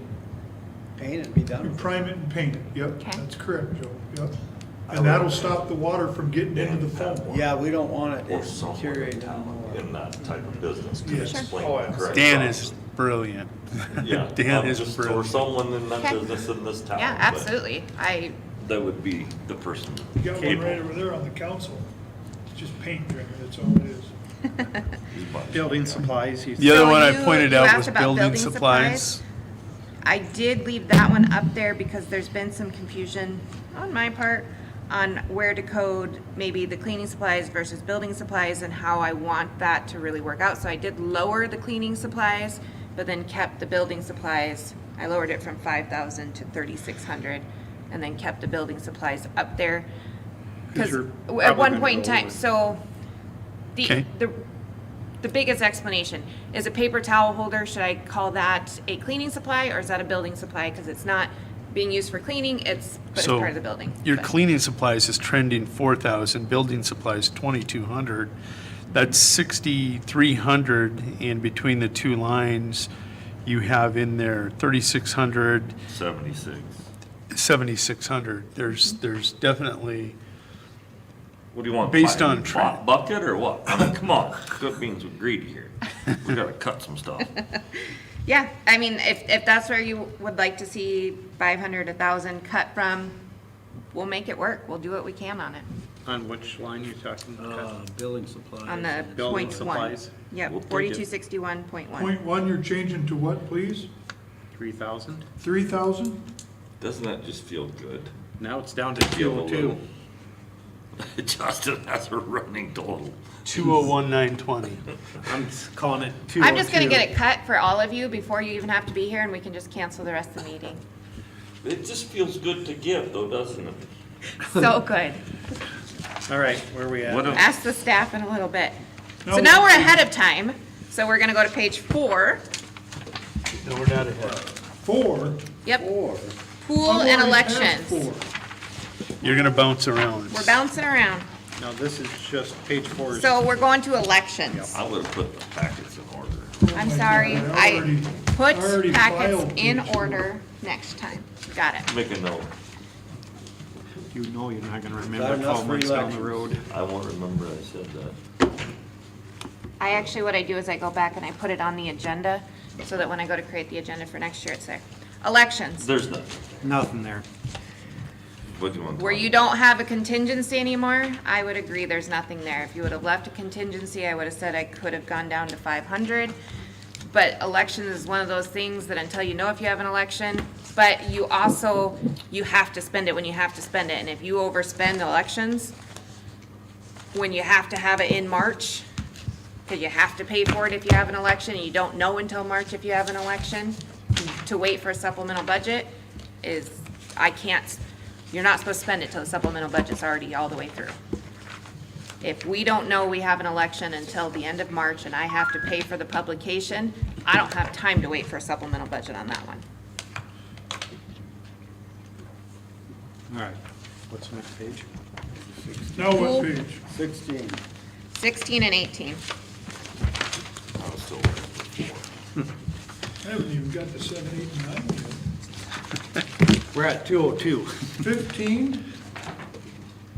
paint it and be done you with it. prime it and paint it, yep, Okay. that's correct, Joe, yep. I And would- that'll stop the water from getting into the foam. Yeah, we don't want it Or to someone deteriorate in town anymore. in that type of business can Yes. Sure. explain Oh, the yeah. correct Dan process. is brilliant. Yeah, Dan is just, or brilliant. someone in that Okay. business in this town. Yeah, but absolutely. That would be the person You got one right capable. over there on the council, it's just paint drinker, that's all it is. Building supplies, you The other So one I you- pointed you out asked was about building building supplies. I did leave that one up there because there's been some confusion on my part on where to code maybe the cleaning supplies versus building supplies and how I want that to really work out. So I did lower the cleaning supplies, but then kept the building supplies. I lowered it from 5,000 to 3,600 and then kept the building supplies up there. Because you're at probably one gonna point in go time, with- so Okay. The biggest explanation, is a paper towel holder, should I call that a cleaning supply or is that a building supply? Because it's not being used for cleaning, but it's So part of the building. your But- cleaning supplies is trending 4,000, building supplies 2,200. That's 6,300, and between the two lines, you have in there 3,600, 76. 7,600. There's definitely, What do you want? Based buy a on new trend. Bucket or what? I mean, come on, good beans with greedy here. We gotta cut some stuff. Yeah, I mean, if that's where you would like to see 500, 1,000 cut from, we'll make it work. We'll do what we can on it. On which line you talking about? Building supplies. On the Building point one. supplies. Yep, We'll take it. 4261.1. Point one, you're changing to what, please? 3,000? 3,000? Doesn't that just feel good? Now it's down to Give a 202. little. Justin has a running total. 201,920. I'm calling it 202. I'm just gonna get it cut for all of you before you even have to be here, and we can just cancel the rest of the meeting. It just feels good to give though, doesn't it? So good. All right, where are we at? What a- Ask the staff in a little bit. So No. now we're ahead of time, so we're gonna go to page 4. No, we're not ahead. 4? Yep, Or, pool I've and already passed elections. 4. You're gonna bounce around. We're bouncing around. No, this is just page 4. So we're going to elections. I would've put the packets in order. I'm my sorry, God, I already put packets filed in page 4. order next time. Got it. Make a note. You know you're not gonna Is that remember enough 12 for months down the elections? road. I won't remember I said that. What I do is I go back and I put it on the agenda, so that when I go to create the agenda for next year, it's there. Elections, There's nothing. Nothing there. What do you want? where you don't have a contingency anymore, I would agree there's nothing there. If you would have left a contingency, I would have said I could have gone down to 500. But elections is one of those things that until you know if you have an election, but you also, you have to spend it when you have to spend it. And if you overspend elections, when you have to have it in March, because you have to pay for it if you have an election, and you don't know until March if you have an election, to wait for a supplemental budget is, you're not supposed to spend it till the supplemental budget's already all the way through. If we don't know we have an election until the end of March and I have to pay for the publication, I don't have time to wait for a supplemental budget on that one. All right, what's the next page? Now Cool. what page? 16. 16 and 18. I was still I haven't even got to 7, 8, and 9 yet. We're at 202. 15,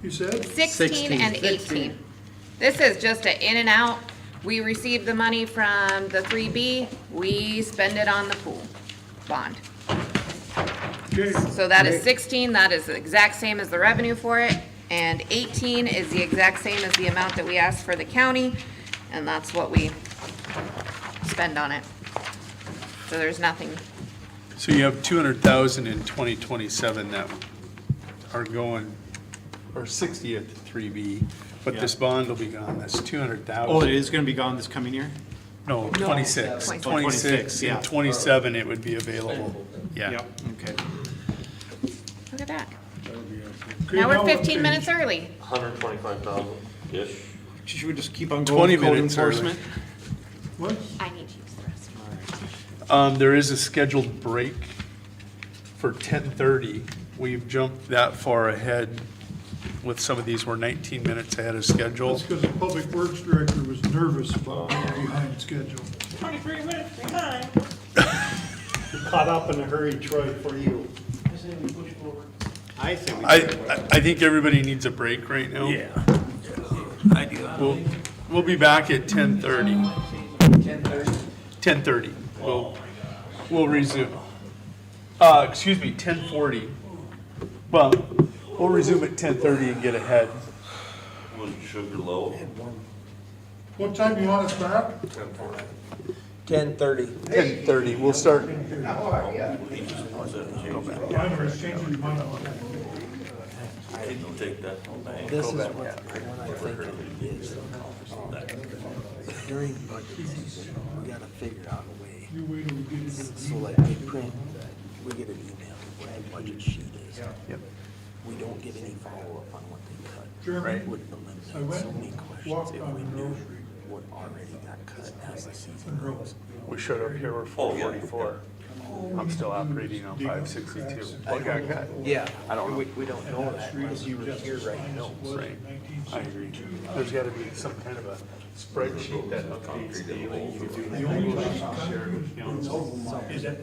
you said? 16 and 18. This is just an in and out. We receive the money from the 3B, we spend it on the pool bond. Okay, So that is 16, that is the exact same as the revenue for it, and 18 is the exact same as the amount that we asked for the county, and that's what we spend on it. So there's nothing, So you have 200,000 in 2027 that are going, or 60 at the 3B, but this bond will be gone, that's 200,000. Oh, it is gonna be gone this coming year? No, 26. 26. 26, yeah. and 27 it would be available. Yeah. Yep, okay. look at that. Okay, Now we're what 15 page? minutes early. 125,000-ish. Should we just keep on 20 going with code minutes early. enforcement? What? I need to use the restroom. There is a scheduled break for 10:30. We've jumped that far ahead with some of these. We're 19 minutes ahead of schedule. That's because the public works director was nervous about being behind schedule. Caught up in a hurry, Troy, for you. I think we I, should. I think everybody needs a break right now. Yeah. I do. We'll be back at 10:30. 10:30. 10:30. We'll resume. Excuse me, 10:40. Well, we'll resume at 10:30 and get ahead. Was sugar low? What time do you want us back? 10:30. 10:30, we'll start. Mine or exchange your mind on that. Didn't take that whole thing. This is what I think it is. During budget season, we gotta figure out a way, You wait till we get into the so like they print, we get an email of what the budget sheet is. Yep. we don't get any follow-up on what they cut. Jeremy, Would I eliminate went so many and questions walked if on we the knew Grove Street. what already got cut as the season And Grove. goes. We showed up here, we're 444. I'm still operating on 562. What got cut? Yeah, I don't know. we don't know that unless you were here right now. Right. I agree. There's gotta be some kind of a spreadsheet that updates daily. You do The only that. reason Share it with council. is that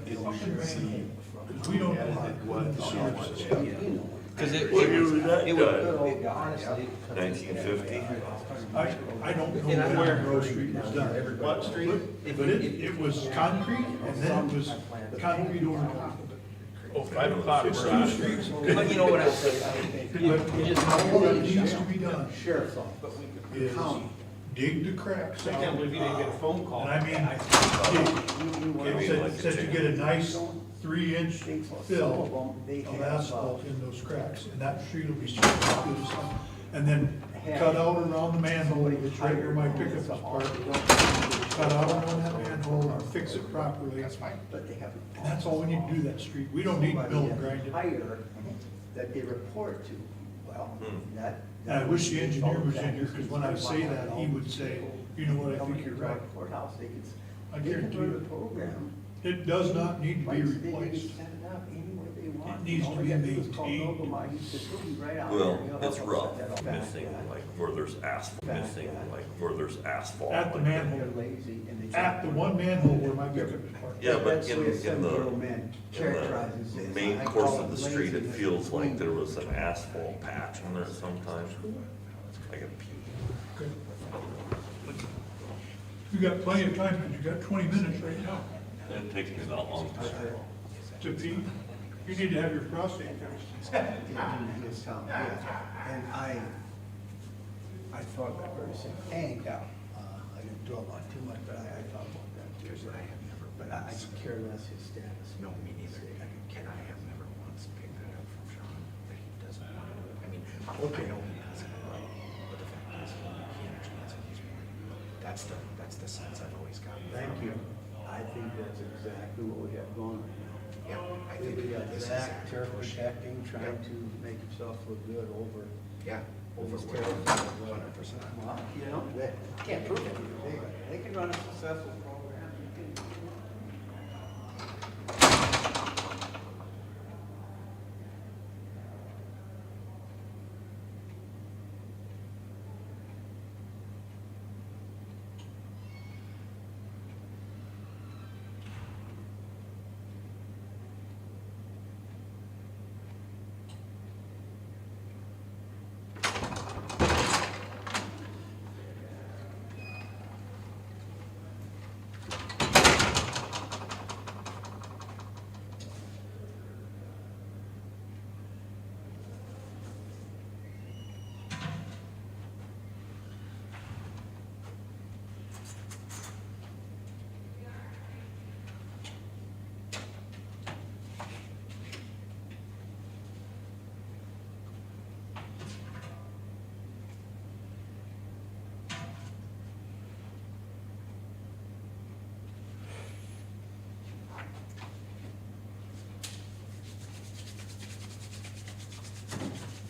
we don't know what the sewer system is. Cause it What year was would, that it done? would, honestly. 1950? I don't know where Grove Street was done. What street? But it was concrete, and then it was concrete over top of it. Oh, 5 o'clock. It's we're two on. streets. But you know what I'm saying? But all that needs to be done Sheriff's office. is dig the cracks I can't out. believe you didn't get a phone call. And I mean, it said you get a nice 3-inch fill of asphalt in those cracks, and that street will be straight as good as hell. And then cut out around the manhole, it's right where my pickup is parked. Cut out around that manhole and fix it properly. And But they have. that's all we need to do that street. We don't need to mill and grind it. Higher that they report to. Well, that. And I wish the engineer was in here, because when I say that, he would say, you know what, I think you're right. Courthouse, they could. I they could guarantee run you. the program. It does not need to be They can replaced. set it up any way they want. It needs to All we be gotta do is call maintained. Novamont. He says, "We'll be right out Well, there." He'll it's help us rough, set that up. missing like where there's asphalt, missing like where there's asphalt. At the like- manhole. They're lazy and they. At the one manhole where my pickup is parked. Yeah, but That's the way in some little man in characterizes the this. main I course call of the it street, it laziness feels like between- there was an asphalt patch in there sometimes. Like a pea. Okay. You got plenty of time, because you got 20 minutes right now It takes me that long. to pee. You need to have your prostate fixed. Yeah, and I thought about very saying, and, I didn't dwell on too much, but I thought about that too. But I could care less his status. No, me neither. Ken, I have never once picked that up from Sean, that he doesn't want to. I mean, I know he has it right, but the fact is, he understands what he's doing. That's the sense I've always gotten. Thank you. I think that's exactly what we have going right now. Yeah, I think We got this is Zach, a turf push. protecting, trying to make himself look good over. Yeah, over these where, territories. 100%. Well, you know, they can't prove it. They can run a successful program. You can-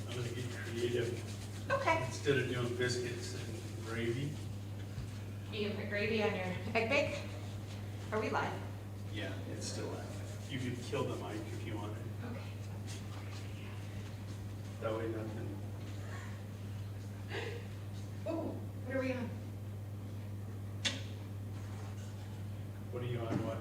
I'm gonna get creative. Okay. Instead of doing biscuits and gravy. You can put gravy on your egg bake? Are we live? Yeah, it's still active. You could kill the mic if you wanted. Okay. That way nothing. Oh, what are we on? What are you on, what?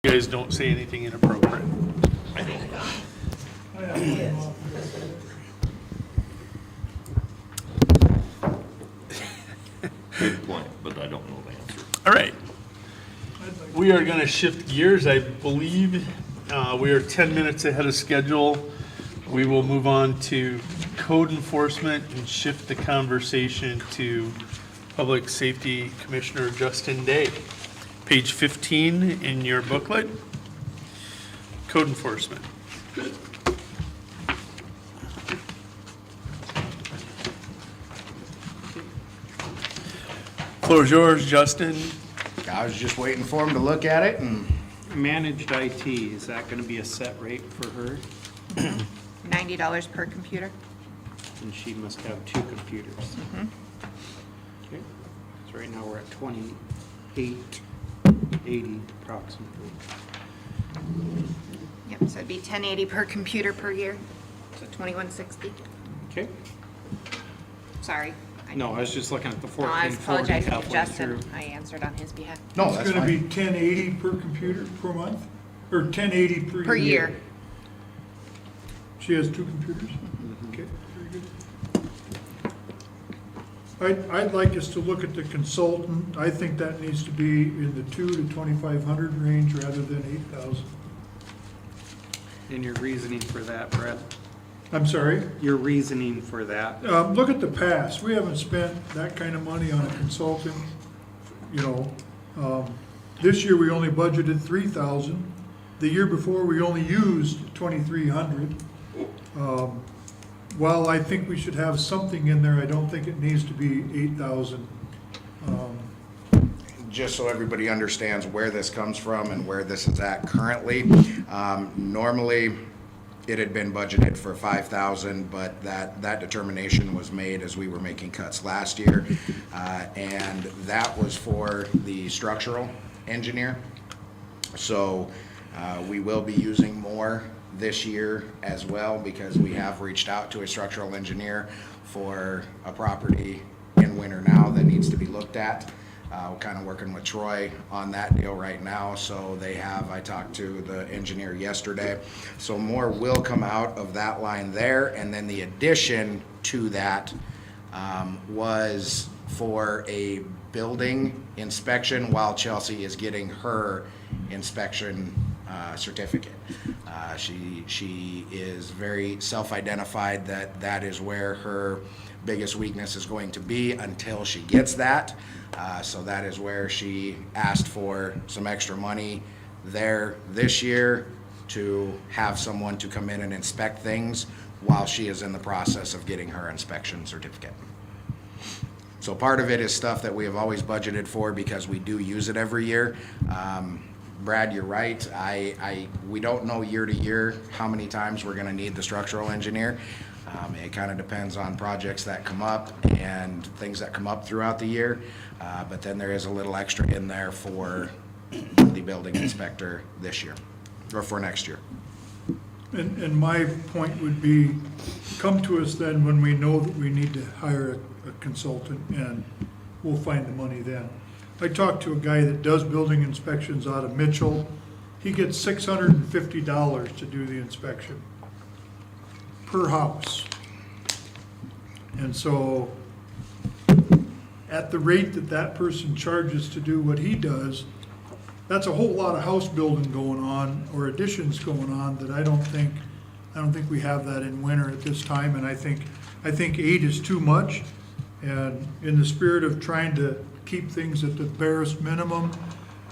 You guys don't say anything inappropriate. Good point, but I don't know the answer. All right. We are going to shift gears, I believe. We are 10 minutes ahead of schedule. We will move on to code enforcement and shift the conversation to Public Safety Commissioner Justin Day. Page 15 in your booklet. Code enforcement. Floor is yours, Justin. I was just waiting for him to look at it and Managed IT, is that gonna be a set rate for her? $90 per computer. And she must have 2 computers. Okay, so right now we're at 2880 approximately. Yep, so it'd be $1080 per computer per year, so $2160. Okay, Sorry. no, I was just looking at the No, I 1440 apologize to halfway Justin. through. I answered on his behalf. no, It's that's gonna be fine. 1080 per computer per month, or 1080 per year? Per year. She has 2 computers? Okay, very good. I'd like us to look at the consultant. I think that needs to be in the 2 to 2,500 range rather than 8,000. And your reasoning for that, Brett? I'm sorry? Your reasoning for that? Look at the past. We haven't spent that kind of money on a consultant, you know. This year, we only budgeted 3,000. The year before, we only used 2,300. While I think we should have something in there, I don't think it needs to be 8,000. Just so everybody understands where this comes from and where this is at currently. Normally, it had been budgeted for 5,000, but that determination was made as we were making cuts last year. And that was for the structural engineer. So we will be using more this year as well because we have reached out to a structural engineer for a property in Winter now that needs to be looked at. We're kind of working with Troy on that deal right now, so I talked to the engineer yesterday. So more will come out of that line there, and then the addition to that was for a building inspection while Chelsea is getting her inspection certificate. She is very self-identified that is where her biggest weakness is going to be until she gets that. So that is where she asked for some extra money there this year to have someone to come in and inspect things while she is in the process of getting her inspection certificate. So part of it is stuff that we have always budgeted for because we do use it every year. Brad, you're right. We don't know year to year how many times we're gonna need the structural engineer. It kind of depends on projects that come up and things that come up throughout the year. But then there is a little extra in there for the building inspector this year, or for next year. And my point would be, come to us then when we know that we need to hire a consultant, and we'll find the money then. I talked to a guy that does building inspections out of Mitchell. He gets $650 to do the inspection per house. And so at the rate that person charges to do what he does, that's a whole lot of house building going on or additions going on that I don't think we have that in winter at this time. And I think 8 is too much. And in the spirit of trying to keep things at the barest minimum,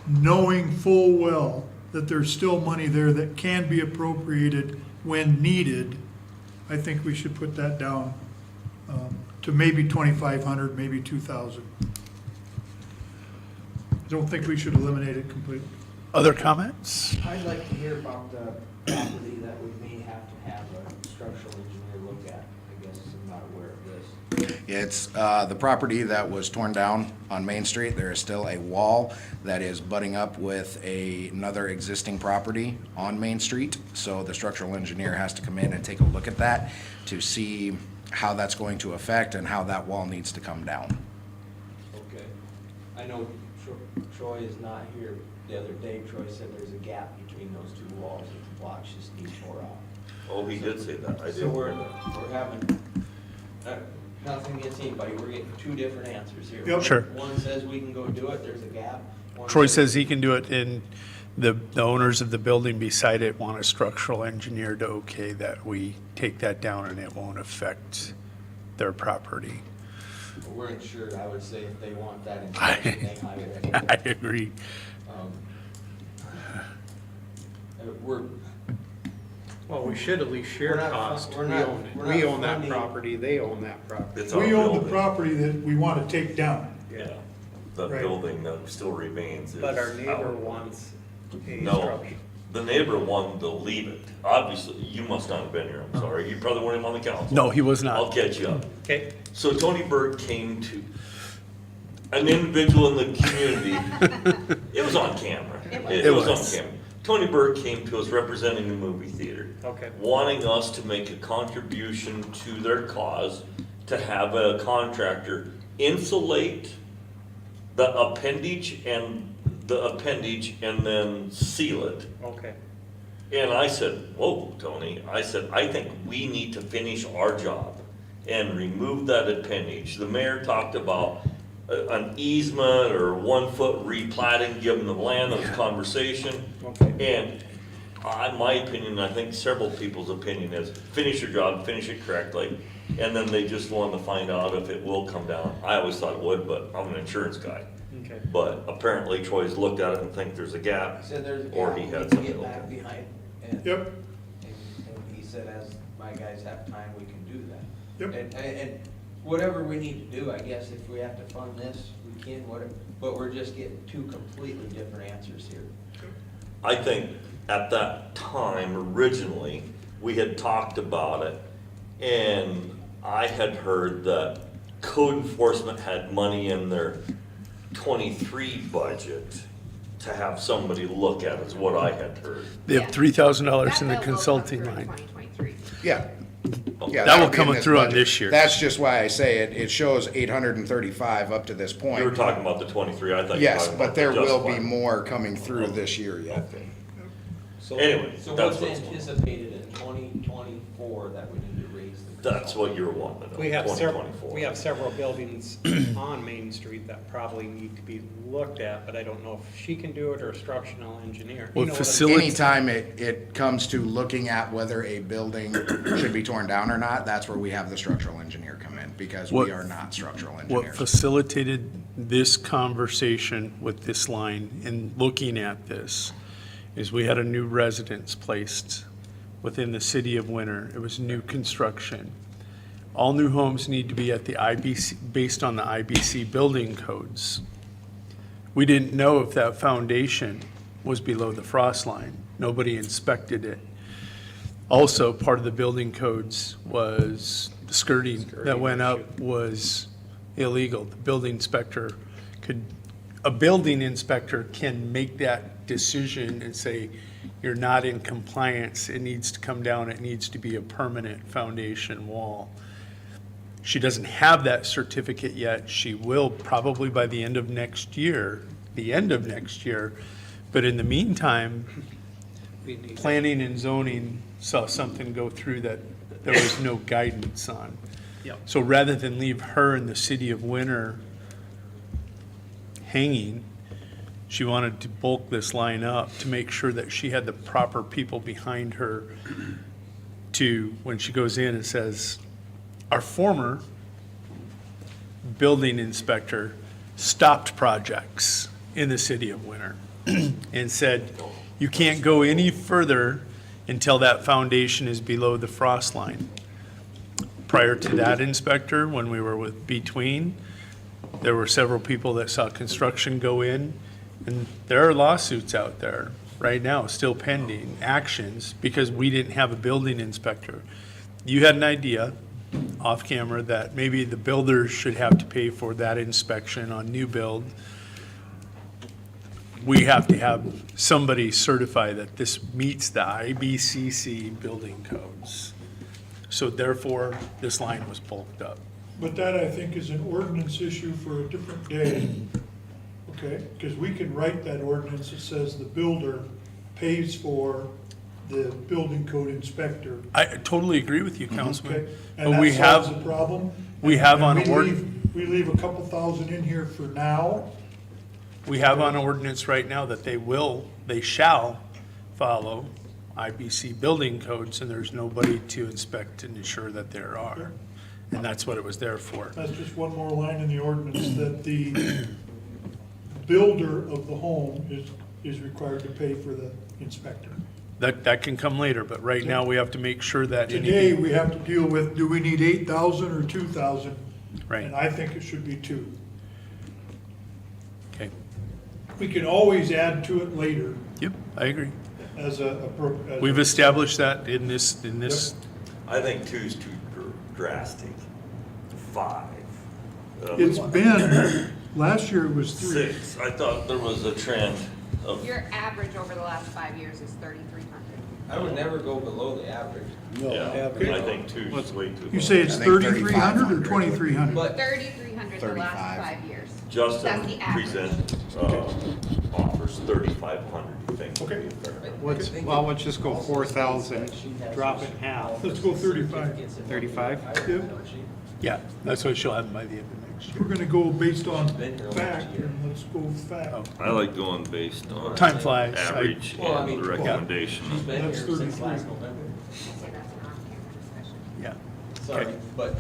knowing full well that there's still money there that can be appropriated when needed, I think we should put that down to maybe 2,500, maybe 2,000. I don't think we should eliminate it completely. Other comments? I'd like to hear about the property that we may have to have a structural engineer look at. I guess I'm not aware of this. It's the property that was torn down on Main Street. There is still a wall that is butting up with another existing property on Main Street. So the structural engineer has to come in and take a look at that to see how that's going to affect and how that wall needs to come down. Okay. I know Troy is not here. the other day, Troy said there's a gap between those two walls that the blocks just need tore out. Oh, he did say that, I did. So we're having, nothing against anybody, we're getting two different answers here. Yep. Sure. One says we can go do it, there's a gap. One Troy says he can do it, and the owners of the building beside it want a structural engineer to okay that we take that down and it won't affect their property. We're insured, I would say, if they want that inspection, they hire it. I agree. We're, Well, we should at least share We're not- cost. we're We not- own it. we're We not own that funding- property, they own that property. It's our We own the building. property that we want to take down. Yeah, the Right. building that still remains is. But our neighbor our- wants a No, structure. the neighbor wanted to leave it. Obviously, you must not have been here, I'm sorry. You probably weren't even on the council. No, he was I'll not. catch you up. Okay, So Tony Berg came to, an individual in the community, it was on camera. It was on camera. Tony Berg came to us representing the movie theater. Okay. Wanting us to make a contribution to their cause, to have a contractor insulate the appendage and then seal it. okay. And I said, whoa, Tony, I said, I think we need to finish our job and remove that appendage. The mayor talked about an easement or 1 foot replatting, give them the land, of conversation. Okay. And my opinion, I think several people's opinion is, finish your job, finish it correctly, and then they just wanted to find out if it will come down. I always thought it would, but I'm an insurance guy. Okay. But apparently Troy's looked at it and think there's a gap, he said there's a gap. or he we had can something get to look back at. behind. And Yep, he said, as my guys have time, we can do that. Yep. And whatever we need to do, I guess, if we have to fund this, we can, whatever, but we're just getting two completely different answers here. I think at that time, originally, we had talked about it, and I had heard that code enforcement had money in their 23 budget to have somebody look at, is what I had heard. They have $3,000 in the consulting line. Yeah. Yeah, That will would be in come this through on budget. this year. That's just why I say it, it shows 835 up to this point. You were talking about the 23, I thought you were Yes, talking but about the there will be justified. more coming through this year yet. So- Anyway, So that's what's what's going on. anticipated in 2024 that we need to raise the? That's what you were wanting to know, We have several, 2024. we have several buildings on Main Street that probably need to be looked at, but I don't know if she can do it or a structural engineer. You Well, know what I'm- facility- Anytime it comes to looking at whether a building should be torn down or not, that's where we have the structural engineer come in, because What- we are not structural What engineers. facilitated this conversation with this line and looking at this is we had a new residence placed within the city of Winter. It was new construction. All new homes need to be at the IBC, based on the IBC building codes. We didn't know if that foundation was below the frost line. Nobody inspected it. Also, part of the building codes was the skirting that went up was illegal. The building inspector a building inspector can make that decision and say, you're not in compliance, it needs to come down, it needs to be a permanent foundation wall. She doesn't have that certificate yet. She will probably by the end of next year. But in the meantime, We need- planning and zoning saw something go through that there was no guidance on. Yep. So rather than leave her in the city of Winter hanging, she wanted to bulk this line up to make sure that she had the proper people behind her to, when she goes in and says, our former building inspector stopped projects in the city of Winter and said, you can't go any further until that foundation is below the frost line. Prior to that inspector, when we were with Between, there were several people that saw construction go in, and there are lawsuits out there right now, still pending, actions, because we didn't have a building inspector. You had an idea, off camera, that maybe the builders should have to pay for that inspection on new build. We have to have somebody certify that this meets the IBCC building codes. So therefore, this line was bulked up. but that I think is an ordinance issue for a different day. Okay, because we can write that ordinance that says the builder pays for the building code inspector. I totally agree with you, Councilman. Okay, and But we that solves have, the problem. we have on And ord- we leave a couple thousand in here for now. we have on ordinance right now that they shall follow IBC building codes, and there's nobody to inspect and ensure that there are. And that's what it was there for. That's just one more line in the ordinance, that the builder of the home is required to pay for the inspector. That can come later, but right now we have to make sure that Today, anything, we have to deal with, do we need 8,000 or 2,000? Right. And I think it should be 2. okay. We can always add to it later Yep, I agree. as a. We've established that in this, I think 2 is too drastic. 5. It's been, last year it was 3. 6. I thought there was a trend of, Your average over the last 5 years is 3,300. I would never go below the average. yeah, I think 2 is way too low. You say it's I think 3,300 or 3,500 2,300? But 3,300 the last 35. 5 years. Justin That's the average. present, offers 3,500, you think? Okay. Well, let's just go 4,000, drop it in half. Let's go 35. 35? Yep. yeah, that's what she'll have by the end of next year. We're gonna go based on fact, and let's go fact. Oh. I like going based on Time flies. average Well, I and mean, the recommendation. She's been here That's since 33. last November. Say that's an off-camera discussion. Yeah. Sorry, Okay. but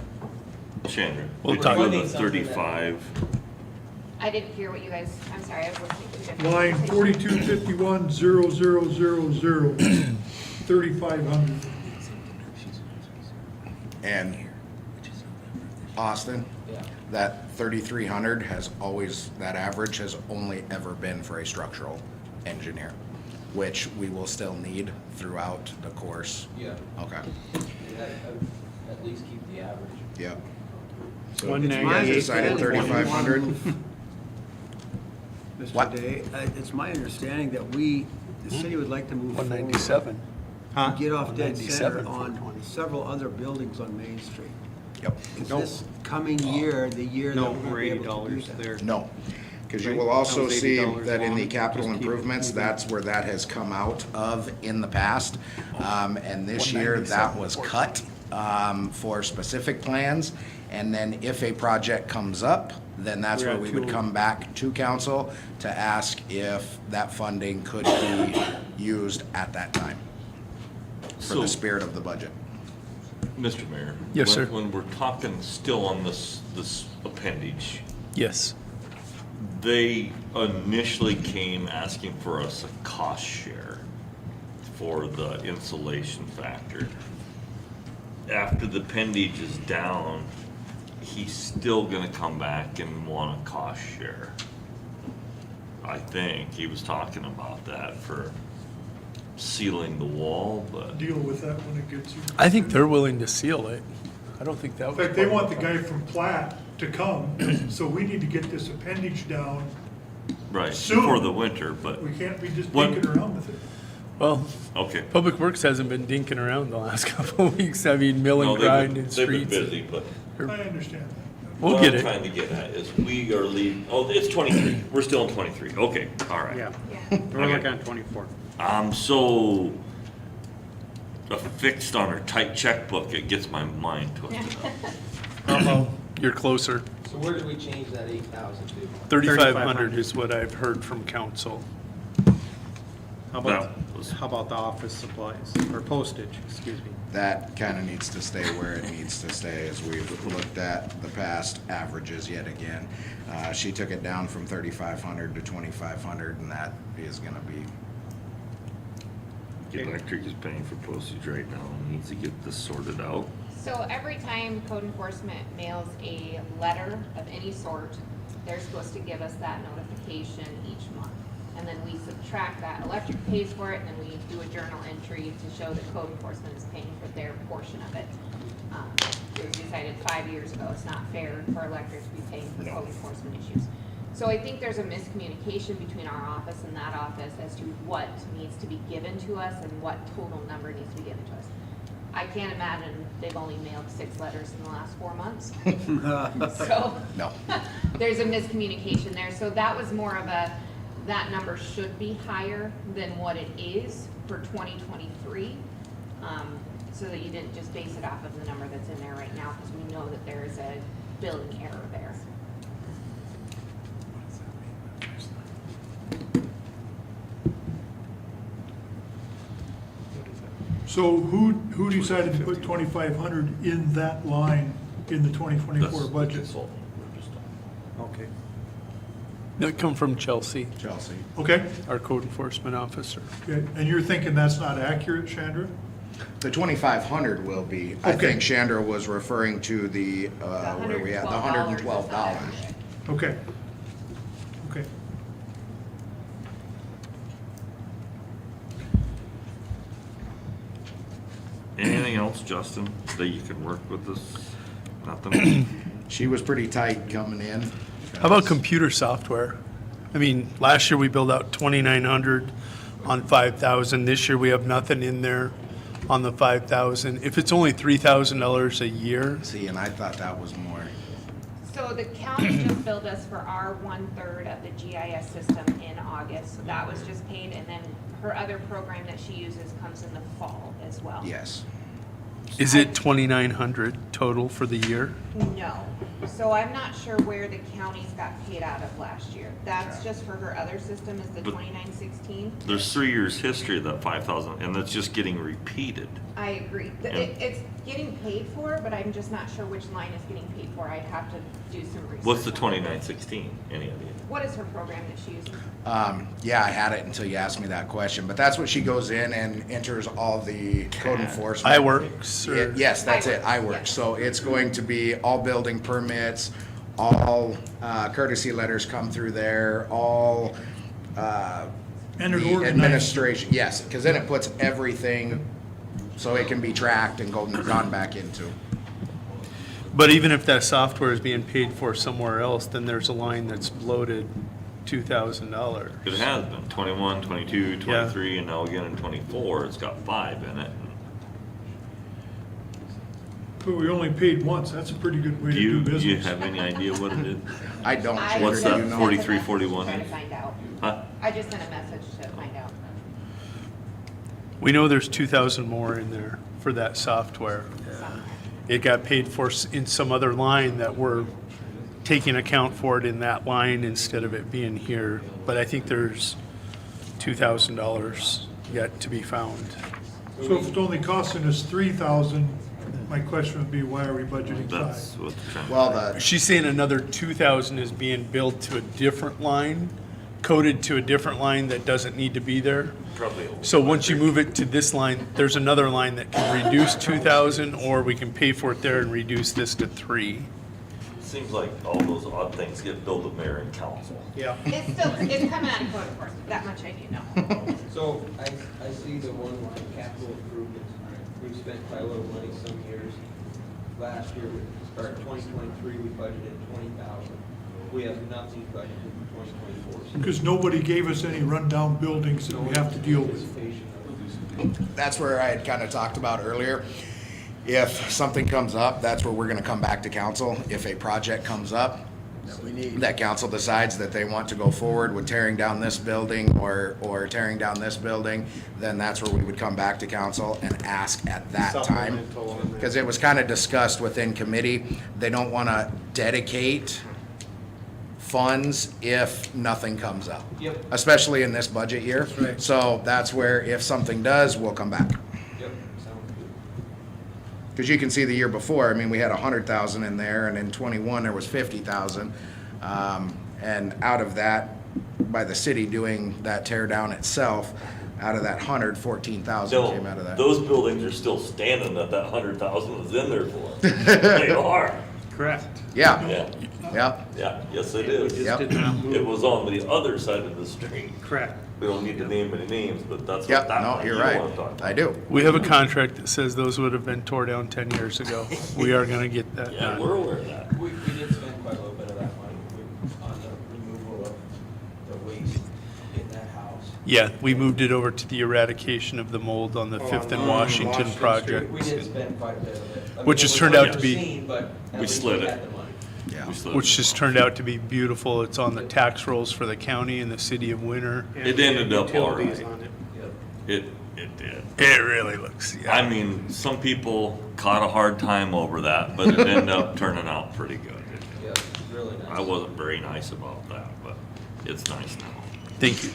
Chandra, We'll did talk you about go to 35? I didn't hear what you guys, I'm sorry, I was listening to different. Line conversations. 4251 3,500. And Austin, yeah. that 3,300 that average has only ever been for a structural engineer, which we will still need throughout the course. Yeah, Okay, at least keep the average. yep. So One you guys decided 3,500? What? Mr. Day, it's my understanding that the city would like to move forward. 197. Huh? Get off dead 197 center for on 20. several other buildings on Main Street. Yep. Is this coming year, the year that No, we're we're gonna be able to do $80 that? there. No, because you Right, will that also was see $80 that in the long. capital Just keep it improvements, moving. that's where that has come out of in the past. And this year, that was cut for specific plans. And then if a project comes up, then that's We're where at we would 2. come back to council to ask if that funding could be used at that time for So- the spirit of the budget. Mr. Mayor? Yes, when- sir. When we're talking still on this appendage, Yes. they initially came asking for us a cost share for the insulation factor. After the appendage is down, he's still gonna come back and want a cost share. I think he was talking about that for sealing the wall, but Deal with that when it gets here. I think they're willing to seal it. I don't think that In was. fact, they part want of the guy from Platt to come, so we need to get this appendage down. right, Soon. before the winter, but, We can't be just What- dinking around with it. Well, okay. Public Works hasn't been dinking around the last couple of weeks. I mean, mill No, and they've grind been, and they've been streets. busy, but I understand that. We'll what get I'm it. trying to get at is we are leaving, oh, it's 23, we're still in 23, okay, all right. Yeah, Yeah. we're looking at 24. I'm so affixed on her tight checkbook, it gets my mind twisted up. You're closer. So where did we change that 8,000 to? 3,500 is what I've heard from council. How That was- about the office supplies, or postage, excuse me? That kind of needs to stay where it needs to stay as we've looked at the past averages yet again. She took it down from 3,500 to 2,500, and that is gonna be, Electric is paying for postage right now and needs to get this sorted out. So every time code enforcement mails a letter of any sort, they're supposed to give us that notification each month. And then we subtract that, electric pays for it, and then we do a journal entry to show that code enforcement is paying for their portion of it. It was decided 5 years ago, it's not fair for electric to be paying for code enforcement issues. So I think there's a miscommunication between our office and that office as to what needs to be given to us and what total number needs to be given to us. I can't imagine they've only mailed 6 letters in the last 4 months. So, No. there's a miscommunication there. So that was more of a, that number should be higher than what it is for 2023. So that you didn't just base it off of the number that's in there right now, because we know that there is a billing error there. So who decided to put 2,500 in that line in the 2024 That's the budget? consultant we're just talking. Okay. That come from Chelsea, Chelsea. Okay, our code enforcement officer. okay, and you're thinking that's not accurate, Chandra? The 2,500 will be. I Okay. think Chandra was referring to the, where are we at? The $112. Okay. Okay. Anything else, Justin, that you can work with this? Nothing? She was pretty tight coming in. How about computer software? I mean, last year we billed out 2,900 on 5,000. This year we have nothing in there on the 5,000. If it's only $3,000 a year, See, and I thought that was more. So the county just billed us for our 1/3 of the GIS system in August, so that was just paid, and then her other program that she uses comes in the fall as well. Yes. is it 2,900 total for the year? No, so I'm not sure where the counties got paid out of last year. That's just for her other system is the But- 2916. There's 3 years history of that 5,000, and that's just getting repeated. I agree. It's getting paid for, but I'm just not sure which line is getting paid for. I'd have to do some research. What's the on that. 2916? Any idea? What is her program that she uses? Yeah, I had it until you asked me that question, but that's what she goes in and enters all the code enforcement. iWorks or? Yes, that's it, iWorks, iWorks. yes. So it's going to be all building permits, all courtesy letters come through there, all And the organized. administration, yes, because then it puts everything so it can be tracked and gone back into. But even if that software is being paid for somewhere else, then there's a line that's bloated $2,000. It has been 21, 22, 23, and now again in 24, it's got 5 in it. But we only paid once, that's a pretty good way Do to do you, do you business. have any idea what it is? I don't, I Chandra, What's just do that, you know? sent a 43, message 41 Trying to is? find out. Huh? I just sent a message to find out. We know there's 2,000 more in there for that software. It got paid for in some other line that we're taking account for it in that line instead of it being here. But I think there's $2,000 yet to be found. So if it's only costing us 3,000, my question would be, why are we budgeting That's 5? what the trend. Well, She's saying another 2,000 is being billed to a different line, coded to a different line that doesn't need to be there. Probably. So once you move it to this line, there's another line that can reduce 2,000, or we can pay for it there and reduce this to 3. Seems like all those odd things get billed to mayor and council. Yeah. It's still, it's coming out of code enforcement, that much I do know. So I see the one line, capital improvements. We've spent quite a little money some years. Last year, or 2023, we budgeted 20,000. We have nothing budgeted for 2024. Because nobody gave us any rundown buildings that we have to deal with. Anticipation of that's where I had kind of talked about earlier. If something comes up, that's where we're gonna come back to council. If a project comes up, We need. that council decides that they want to go forward with tearing down this building or tearing down this building, then that's where we would come back to council and ask at that time. Supplemental on that. Because it was kind of discussed within committee, they don't want to dedicate funds if nothing comes up. Yep. Especially in this budget year. right. So that's where if something does, we'll come back. Yep, sounds good. Because you can see the year before, I mean, we had 100,000 in there, and in '21, there was 50,000. And out of that, by the city doing that tear down itself, out of that 100, 14,000 came out of that. Those buildings are still standing that 100,000 is in there for. They are. Correct. Yeah, Yeah, yeah, yeah, yes it is. Yep. It was on the other side of the street. Correct. We don't need to name any names, but that's yep, what that no, one you're you right. wanna talk about. I do. We have a contract that says those would have been tore down 10 years ago. We are going to get that Yeah, done. we're aware of that. We did spend quite a little bit of that money on the removal of the waste in that house. Yeah, we moved it over to the eradication of the mold on the Fifth and Washington Washington project, We did spend quite a bit of it. I mean, Which it has was turned out to be- unforeseen, but at We least slid we it. had the money. Yeah. We slid which it. has turned out to be beautiful. It's on the tax rolls for the county and the city of Winter. It ended up all right. Utilities on it. It did. It really looks, I mean, some people caught a hard time over that, but it ended up turning out pretty good. Yeah, it's really nice. I wasn't very nice about that, but it's nice now. Thank you.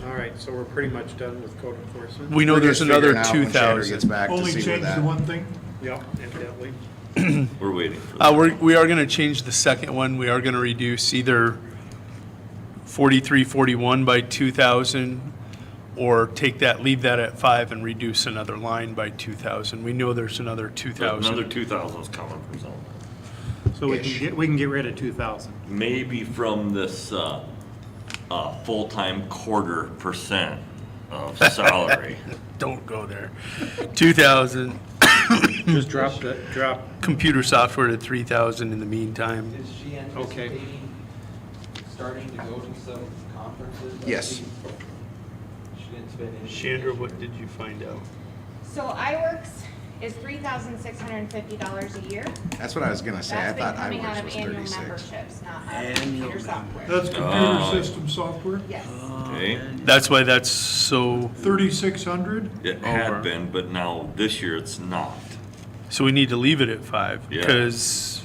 All right, so we're pretty much done with code enforcement? We know We're there's just another figuring out when Chandler gets 2,000. back to Only see where change the that. one thing? Yep, evidently. We're waiting for that. We are gonna change the second one. We are gonna reduce either 4341 by 2,000 or take that, leave that at 5 and reduce another line by 2,000. We know there's another 2,000. Another 2,000 is coming from somewhere. So Ish. we can get rid of 2,000. Maybe from this, full-time quarter% of salary. Don't go there. 2,000. Just drop Computer software to 3,000 in the meantime. Is she anticipating starting to go to some conferences? I Yes. see She didn't spend any. Chandra, what did you find out? So iWorks is $3,650 a year. That's what I was gonna say. I That's been thought coming out iWorks of was annual 36. memberships, not out of computer software. That's computer Oh. system software, Yes. Okay, That's why that's so, 3,600? it Over. had been, but now this year it's not. so we need to leave it at 5 Yeah. because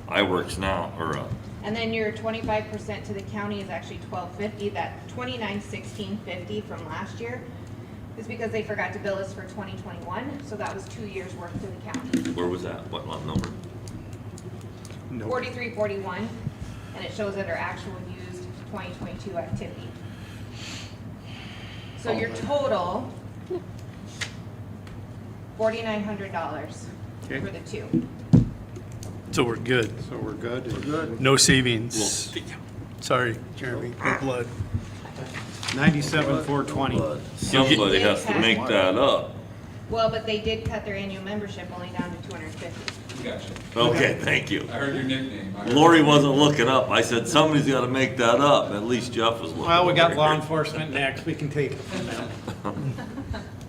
iWorks now, or, And then your 25% to the county is actually $1,250. That $2,916.50 from last year is because they forgot to bill us for 2021, so that was 2 years' worth to the county. where was that? What number? 4341, and it shows under actual used 2022 activity. So your total, $4,900 Okay. for the two. so we're good. So we're good? We're good. No savings. Sorry, Jeremy, no blood. 97,420. Somebody has to make that up. Well, but they did cut their annual membership only down to 250. Gotcha. Okay, thank you. I heard your nickname. Lori wasn't looking up. I said, somebody's gotta make that up. At least Jeff was looking. Well, we got over law here. enforcement next, we can take it from there.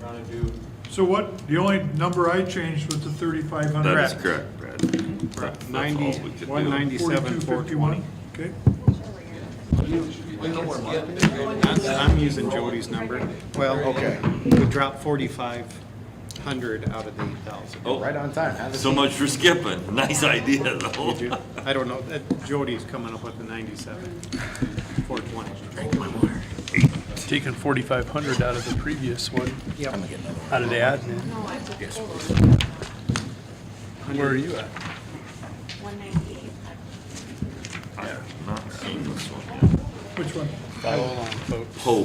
Trying to do, So what, the only number I changed was the 3,500? That is correct, Brad. That's all we could do. 197,420. 4251, okay. I'm using Jody's number. Well, Okay. we dropped 4,500 out of the 8,000. Oh, Right on time. Have a so seat. much for skipping. Nice idea, though. I don't know, Jody's coming up with the 97,420. Taking 4,500 out of the previous one, Yep. out of the admin. No, I took total. Where are you at? 198. I've not seen this one yet. Which one? Follow along, folks. Ho.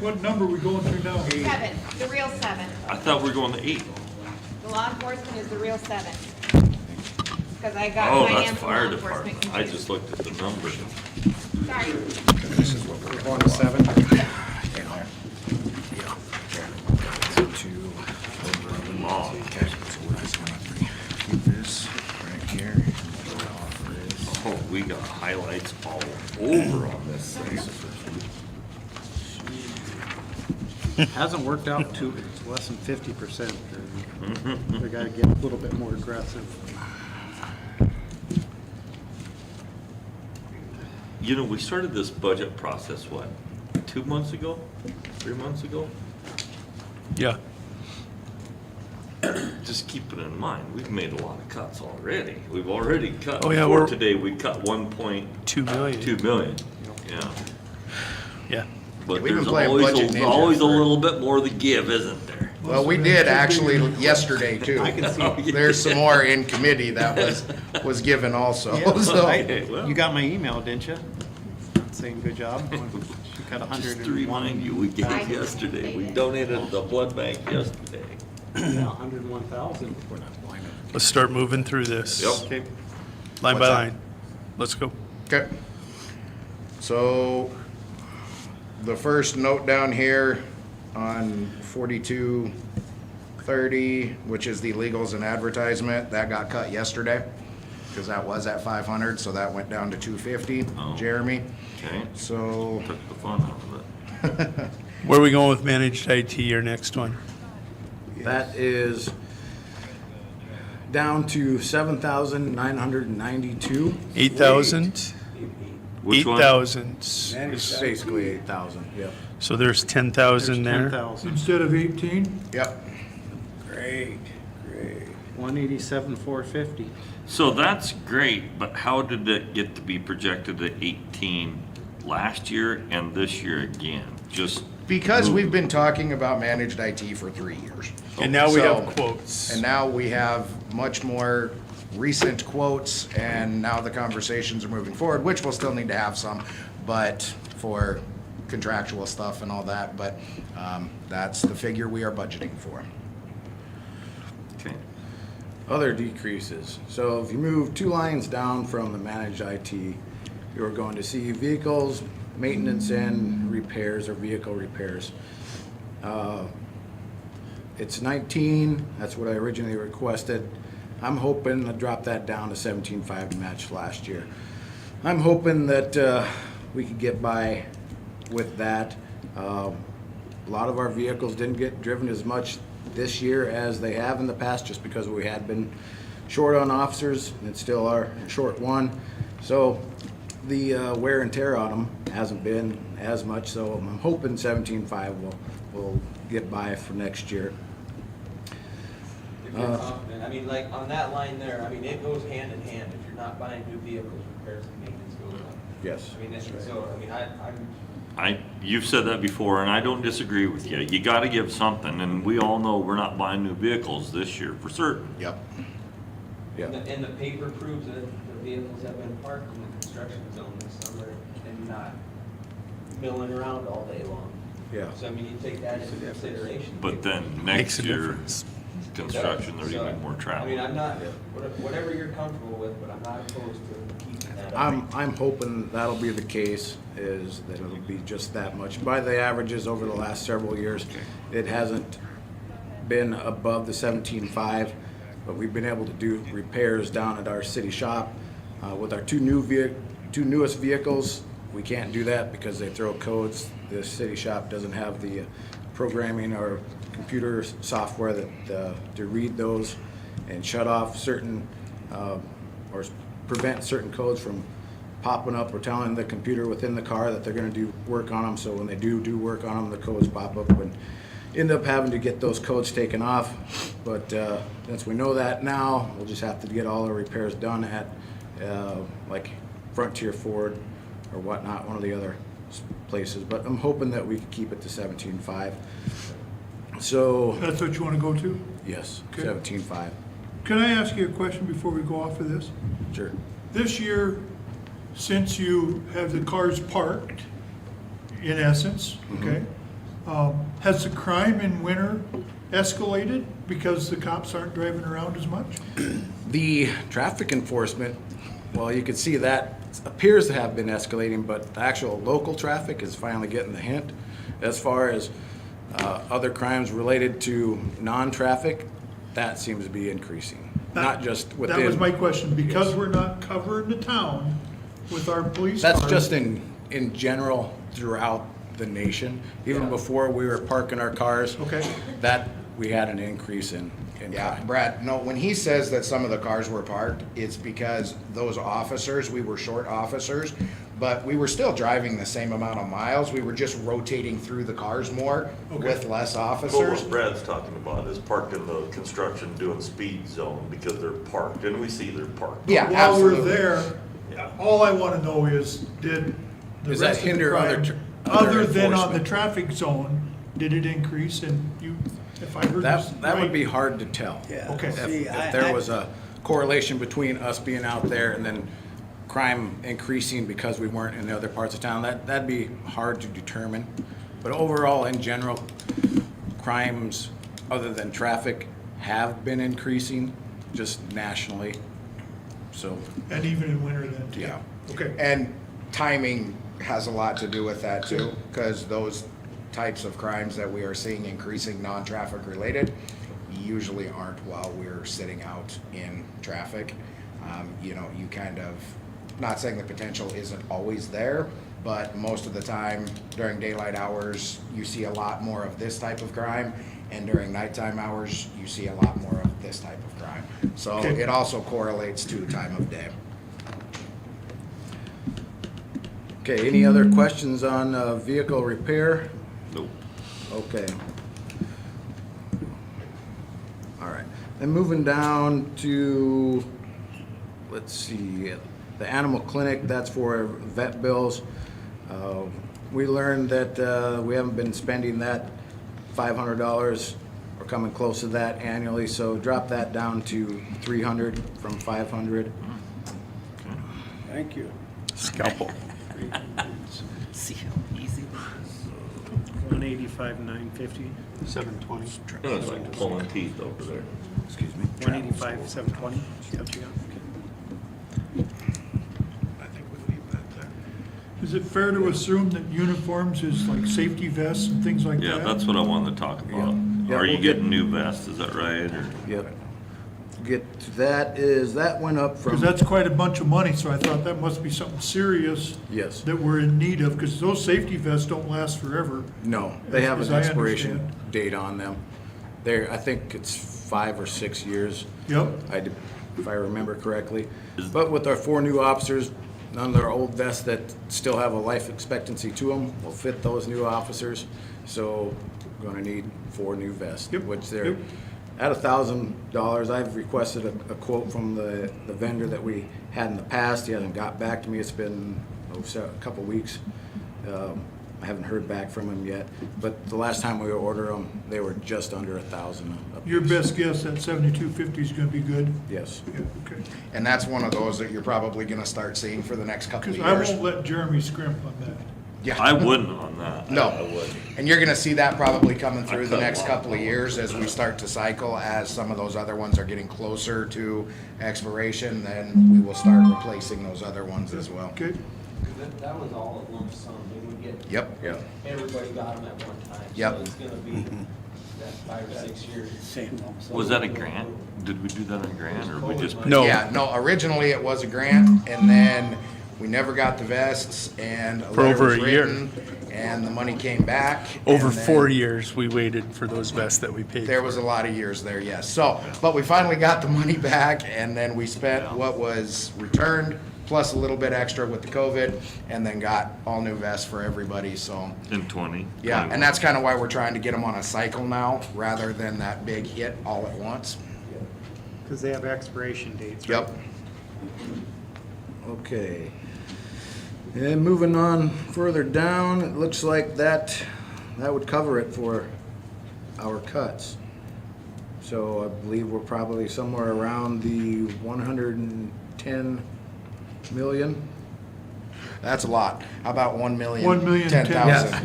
What number are we going through now? 7, the real 7. I thought we were going to 8. The law enforcement is the real 7. Because I got Oh, that's finance and law fire enforcement department. I confused. just looked at the numbers. Sorry. This is what we're We're going to 7. Yeah. So two, Mom. okay, so we're just gonna keep this right here. Offer is- Oh, we got highlights all over on this thing. Hasn't worked out too, it's less than 50%. We gotta get a little bit more aggressive. You know, we started this budget process, what, 2 months ago? 3 months ago? Yeah, Just keep it in mind, we've made a lot of cuts already. We've already cut, Oh, yeah, before we're- today, we cut 1.2 2 million. million. Yeah. Yeah. But We've been there's playing always, Budget Ninja always a for- little bit more to give, isn't there? Well, we did actually yesterday too. I can see. There's some more in committee that was given also, so. You got my email, didn't you? Saying good job. She cut Just to remind you, we gave yesterday, we donated the blood bank yesterday. 101,000. Let's start moving through this. Yep. Okay. Line by What's that? line. Let's go. Okay. So, the first note down here on 4230, which is the legals and advertisement, that got cut yesterday. because that was at 500, so that went down to 250, Oh. Jeremy. Okay, So, took the fun out of it. Where are we going with managed IT, your next one? That is down to 7,992. 8,000? Which one? 8,000. It's basically 8,000, yep. So there's 10,000 there. 10,000. Instead of 18? yep, Great. 187,450. So that's great, but how did it get to be projected at 18 last year and this year again? Just, because we've been talking about managed IT for 3 years. And now we So- have quotes. And now we have much more recent quotes, and now the conversations are moving forward, which we'll still need to have some, but for contractual stuff and all that, but that's the figure we are budgeting for. okay, Other decreases. So if you move 2 lines down from the managed IT, you're going to see vehicles, maintenance and repairs or vehicle repairs. It's 19, that's what I originally requested. I'm hoping to drop that down to 17.5 to match last year. I'm hoping that we could get by with that. A lot of our vehicles didn't get driven as much this year as they have in the past, just because we had been short on officers and still are short one. So the wear and tear on them hasn't been as much, so I'm hoping 17.5 will get by for next year. If you're confident, I mean, like, on that line there, I mean, it goes hand in hand. If you're not buying new vehicles, repairs and maintenance goes up. Yes. I mean, so, I mean, I'm, you've said that before, and I don't disagree with you. You gotta give something, and we all know we're not buying new vehicles this year for certain. Yep. Yeah. and the paper proves that the vehicles have been parked in the construction zone this summer and not milling around all day long. Yeah. So, I mean, you take that into consideration. But then Makes next a year, difference. construction, there's So, even more travel. I mean, I'm not, whatever you're comfortable with, but I'm not opposed to keeping that up. I'm hoping that'll be the case, is that it'll be just that much. By the averages over the last several years, it hasn't been above the 17.5, but we've been able to do repairs down at our city shop. With our two newest vehicles, we can't do that because they throw codes. The city shop doesn't have the programming or computer software that to read those and shut off certain or prevent certain codes from popping up or telling the computer within the car that they're going to do work on them. So when they do work on them, the codes pop up and end up having to get those codes taken off. But since we know that now, we'll just have to get all our repairs done at like Frontier Ford or whatnot, one of the other places. But I'm hoping that we can keep it to 17.5. So, That's what you want to go to? yes, Okay. 17.5, Can I ask you a question before we go off of this? sure. This year, since you have the cars parked, in essence, okay, has the crime in winter escalated because the cops aren't driving around as much? The traffic enforcement, well, you can see that appears to have been escalating, but the actual local traffic is finally getting the hint. As far as other crimes related to non-traffic, that seems to be increasing, not just within. That was my question, because Yes. we're not covering the town with our police cars. That's just in general throughout the nation. Even before we were parking our cars. Okay. That, we had an increase in Yeah, crime. Brad, no, when he says that some of the cars were parked, it's because those officers, we were short officers, but we were still driving the same amount of miles. We were just rotating through the cars more with less But officers. what Brad's talking about is parked in the construction doing speed zone because they're parked, and we see they're parked. Yeah, While we're absolutely. there, all I want to know is, did the Does that rest of the hinder other crime, tr- other other than on the enforcement? traffic zone, did it increase? And you, if I heard this That would right- be hard to tell. Yeah. Okay. See, If there was a correlation between us being out there and then crime increasing because we weren't in the other parts of town, that'd be hard to determine. But overall, in general, crimes other than traffic have been increasing just nationally. So, And even in winter then? too? yeah. Okay. And timing has a lot to do with that too, because those types of crimes that we are seeing increasing non-traffic related usually aren't while we're sitting out in traffic. You know, you kind of, not saying the potential isn't always there, but most of the time during daylight hours, you see a lot more of this type of crime, and during nighttime hours, you see a lot more of this type of crime. So Okay. it also correlates to time of day. Okay, any other questions on vehicle repair? Nope. Okay. All right, then moving down to, let's see, the animal clinic, that's for vet bills. We learned that we haven't been spending that $500, or coming close to that annually, so drop that down to 300 from 500. Thank you. Scalpel. See how easy that 185, 950, 720. It's like pulling teeth over there. Excuse me. 185, 720. I think we leave that there. Is it fair to assume that uniforms is like safety vests and things like that? Yeah, that's what I wanted to talk about. Yeah, Are you we'll getting new vests, is that right, or? Yep. Get to that is, that went up from. Because that's quite a bunch of money, so I thought that must be something serious Yes. that we're in need of, because those safety vests don't last forever. No, they have As an I expiration understand. date on them. I think it's 5 or 6 years. Yep. If I remember correctly. But with our 4 new officers, none of their old vests that still have a life expectancy to them will fit those new officers. So we're gonna need 4 new vests, Yep, which they're yep. at $1,000. I've requested a quote from the vendor that we had in the past. He hasn't got back to me. It's been a couple weeks. I haven't heard back from him yet, but the last time we ordered them, they were just under 1,000 a Your piece. best guess, that 7250 is gonna be good? Yes. Yeah, okay. And that's one of those that you're probably gonna start seeing for the next couple of Because I years. won't let Jeremy scrimp on that. Yeah. I wouldn't on that. No. I wouldn't. And you're gonna see that probably coming through the cut next a lot. couple of years as we start to cycle, as some of those other ones are getting closer to expiration, then we will start replacing those other ones as well. Okay, That was all a lump sum, they would get, Yep. Yep. everybody got them at one time. Yep. So it's gonna be that 5 or 6 years. Same lump sum. Was that a grant? Did we do that in a grant, or we just? No. Yeah, no, originally it was a grant, and then we never got the vests, and a For letter over was a year. written, and the money came back. Over and then 4 years, we waited for those vests that we paid There for. was a lot of years there, yes. So, but we finally got the money back, and then we spent what was returned, plus a little bit extra with the COVID, and then got all new vests for everybody, so. In 20? Yeah, and that's kind of why we're trying to get them on a cycle now, rather than that big hit all at once. Because they have expiration dates, right? Yep. Okay. And moving on further down, it looks like that would cover it for our cuts. So I believe we're probably somewhere around the 110 million. That's a lot. How about 1,000,000? 1,010,000. 10,000. I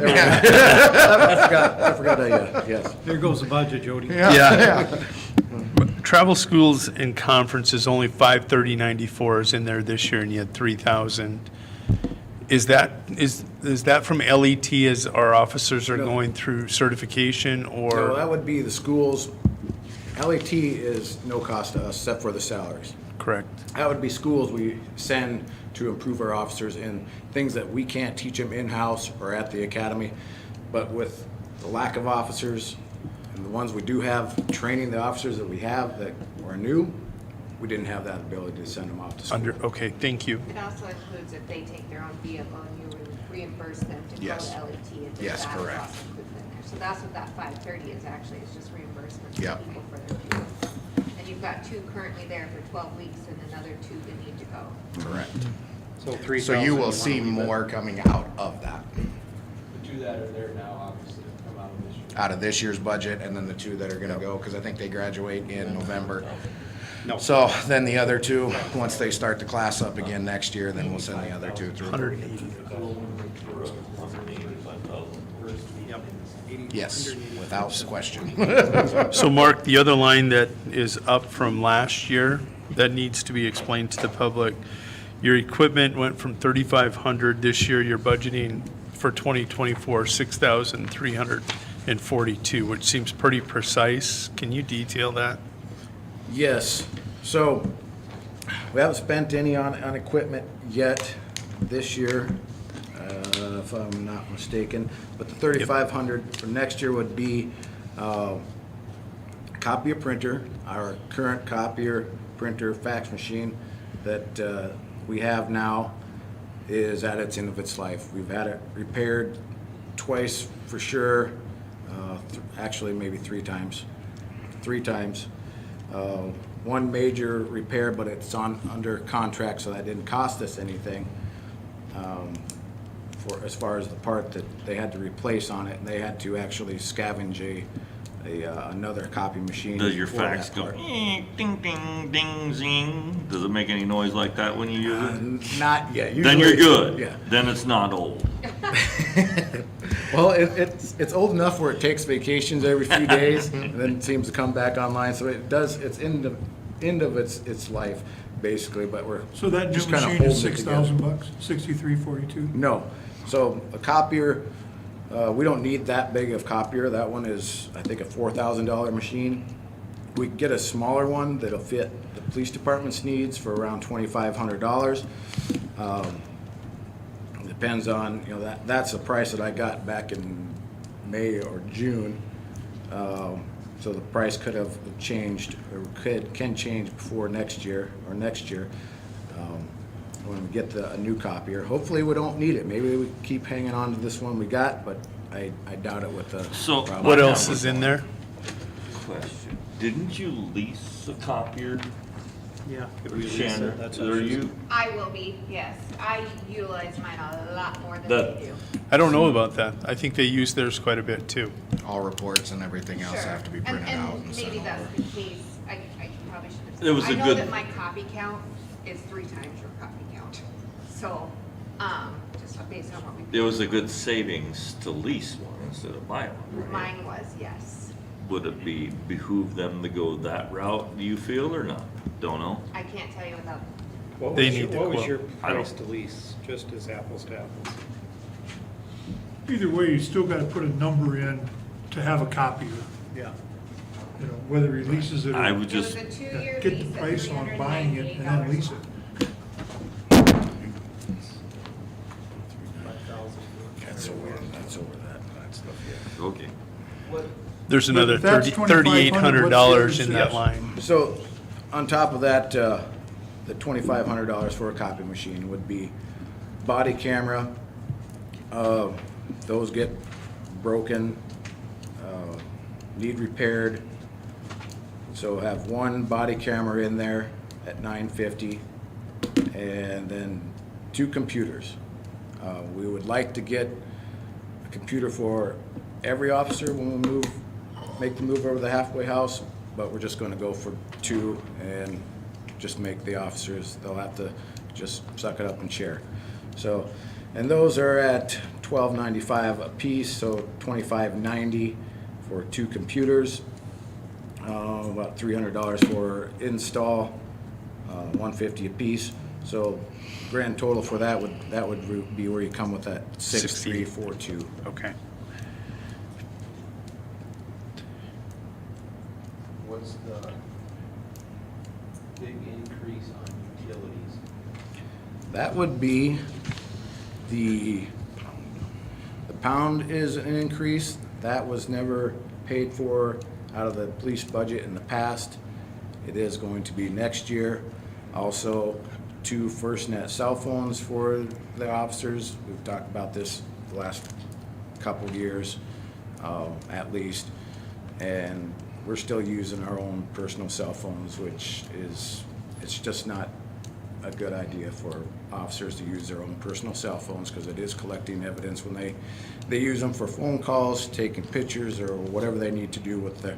forgot, yes. There goes the budget, Jody. Yeah. Travel, schools, and conferences, only 530.94 is in there this year, and you had 3,000. Is that from LET as our officers are No. going through certification, So that or? would be the schools. LAT is no cost to us except for the salaries. Correct. That would be schools we send to improve our officers in things that we can't teach them in-house or at the academy. But with the lack of officers and the ones we do have, training the officers that we have that are new, we didn't have that ability to send them off to school. Okay, thank you. It also includes if they take their own vehicle and you would reimburse them to go Yes. to LET. and Yes, that is correct. also included in there. So that's what that 530 is actually, it's just reimbursement to Yep. people for their fuel. And you've got 2 currently there for 12 weeks and another 2 that need to go. Correct. So So 3,000. you will wanna see leave it? more coming out of that, The 2 that are there now, obviously, come out of this year. out of this year's budget, and then the 2 that are gonna go, because I think they graduate in November. No. So then the other 2, once they start the class up again next year, then we'll send the other 2 through. 180. Yep. Yes, without question. So Mark, the other line that is up from last year, that needs to be explained to the public. Your equipment went from 3,500 this year, you're budgeting for 2024, 6,342, which seems pretty precise. Can you detail that? Yes, so We haven't spent any on equipment yet this year, if I'm not mistaken. But the 3,500 for next year would be copier printer, our current copier printer fax machine that we have now is at its end of its life. We've had it repaired twice for sure, actually maybe three times. One major repair, but it's under contract, so that didn't cost us anything for as far as the part that they had to replace on it, and they had to actually scavenge another copy machine. Does your for fax that go part. ding, ding, ding, zing? Does it make any noise like that when you use it? Not yet. Then you're Usually- good. Yeah. Then it's not old. Well, it's old enough where it takes vacations every few days and then seems to come back online. So it's end of its life basically. But we're So that new just kinda machine is holding it together. $6,000, $63.42? No. So a copier, we don't need that big of copier. That one is, I think, a $4,000 machine. We can get a smaller one that'll fit the police department's needs for around $2,500. Depends on, that's the price that I got back in May or June. So the price could have changed, or can change before next year, when we get a new copier. Hopefully we don't need it. Maybe we keep hanging on to this one we got, but I doubt it with the. So- problem. What else is in there? Question. Didn't you lease a copier? Yeah. Shannon, are you? I will be, yes. I utilize mine a lot more than That- they do. I don't know about that. I think they use theirs quite a bit too. All reports and everything else Sure. have to be printed out and sent maybe over. that's the case. I probably should have said. It was I a know good- that my copy count is 3 times your copy count. So, just based on what we. It was a good savings to lease one instead of buy one, right? Mine was, yes. Would it behoove them to go that route, do you feel, or not? Don't know. I can't tell you without, They need the What was quote. your I don't- price to lease, just as apples to apples? Either way, you still gotta put a number in to have a copier, Yeah. whether he leases it I or would it was just, a 2-year get lease the at price on buying it and then lease $398 it. That's over that. okay. There's another But that's $3,800 in that Yes. line. So, on top of that, the $2,500 for a copy machine would be body camera. Those get broken, need repaired. So have one body camera in there at $950, and then 2 computers. We would like to get a computer for every officer when we make the move over the halfway house, but we're just gonna go for 2 and just make the officers, they'll have to just suck it up and share. So, and those are at $12.95 a piece, so $25.90 for 2 computers. About $300 for install, $150 a piece. So grand total for that would be where you come with that 6,342. Okay. What's the big increase on utilities? That would be the pound is an increase. That was never paid for out of the police budget in the past. It is going to be next year. Also, 2 FirstNet cell phones for the officers. We've talked about this the last couple years, at least. And we're still using our own personal cell phones, which it's just not a good idea for officers to use their own personal cell phones, because it is collecting evidence when they use them for phone calls, taking pictures, or whatever they need to do with their,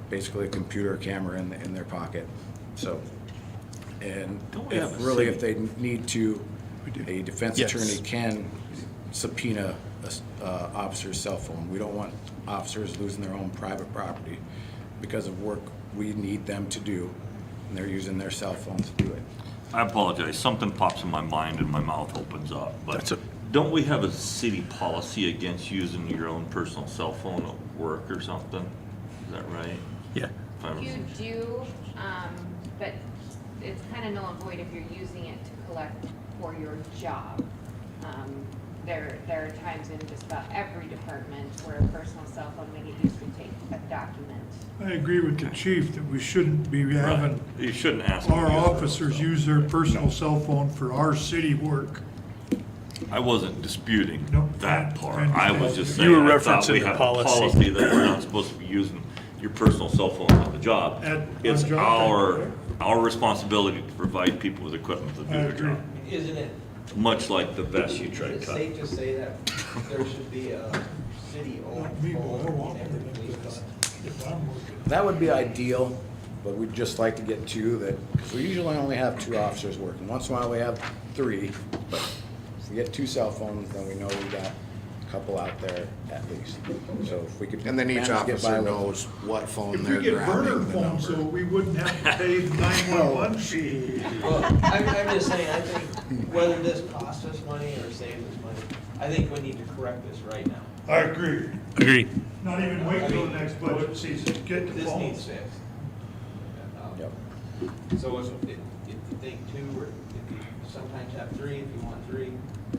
basically a computer camera in their pocket. So, and Don't we have a if they need to, a defense Yes. attorney can subpoena a officer's cell phone. We don't want officers losing their own private property because of work we need them to do, and they're using their cell phones to do it. I apologize, something pops in my mind and my mouth opens up, That's but a- don't we have a city policy against using your own personal cell phone at work or something? Is that right? Yeah. If I You remember. do, but it's kind of null and void if you're using it to collect for your job. There are times in just about every department where a personal cell phone may get used to take a document. I agree with the chief that we shouldn't be having You shouldn't ask. them our to use their officers cell use their personal cell phone for our city work. phone. I wasn't disputing No, that I part. understand. I was just You saying, were I thought referencing we the had a policy. policy that we're not supposed to be using your personal cell phone on the job. On It's job, our responsibility to provide people with equipment to do I their agree. job. Isn't it, Much like the vest you is try to it cut. safe to say that there should be a city-owned Not me, but I phone want in it every police car? if I'm working. That would be ideal, but we'd just like to get two that, because we usually only have 2 officers working. Once in a while, we have 3, but if we get 2 cell phones, then we know we got a couple out there at least. So if we could. And then each manage to get by officer with- knows what phone If they're we get burner grabbing the phones, so number. we wouldn't have to pay the 911 fee. Well, I'm just saying, I think whether this costs us money or saves us money, I think we need to correct this right now. I agree. Agreed. Not even wait till the next budget season, get the This needs phones. fixed. Yep. So if you think 2, or if you sometimes have 3, if you want 3,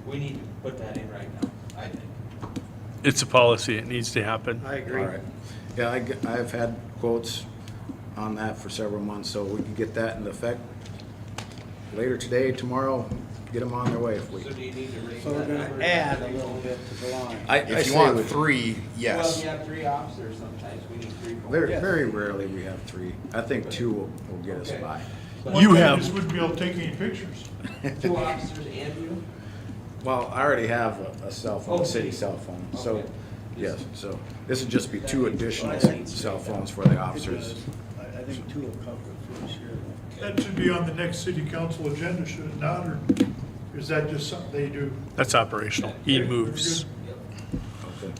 we need to put that in right now, I think. It's a policy. It needs to happen. I agree. All right. Yeah, I've had quotes on that for several months, so we can get that into effect later today, tomorrow, get them on their way if we. So do you need to raise So we're that gonna number? add a little bit to the line. I If you say want with- 3, Well, if yes. you have 3 officers, sometimes we need 3 phones. Very, very rarely we have 3. I think 2 will get us Okay. by. But One You guy have- just wouldn't be able to take any pictures. 2 officers and you? Well, I already have a cell phone, a Oh, city okay. cell phone, so, Okay. yes, so this would just be 2 additional cell phones for the officers. I think 2 will cover it for this year. That should be on the next city council agenda, should it not, or is that just something they do? That's operational. He moves. Okay.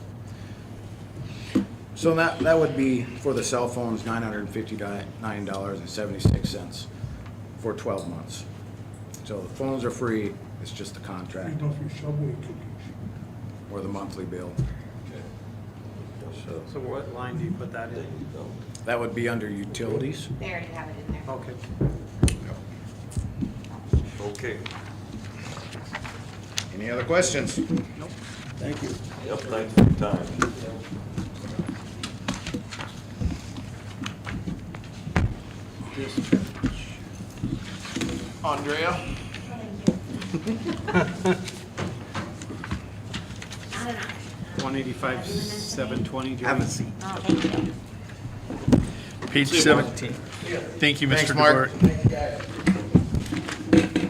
So that would be, for the cell phones, $959.76 for 12 months. So the phones are free, it's just the I contract don't know if you Subway cookies. or the monthly bill. So So what line do you put that in? that would be under utilities. They already have it in there. Okay. Okay. Any other questions? Thank you. Yep, thanks for your time. Andrea? Not enough. 185,720. Have a seat. Oh, thank you. Page 17. Thank you, Thanks, Mr. Mark. DeBoer.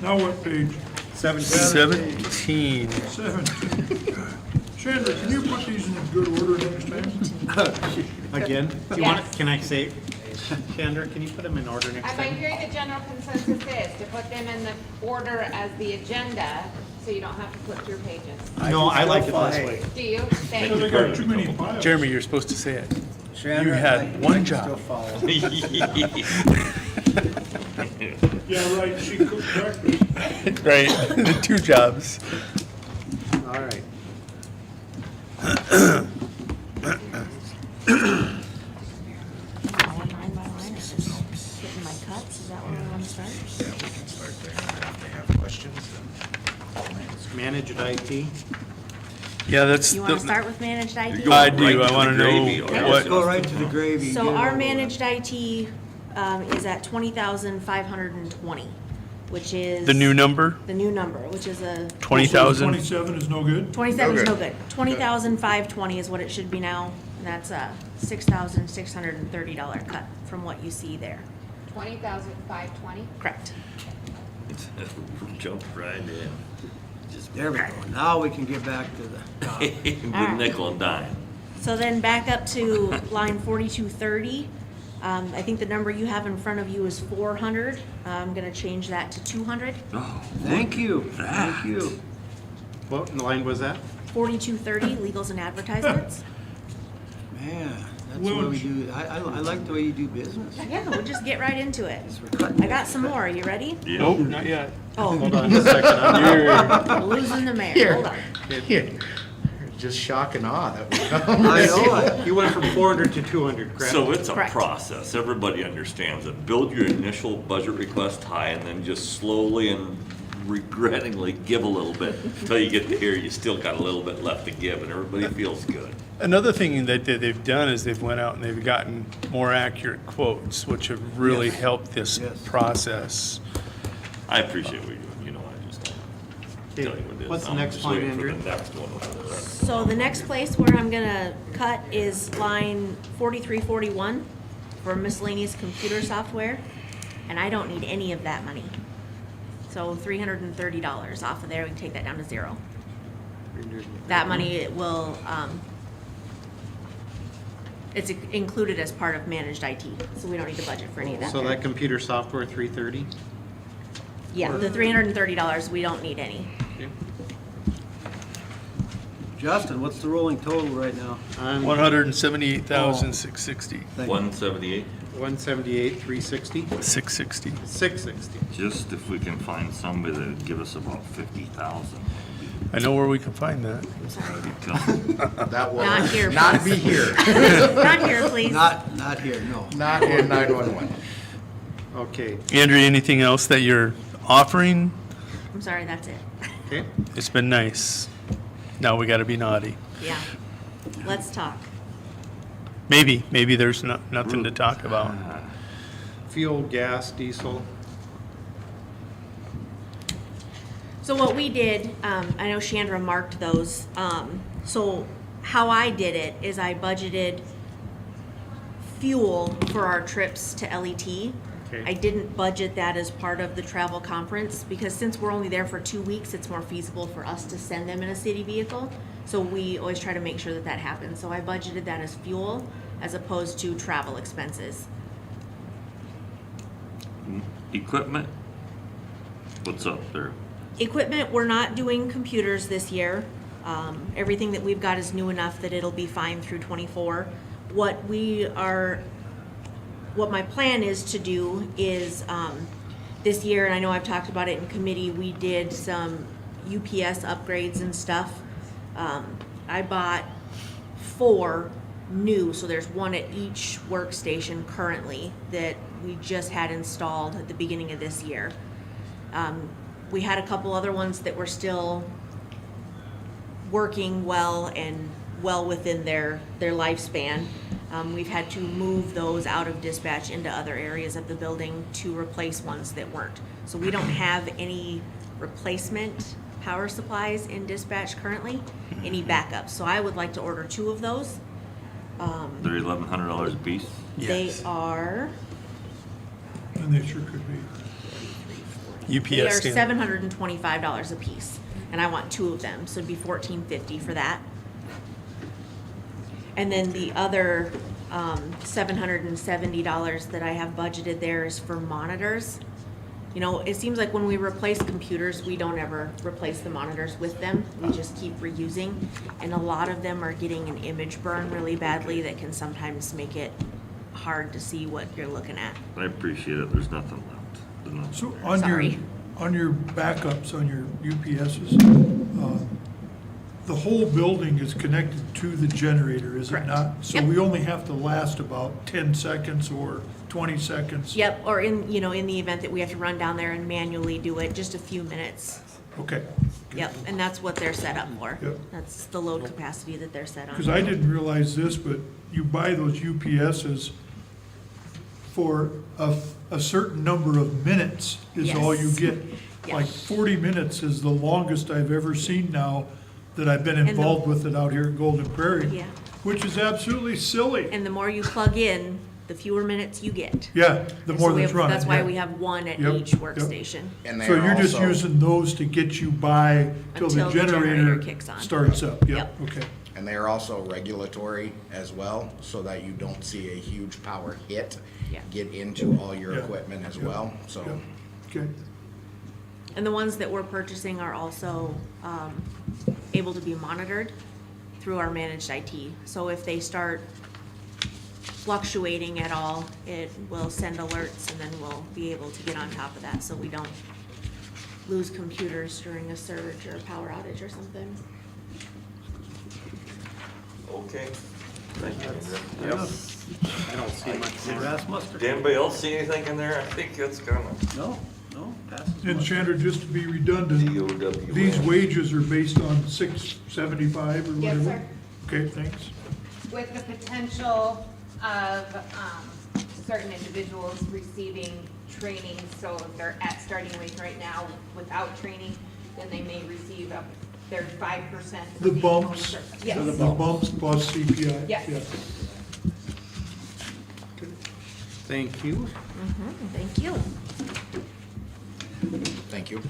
Now what page? 17. 17. Chandler, can you put these in good order next time? Again? Do you want, can I say, Chandra, can you put them in order next I'm time? hearing the general consensus is to put them in the order as the agenda, so you don't have to flip through pages. No, I like it this way. Do you? Thank Because I you. got too many files. Jeremy, you're supposed to say it. Chandra, You had I can one still job. follow. Yeah, right, she cooked breakfast. Right, the 2 jobs. All right. Line by line, it's just hitting my cuts, is that where we want to start? Yeah, we can start there. If they have questions, then. Managed IT. Yeah, that's. You want to the- start with managed IT? You're I going do. right I to wanna the know gravy, or what- else Let's go it's- right to the gravy. So get it our over with. managed IT is at 20,520, which is. The new number, The new number, which is a, 20,000. 27 is no good? 27 is Okay. no good. 20,520 is what it should be now, and that's a $6,630 cut from what you see there. 20,520? Correct. Jump right in. Just There we go. Now we can get back to the. good nickel and dime. So then back up to line 4230. I think the number you have in front of you is 400. I'm gonna change that to 200. Thank you, thank you. What line was that? 4230, legals and advertisements. Man, that's the way we do, I like the way you do business. Yeah, we'll just get right into it. We're cutting I got some more. Are you ready? Nope, not yet. Oh, Hold on a second. losing the mayor. Hold on. Here, just shock and awe that we I know, you went from 400 to 200, correct? So it's a Correct. process. Everybody understands it. Build your initial budget request high and then just slowly and regrettingly give a little bit until you get to here, you still got a little bit left to give and everybody feels good. Another thing that they've done is they've went out and they've gotten more accurate quotes, which have really helped this Yes. process. I appreciate what you're doing, you know, I just don't tell you what it is. What's the I'm next just line, waiting for Andrew? the next one over there. So the next place where I'm gonna cut is line 4341 for miscellaneous computer software, and I don't need any of that money. So $330 off of there, we can take that down to zero. That money will, it's included as part of managed IT, so we don't need to budget for any of that. So there. that computer software, 330? Yeah, the $330, we don't need any. Justin, what's the rolling total right now? On 178,660. 178, 178, 360? 660. 660. just if we can find somebody that'd give us about 50,000. I know where we can find that. That will Not here, not please. be here. Not here, please. Not here, no. Not in 911. Okay, Andrea, anything else that you're offering? I'm sorry, that's it. okay. It's been nice. Now we gotta be naughty. Yeah. Let's talk. Maybe there's nothing to talk about. Fuel, gas, diesel. So what we did, I know Chandra marked those. So how I did it is I budgeted fuel for our trips to LET. Okay. I didn't budget that as part of the travel conference because since we're only there for 2 weeks, it's more feasible for us to send them in a city vehicle. So we always try to make sure that that happens. So I budgeted that as fuel as opposed to travel expenses. Equipment? What's up there? Equipment, we're not doing computers this year. Everything that we've got is new enough that it'll be fine through '24. What my plan is to do is, this year, and I know I've talked about it in committee, we did some UPS upgrades and stuff. I bought 4 new, so there's 1 at each workstation currently that we just had installed at the beginning of this year. We had a couple other ones that were still working well and well within their lifespan. We've had to move those out of dispatch into other areas of the building to replace ones that weren't. So we don't have any replacement power supplies in dispatch currently, any backups. So I would like to order 2 of those. They're $1,100 a piece? They Yes. are, And they sure could be. they are UPS stand. $725 a piece, and I want 2 of them, so it'd be $1,450 for that. And then the other $770 that I have budgeted there is for monitors. You know, it seems like when we replace computers, we don't ever replace the monitors with them. We just keep reusing. And a lot of them are getting an image burn really badly that can sometimes make it hard to see what you're looking at. I appreciate it, there's nothing left. There's nothing So there. on your backups, on your UPSs, the whole building is connected to the generator, is it Correct. not? So Yep. we only have to last about 10 seconds or 20 seconds? Yep, or in the event that we have to run down there and manually do it, just a few minutes. Okay. Yep, and that's what they're set up for. Yep. That's the load capacity that they're set on. Because I didn't realize this, but you buy those UPSs for a certain number of minutes is all you Yes. get. Yeah. Like 40 minutes is the longest I've ever seen now that I've been the- involved with it out here at Golden Prairie. Yeah. Which is absolutely silly. And the more you plug in, the fewer minutes you get. Yeah, the And more so we that's have- running. That's why yeah. we have 1 at Yep, each yep. workstation. And they So are you're just also- using those to get you by till the Until the generator generator kicks on. starts up? Yep, Yep. okay. And they are also regulatory as well, so that you don't see a huge power hit Yeah. get into all your Yeah. equipment as Yeah. well, so. Yeah. Okay. And the ones that we're purchasing are also able to be monitored through our managed IT. So if they start fluctuating at all, it will send alerts and then we'll be able to get on top of that so we don't lose computers during a surge or a power outage or something. Okay. Thank you, Andrew. Yep. I don't see much more. Did anybody else see anything in there? I think it's kind of No, passes. And Chandra, just to be redundant, DOW. these wages are based on 675 or whatever? Yes, sir. Okay, thanks. With the potential of certain individuals receiving training, so if they're at starting wage right now without training, then they may receive their 5%. The bumps, Yes. the bumps plus CPI? Yes. Yeah. Thank you. Thank you. Thank you.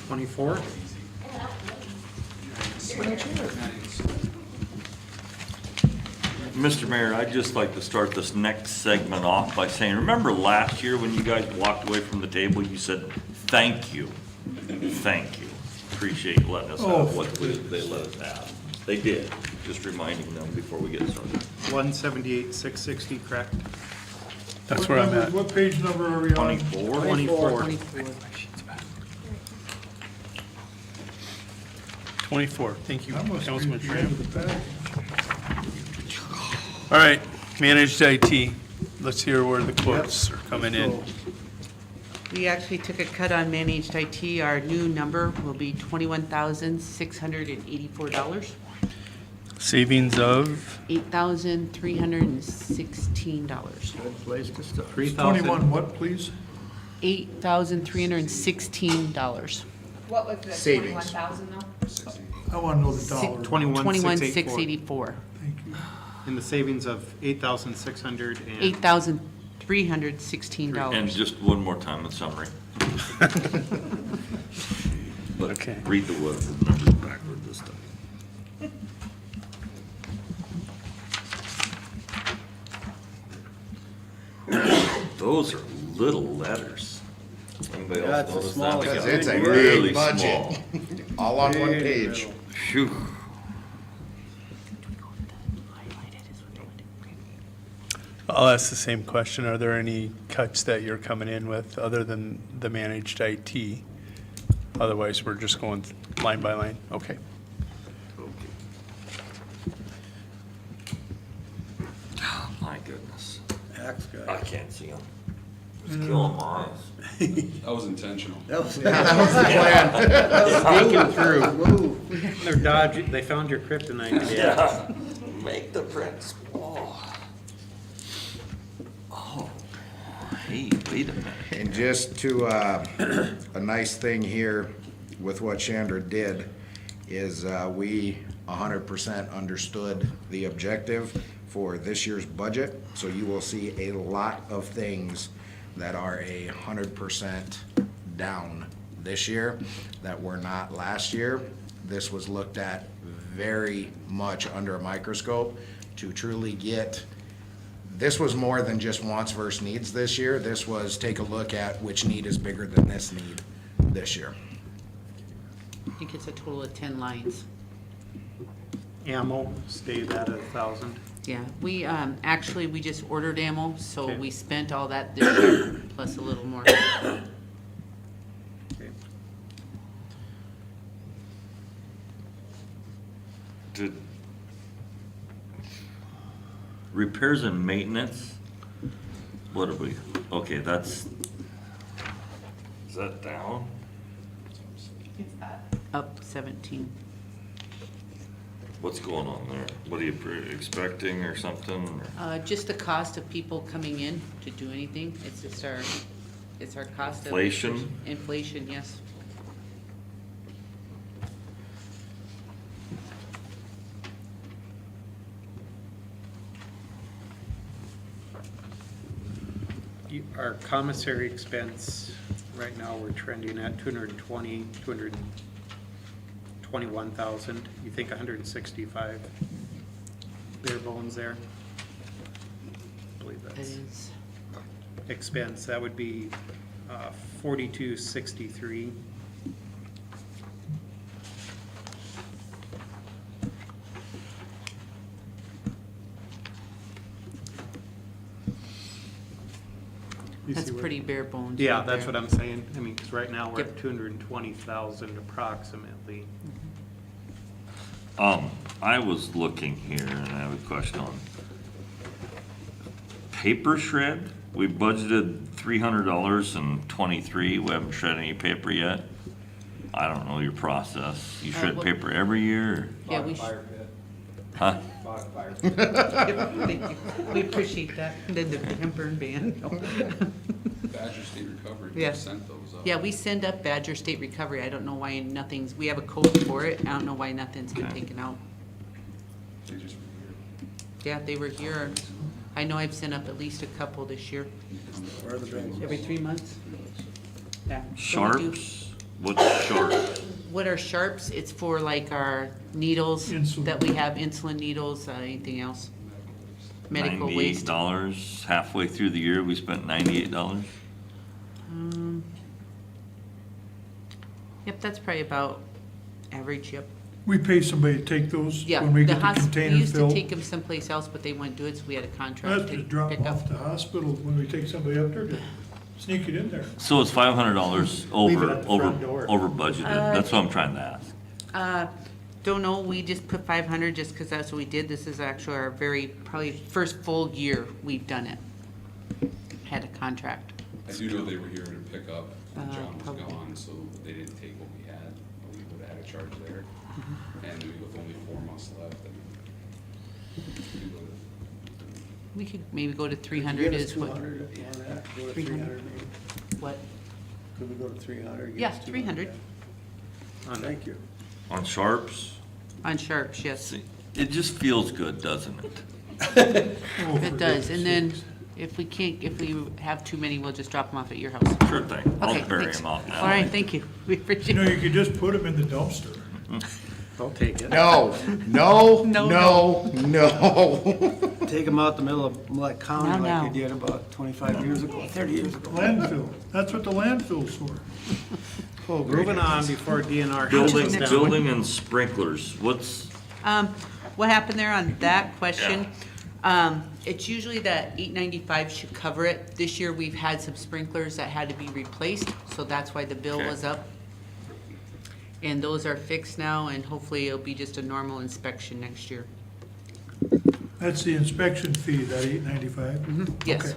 24. Mr. Mayor, I'd just like to start this next segment off by saying, remember last year when you guys walked away from the table, you said, thank you. Thank you. Appreciate letting us have what they let us have. They did. Just reminding them before we get started. 178, 660, correct? That's where I'm at. What page number are we on? 24. 24. Thank you, That must be Councilman at the end Tran. of the package. All right, managed IT. Let's hear where the quotes are coming in. We actually took a cut on managed IT. Our new number will be $21,684, Savings of, $8,316. Good place to start. 21 what, please? $8,316. What was the Savings. 21,000 though? I want to know the dollar. 21,684. Thank you. In the savings of 8,600 and. $8,316. And just one more time in summary. But Okay. read the numbers backward this time. Those are little letters. Anybody Yeah, else it's a notice small that? Because it's a Really big budget. small. All on one page. Phew. I'll ask the same question. Are there any cuts that you're coming in with other than the managed IT? Otherwise, we're just going line by line. Okay. Oh, my goodness. Axe I guy. can't see them. It's killing my eyes. That was intentional. That was Sneaking through. Move. They're dodging, they found your kryptonite. Yeah. Make the prints. Oh, hey, wait a minute. And just to, a nice thing here with what Chandra did is we 100% understood the objective for this year's budget. So you will see a lot of things that are 100% down this year that were not last year. This was looked at very much under a microscope to truly get. This was more than just wants versus needs this year. This was take a look at which need is bigger than this need this year. I think it's a total of 10 lines. Ammo stayed at 1,000. Yeah, we, actually, we just ordered ammo, so Okay. we spent all that this year, plus a little more. Okay. Did repairs and maintenance, what are we, okay, is that down? It's up. Up 17. What's going on there? What are you expecting or something? or- Just the cost of people coming in to do anything. It's just it's our cost of. Inflation? Inflation, yes. Our commissary expense, right now, we're trending at 221,000. You think 165 bare bones there? I believe That that's is, expense. That would be 4263. You that's see where- pretty bare bones. Yeah, right that's there. what I'm saying. I mean, because right now we're Yep. at 220,000 approximately. I was looking here and I have a question on paper shred. We budgeted $300 in '23. We haven't shred any paper yet. I don't know your process. You shred what- paper every year? Yeah, Bought a we fire pit. Huh? Bought a fire pit. Thank you. We appreciate that. Then the hamper and band. Badger State Recovery, Yeah. we sent those up. Yeah, we send up Badger State Recovery. I don't know why nothing's, we have a code for it. I don't know why nothing's been Okay. taken out. They just were Yeah, they were here. I know I've sent up at least a couple this year. Where are the bags? Every 3 months. Yeah. So we do- Sharps? What's sharps? What are sharps? It's for like our needles Insulin. that we have, insulin needles, anything else. Medical waste. $98. Halfway through the year, we spent $98. Yep, that's probably about average, yep. We pay somebody to take those Yeah, when we the get the we container used to filled. take them someplace else, but they wouldn't do it, so we had a I contract have to to drop pick them up. off at the hospital when we take somebody up there to sneak it in there. So it's $500 Leave it over, at the front door. over budgeted. That's what I'm trying to ask. Don't know, we just put 500 just because that's what we did. This is actually our probably first full year we've done it. Had a contract. I do know they were here to pick up when John was probably. gone, so they didn't take what we had. We would have had a charge there. Mm-hmm. And with only 4 months left, I mean, we would've- We could maybe go to Could you 300 get us is what, 200 on that? Go to 300. 300 maybe? what? Could we go to 300? Get Yeah, us 300 Thank you. On sharps, on sharps, yes. see, it just feels good, doesn't it? Oh, for It does, and goodness then sakes. if we have too many, we'll just drop them off at your house. Sure thing. I'll Okay, bury thanks. them out now. All right, thank you. We You appreciate know, it. you could just put them in the dumpster. I'll take it. No, no, No, no, no. Take them out the middle of Mille County Now, like now. you did about 25 years ago, 30 years ago. Landfill, that's what the landfill's for. Well, moving on before DNR. Building, Next building and sprinklers, what's, What happened there on that question? It's usually that 895 should cover it. This year, we've had some sprinklers that had to be replaced, so that's why the bill Okay. was up. And those are fixed now, and hopefully it'll be just a normal inspection next year. That's the inspection fee, that $895? Yes. Okay.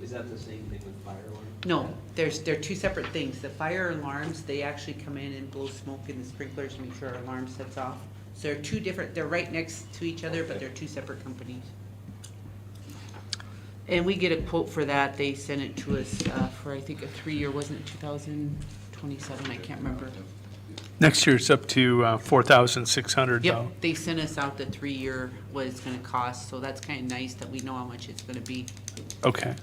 Is that the same thing with fire alarm? No, they're two separate things. The fire alarms, they actually come in and blow smoke in the sprinklers to make sure our alarm sets off. So they're two different, they're right next to each other, but they're two separate companies. And we get a quote for that. They sent it to us for, I think, a 3-year, wasn't it 2027? I can't remember. Next year it's up to 4,600 Yep, though. they sent us out the 3-year, what it's gonna cost, so that's kinda nice that we know how much it's gonna be. Okay.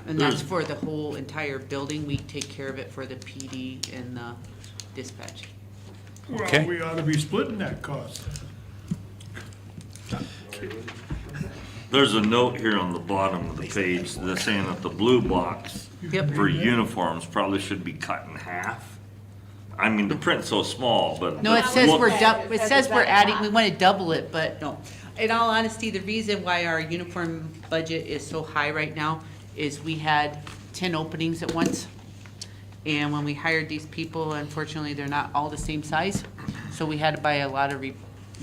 And that's for the whole entire building. We take care of it for the PD and the dispatch. Okay. Well, we ought to be splitting that cost. there's a note here on the bottom of the page that's saying that the blue box Yep. for uniforms probably should be cut in half. I mean, the print's so small, but. No, it says look- it says we're adding, we wanna double it, but no. In all honesty, the reason why our uniform budget is so high right now is we had 10 openings at once. And when we hired these people, unfortunately, they're not all the same size. So we had to buy a lot of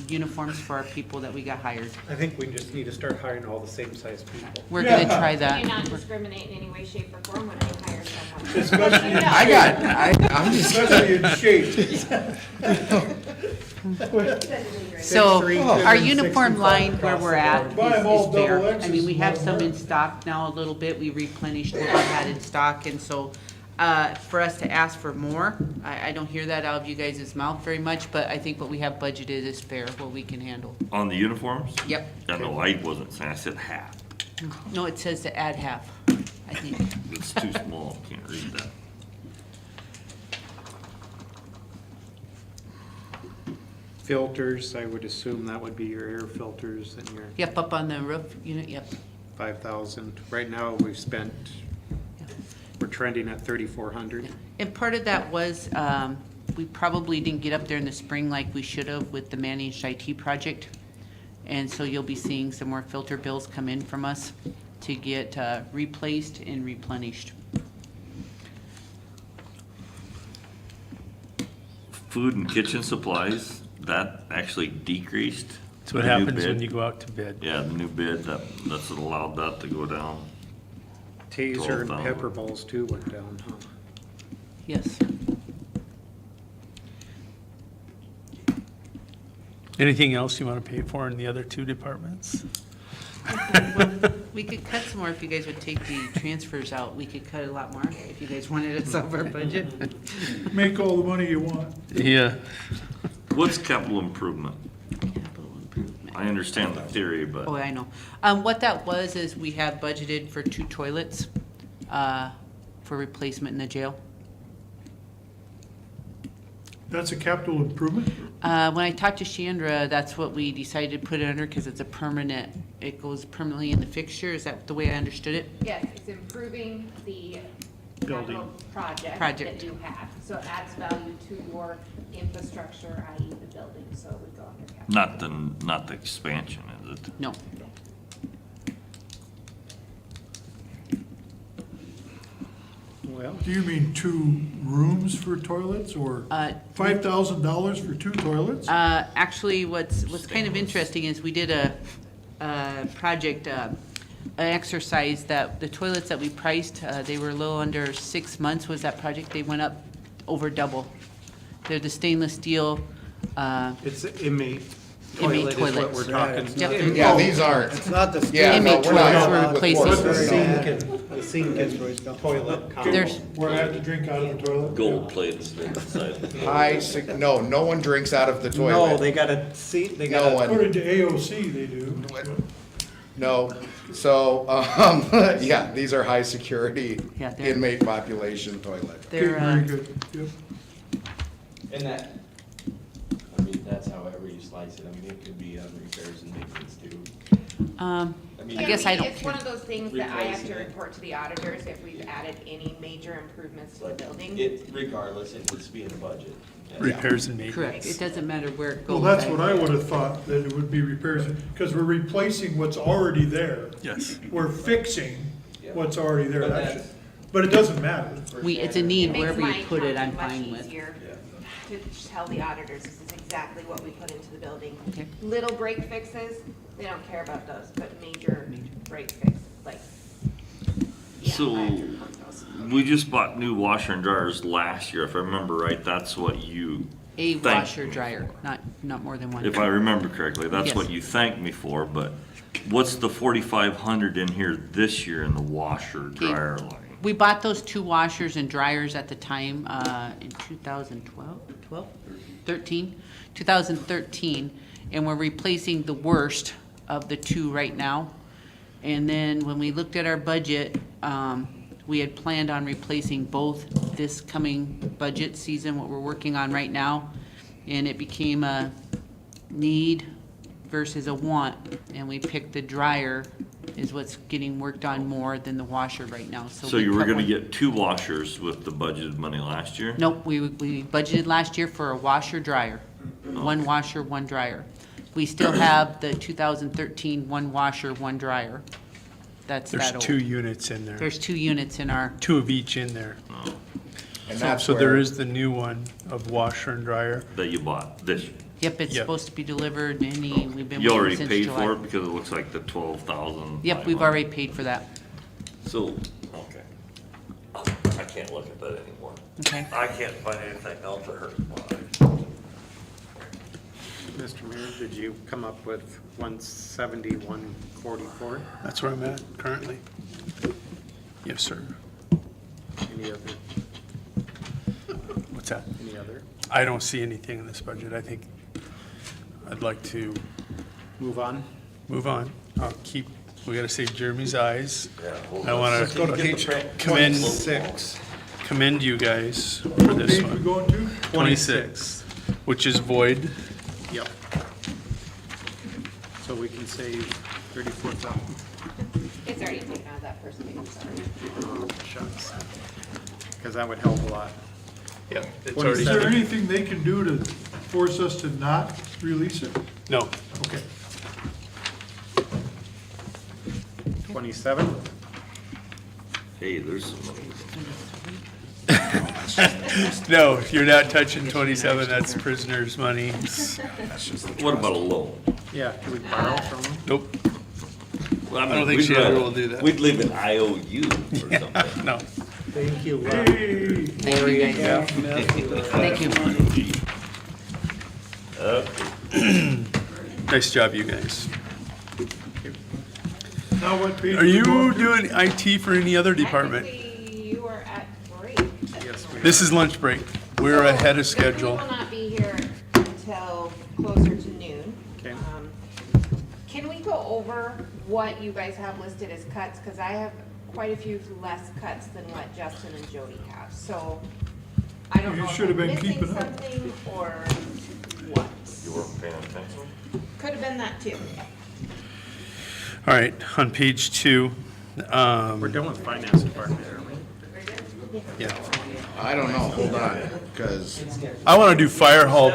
uniforms for our people that we got hired. I think we just need to start hiring all the same size people. We're gonna Yeah. try You that. not discriminate in any way, shape, or form when I hire someone. Especially, I'm just. especially in shape. So 6'3", our uniform 265 line where across we're the at board. Buy 'em all is fair. double I mean, we X's, have let 'em some in work. stock now a little bit. We replenished what we had in stock. And so for us to ask for more, I don't hear that out of you guys' mouth very much, but I think what we have budgeted is fair, what we can handle. On the uniforms? Yep. Yeah, no, I wasn't saying, I said half. No, it says to add half, I think. It's too small, can't read that. Filters, I would assume that would be your air filters and your Yep, up on the roof unit, yep. 5,000. Right now, we've spent, we're trending at 3,400. And part of that was, we probably didn't get up there in the spring like we should have with the managed IT project. And so you'll be seeing some more filter bills come in from us to get replaced and replenished. Food and kitchen supplies, that actually decreased. That's what The new happens when bid. you go out to bid. Yeah, the new bid, that's what allowed that to go down. Taser and 12,000. pepper balls too went down, huh? Yes. Anything else you want to pay for in the other two departments? We could cut some more if you guys would take the transfers out. We could cut a lot more if you guys wanted us over budget. Make all the money you want. Yeah. What's capital improvement? Capital improvement. I understand the theory, but. Oh, I know. What that was is we have budgeted for 2 toilets, for replacement in the jail. That's a capital improvement? When I talked to Chandra, that's what we decided to put it under because it's a permanent, it goes permanently in the fixture. Is that the way I understood it? Yes, it's improving the Building. capital project Project. that you have. So it adds value to your infrastructure, i.e. the building, so it would go under capital. Not the expansion, is it? No. Well, Do you mean 2 rooms for toilets or $5,000 for 2 toilets? Actually, what's kind of interesting is we did a project, an exercise that the toilets that we priced, they were a little under 6 months was that project. They went up over double. They're the stainless steel, it's inmate Inmate toilet is what toilets. we're talking. Yep. Yeah, these aren't. It's not the. Yeah, no, Inmate we're not toilets were with replacing. But toilets. the sink and, the sink and toilet. combo. There's- Where I have to drink out of the toilet? Gold plates inside. No one drinks out of the toilet. No, they got a seat, they No got a. one. According to AOC, they do. No, so, yeah, these are high security Yeah, they're- inmate population toilets. Okay, they're, very good. Yep. And that, I mean, that's however you slice it. I mean, it could be on repairs and maintenance too. I mean, I guess I don't It's one care. of those things that I have to Replacing it. report to the auditors if we've added any major improvements to the But building. it, regardless, it needs to be in the budget. Yeah. Repairs and maintenance. Correct. It doesn't matter where it Well, goes. that's what I would have thought, that it would be repairs, because we're replacing what's already there. Yes. We're fixing what's already there. But That that's- should- But it doesn't matter. It's a It need, makes wherever my you put it, I'm accounting fine much with. easier to tell the auditors this is exactly what we put into the building. Okay. Little break fixes, they don't care about those, but major break fixes, like, yeah, So, I have to report those. we just bought new washer and dryers last year, if I remember right, that's what you. A thanked washer me dryer, not more than one. If I remember correctly, that's Yes. what you thanked me for, but what's the 4,500 in here this year in the washer dryer line? We bought those 2 washers and dryers at the time, in 2013, and we're replacing the worst of the 2 right now. And then when we looked at our budget, we had planned on replacing both this coming budget season, what we're working on right now, and it became a need versus a want, and we picked the dryer is what's getting worked on more than the washer right now, so. So we you were cut gonna one. get 2 washers with the budgeted money last year? Nope, we budgeted last year for a washer dryer, 1 washer, 1 dryer. We still have the 2013 1 washer, 1 dryer. That's There's that old. 2 units in there. There's 2 units in our, 2 of each in there. And that's So there where- is the new one of washer and dryer. That you bought this year? yep, it's Yep. supposed to be delivered we've been You waiting already since paid July. for it because it looks like the 12,000. Yep, we've already paid for that. So, okay. I can't look at that anymore. Okay. I can't find anything else that hurts my eyes. Mr. Mayor, did you come up with 171,44? That's where I'm at currently. Yes, sir. Any other, What's that? any other? I don't see anything in this budget. I think I'd like to Move on? move on. I'll keep, we gotta save Jeremy's eyes. I Let's go to wanna page commend, 26. commend you guys for What this page we one. going to? 26, which is void. Yep. So we can save 34,000. It's already taken out of that first page, sorry. Shucks. Because that would help a lot. Yeah. It's Is already, there anything they can do to force us to not release it? no, Okay. 27? Hey, there's some money. No, you're not touching 27, that's prisoners' money. What about a loan? Yeah, can we borrow from them? Nope, Well, I don't think we'd Chandler let- will do that. We'd leave an IOU or something. no. Thank you, Thank you, guys. Thank you. Nice job, you guys. Now what page? Are you doing IT for any other department? Technically, you are at break. This is lunch break. We're ahead of We schedule. will not be here until closer to noon. Okay. Can we go over what you guys have listed as cuts? Because I have quite a few less cuts than what Justin and Jody have, so I don't You know if should have I'm been missing keeping up. something or what. You weren't paying attention? Could have been that too. All right, on page 2. We're done with finance department, aren't we? Yeah. I don't know, hold on, because I want to do fire hall.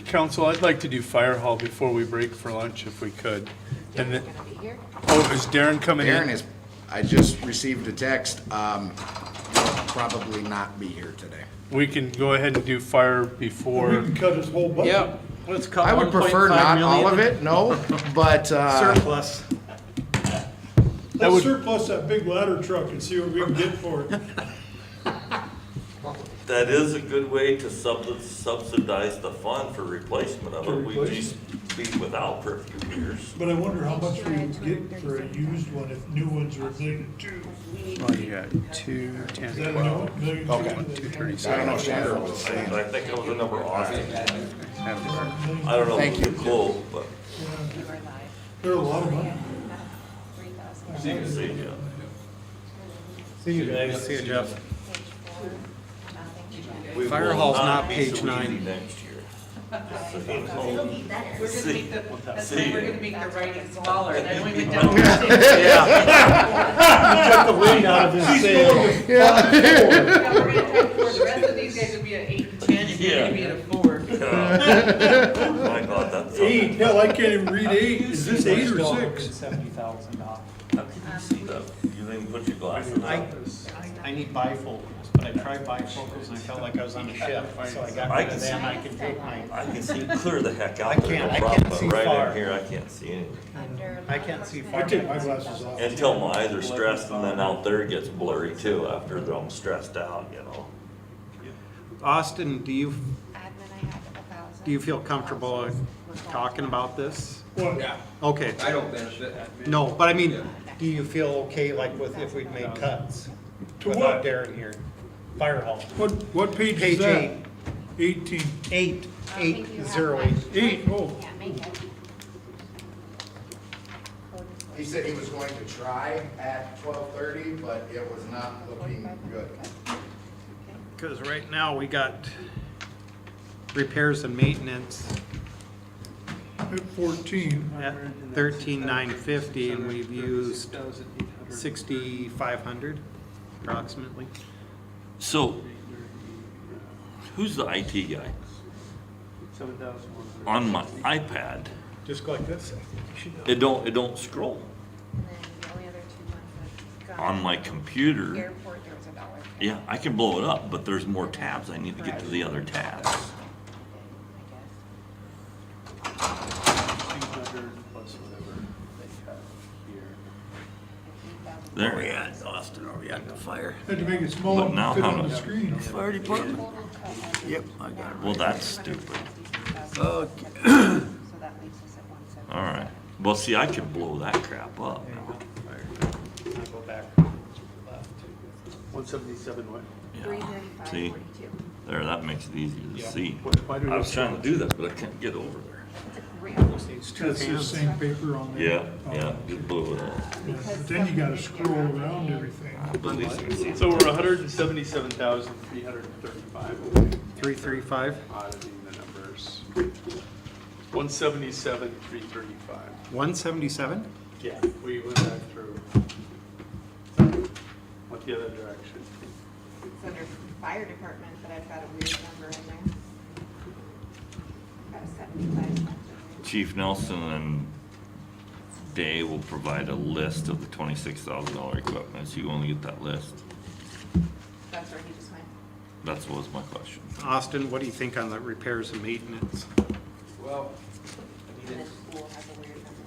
Council, I'd like to do fire hall before we break for lunch if we could. And then, Gonna be here. oh, is Darren coming in? Aaron is, I just received a text, he'll probably not be here today. We can go ahead and do fire We before. can cut his whole budget. Yep, let's cut I would prefer 1.5 not all million. of it, no, but, Surplus. Let's surplus that big ladder truck and see what we can get for it. That is a good way to subsidize the fund for replacement of To it. We'd replace? just be without for a few years. But I wonder how much we would get for a used one if new ones were needed too. Well, you got 2, 10, Is that a new 12, one? Million two? Okay. Million 237. I don't know, Chandler was saying. I think it was a number Austin. Have the- I don't know Thank if you. it's cool, but They're a lot of money. you can see, yeah. See you guys. See you, Jeff. We Fire will hall's not be page so 9. easy next year. Just so you know. We're gonna make the, that's See. why we're gonna make the writing smaller, then when we get down. Took the wind out of his sail. Yeah, we're gonna try for the rest of these guys will be at 8 and 10, and you're gonna be at a 4. My God, that's. 8, hell, I can't even read 8. Is this 8 or 6? $70,000. How can you see that? You didn't even put your glasses on. I need bifocals, but I tried bifocals and I felt like I was on a ship, so I got rid of them. I can take my, I can see clear the heck I out there, can't- no I problem, can't but see right far. in here, I can't see anything. I can't see I far. take my glasses off. Until my eyes are stressed, and then out there it gets blurry too, after I'm stressed out, you know? Austin, do you Admin, I have 1,000. Do you feel comfortable talking about this? What? Okay, I don't benefit. no, but I mean, do you feel okay like with, if we'd made cuts? To Without what? Darren here? Fire hall. What page is Page that? 8. 18. 8, I don't think you have 808. mine. 8, oh. Can't make it. He said he was going to try at 12:30, but it was not looking good. Because right now we got repairs and maintenance At 14. at 13,950 and we've used 6,500 approximately. So, who's the IT guy? On my iPad, Just go like this. it don't scroll. And then the only other two ones that's gone. On my computer, Airport, there was $1. yeah, I can blow it up, but there's more tabs. I need to get to the other tabs. I guess. 200 plus whatever they cut here. There we are, Austin, are we at the fire? Had to make it small But and now fit how on the much? screen. Fire department? Yep, I got it. Well, that's stupid. So that leaves us at 170. All right. Well, see, I could blow that crap up. I'll go back left. 177 what? Yeah. 335, See, 42. there, that makes it easier to see. Why do we I was have trying to do that, but I can't get over there. Needs two That's the fans. same paper on there. Yeah, yeah, just blew it up. Yeah, But then you gotta scroll around everything. But at least I can see. So we're 177,335. 335, Auditing the numbers. 177,335. 177? Yeah, we went back through. Went the other direction. It's under fire department, but I've got a weird number in there. Got a 75. Chief Nelson and Day will provide a list of the $26,000 equipment, so you only get that list. That's where he just went. That was my question. Austin, what do you think on the repairs and maintenance? Well, I mean, And the it's, school has a weird number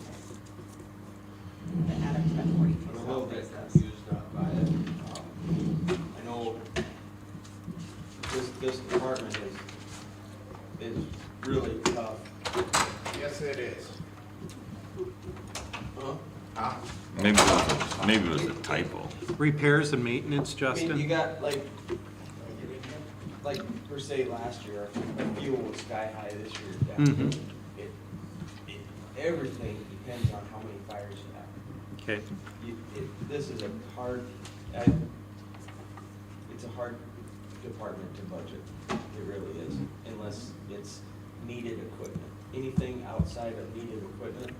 there. That add up to that 42. I'm a little bit confused by it. I know this department is really tough. Yes, it is. Huh? Maybe it was a typo. Repairs and maintenance, I mean, you Justin? got like per se last year, our fuel was sky high, this year it's down. Mhm. Everything depends on how many fires you have. Okay. This is a hard, it's a hard department to budget. It really is, unless it's needed equipment. Anything outside of needed equipment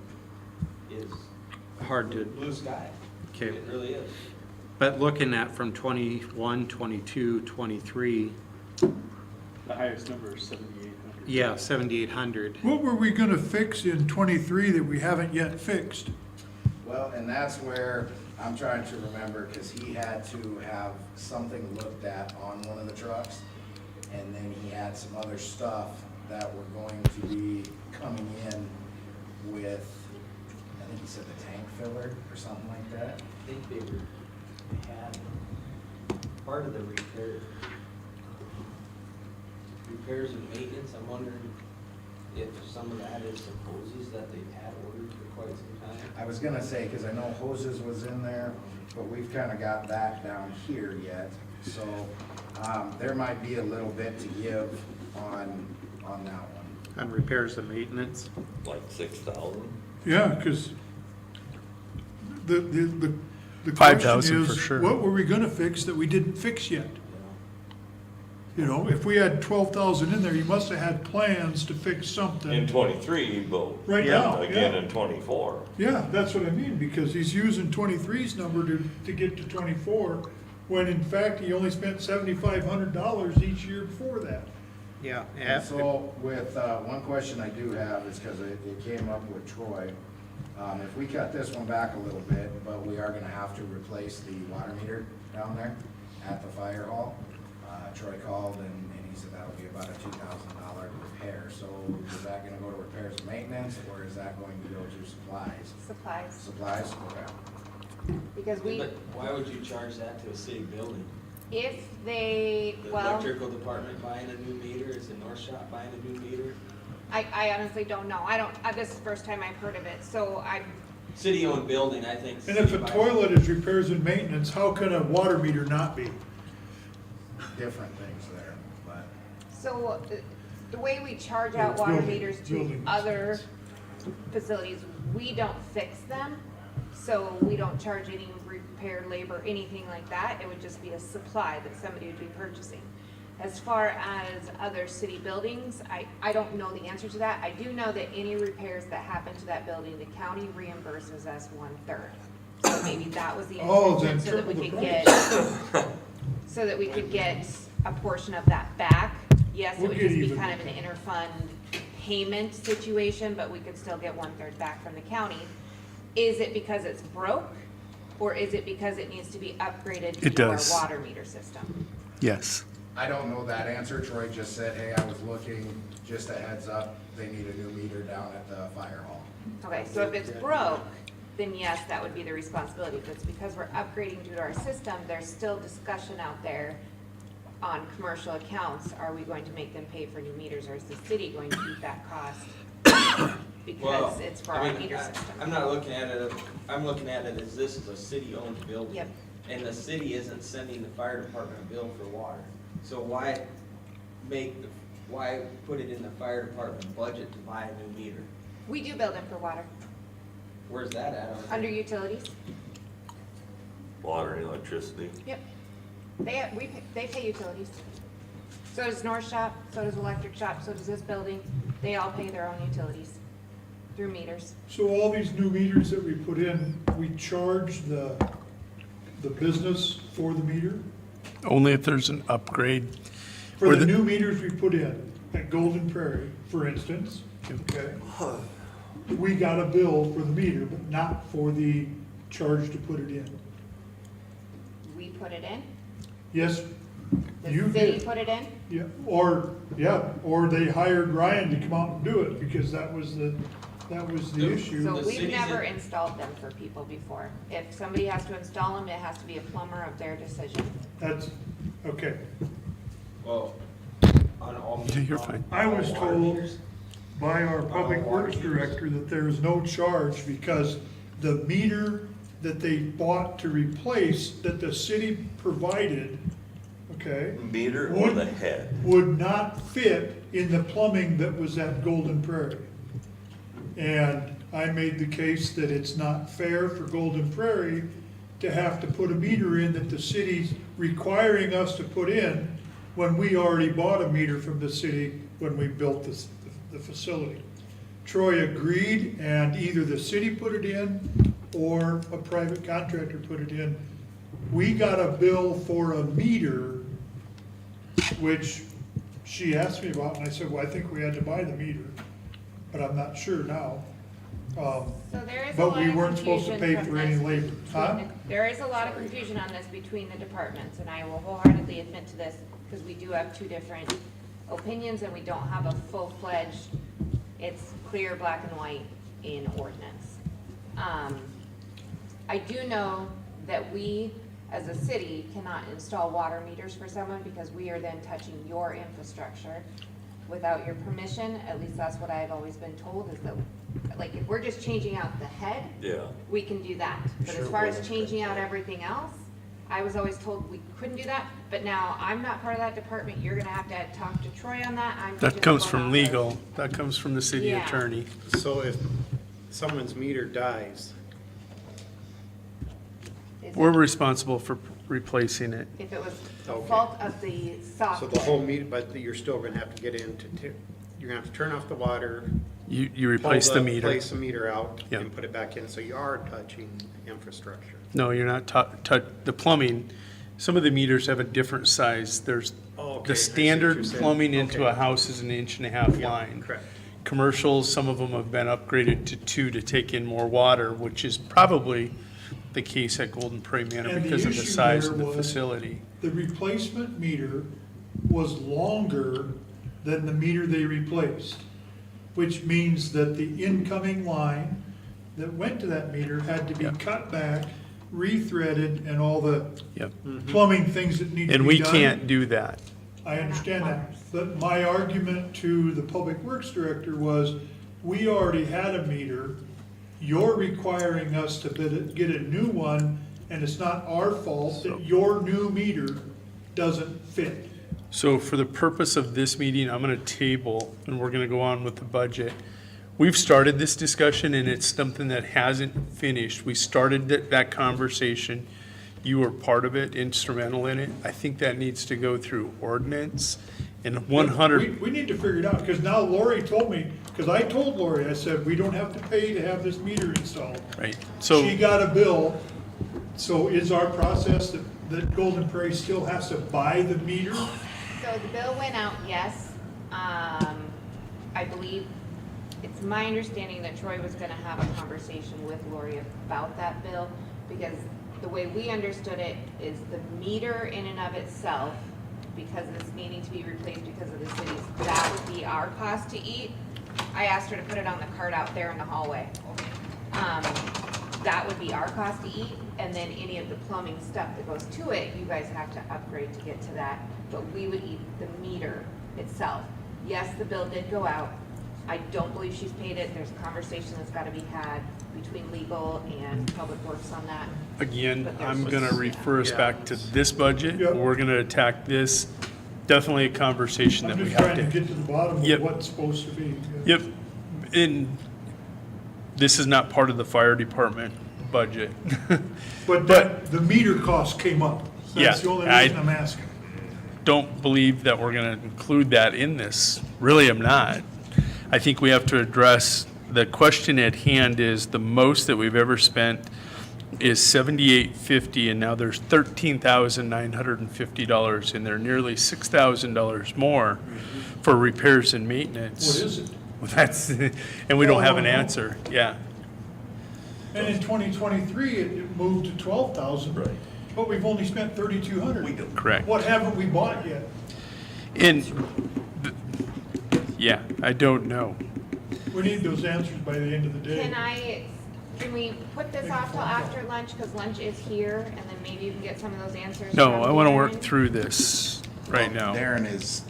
is Hard to, blue sky. okay. It really is. But looking at from 21, 22, 23, The highest number is 7,800. yeah, 7,800. What were we gonna fix in 23 that we haven't yet fixed? Well, and that's where I'm trying to remember, because he had to have something looked at on one of the trucks. And then he had some other stuff that were going to be coming in with, I think he said the tank filler or something like that. I think they had part of the repairs and maintenance. I'm wondering if some of that is the hoses that they've had ordered for quite some time. I was gonna say, because I know hoses was in there, but we've kind of got that down here yet. So, there might be a little bit to give on that one. On repairs and maintenance? Like 6,000? Yeah, because the question 5,000 for is, sure. what were we gonna fix that we didn't fix yet? You know, if we had 12,000 in there, you must have had plans to fix In something 23, but right now, again yeah. in 24. Yeah, that's what I mean, because he's using 23's number to get to 24, when in fact, he only spent $7,500 each year before that. Yeah. And so with, one question I do have is because it came up with Troy. If we cut this one back a little bit, but we are gonna have to replace the water meter down there at the fire hall. Troy called and he said that'll be about a $2,000 repair. So is that gonna go to repairs and maintenance, or is that going to go to supplies? Supplies, Supplies, okay. because we, But why would you charge that to a city building? if they, The well, electrical department buying a new meter, is the North Shop buying a new meter? I honestly don't know. I don't, this is the first time I've heard of it, so I'm, City-owned building, I think. And if a city buys- toilet is repairs and maintenance, how can a water meter not be? Different things there, but. so the way we charge out It's water building- meters to building. other facilities, we don't fix them. So we don't charge any repair labor, anything like that. It would just be a supply that somebody would be purchasing. As far as other city buildings, I don't know the answer to that. I do know that any repairs that happen to that building, the county reimburses us 1/3. So maybe that was the Oh, intention, then so that we triple could the get, so that we could get a portion of that back. Yes, it We'll would get just be even. kind of an interfund payment situation, but we could still get 1/3 back from the county. Is it because it's broke, or is it because it needs to be upgraded It to our does. water meter system? Yes. I don't know that answer. Troy just said, hey, I was looking, just a heads up, they need a new meter down at the fire hall. Okay, so if it's broke, then yes, that would be the responsibility. If it's because we're upgrading due to our system, there's still discussion out there on commercial accounts. Are we going to make them pay for new meters, or is the city going to eat that cost? Because Well, it's for I our mean, meter system. I'm not looking at it, I'm looking at it as this is a city-owned building. Yep. And the city isn't sending the fire department a bill for water. So why put it in the fire department budget to buy a new meter? We do bill them for water, Where's that at? under utilities. Water and electricity. Yep. They pay utilities. So does North Shop, so does Electric Shop, so does this building. They all pay their own utilities through meters. So all these new meters that we put in, we charge the business for the meter? Only if there's an upgrade. For Or the new meters we put in, at Golden Prairie, for instance, okay? We got a bill for the meter, but not for the charge to put it in. We put it in. Yes, You The city did. put it in? Or they hired Ryan to come out and do it, because that was the issue. So The we've city's never in- installed them for people before. If somebody has to install them, it has to be a plumber of their decision. That's, okay. Well, on all. You're fine. I was water told meters, by our public works director that there is no charge because the meter that they bought to replace, that the city provided, okay, Meter or the head? would not fit in the plumbing that was at Golden Prairie. And I made the case that it's not fair for Golden Prairie to have to put a meter in that the city's requiring us to put in when we already bought a meter from the city when we built the facility. Troy agreed, and either the city put it in or a private contractor put it in. We got a bill for a meter, which she asked me about, and I said, well, I think we had to buy the meter, but I'm not sure now. So there is a But lot we of weren't supposed to confusion pay from for any this labor, huh? between the- There is a lot of confusion on this between the departments, and I will wholeheartedly admit to this, because we do have two different opinions, and we don't have a full-fledged, it's clear black and white in ordinance. I do know that we, as a city, cannot install water meters for someone because we are then touching your infrastructure without your permission. At least that's what I've always been told, is that, like, if we're just changing out the head, Yeah. we can do that. But as far as changing out everything else, I was always told we couldn't do that, but now I'm not part of that department. You're gonna have to talk to Troy on that. I'm That just comes going from off of- legal. That comes from the city Yeah. attorney. So if someone's meter dies, Is We're it- responsible for replacing it. If it was the Okay. fault of the so software. the whole meter, but you're still gonna have to get in you're gonna have to turn off the water. You replace the meter. Place the meter out Yeah. and put it back in, so you are touching infrastructure. No, you're not the plumbing, some of the meters have a different size. There's, Oh, okay, the I see what standard you're saying. plumbing into Okay. a house is an 1.5 inch Yeah, line. correct. Commercials, some of them have been upgraded to 2 to take in more water, which is probably the case at Golden Prairie Manor And the because of the issue size there of the was- facility. The replacement meter was longer than the meter they replaced, which means that the incoming line that went to that meter had to be Yep. cut back, rethreaded, and all the Yep. plumbing things that need to be done. And we can't do that. I understand that, but my argument to the public works director was, we already had a meter, you're requiring us to get a new one, and it's not our fault that your new meter doesn't fit. So for the purpose of this meeting, I'm gonna table, and we're gonna go on with the budget. We've started this discussion, and it's something that hasn't finished. We started that conversation. You were part of it, instrumental in it. I think that needs to go through ordinance and 100. We need to figure it out, because now Lori told me, because I told Lori, I said, we don't have to pay to have this meter installed. Right, so. She got a bill, so is our process that Golden Prairie still has to buy the meter? So the bill went out, yes. I believe, it's my understanding that Troy was gonna have a conversation with Lori about that bill, because the way we understood it is the meter in and of itself, because it's needing to be replaced because of the cities, that would be our cost to eat. I asked her to put it on the cart out there in the hallway. That would be our cost to eat, and then any of the plumbing stuff that goes to it, you guys have to upgrade to get to that, but we would eat the meter itself. Yes, the bill did go out. I don't believe she's paid it. There's a conversation that's gotta be had between legal and public works on that. Again, But there's- I'm gonna refer us Yeah. back to this budget. Yep. We're gonna attack this. Definitely a conversation that I'm we just have trying to to. get to the bottom Yep. of what's supposed to be. Yep, and this is not part of the fire department budget. But the meter cost came up. That's Yeah, the only I- reason I'm asking. Don't believe that we're gonna include that in this. Really, I'm not. I think we have to address, the question at hand is, the most that we've ever spent is $78.50, and now there's $13,950 in there, nearly $6,000 more for repairs and maintenance. What is it? That's, and we don't have an answer, yeah. And in 2023, it moved to 12,000. Right. But we've only spent 3,200. We do. Correct. What haven't we bought yet? And, yeah, I don't know. We need those answers by the end of the day. Can we put this off till after lunch, because lunch is here, and then maybe you can get some of those answers? No, from I want to Darren? work through this right now. Darren is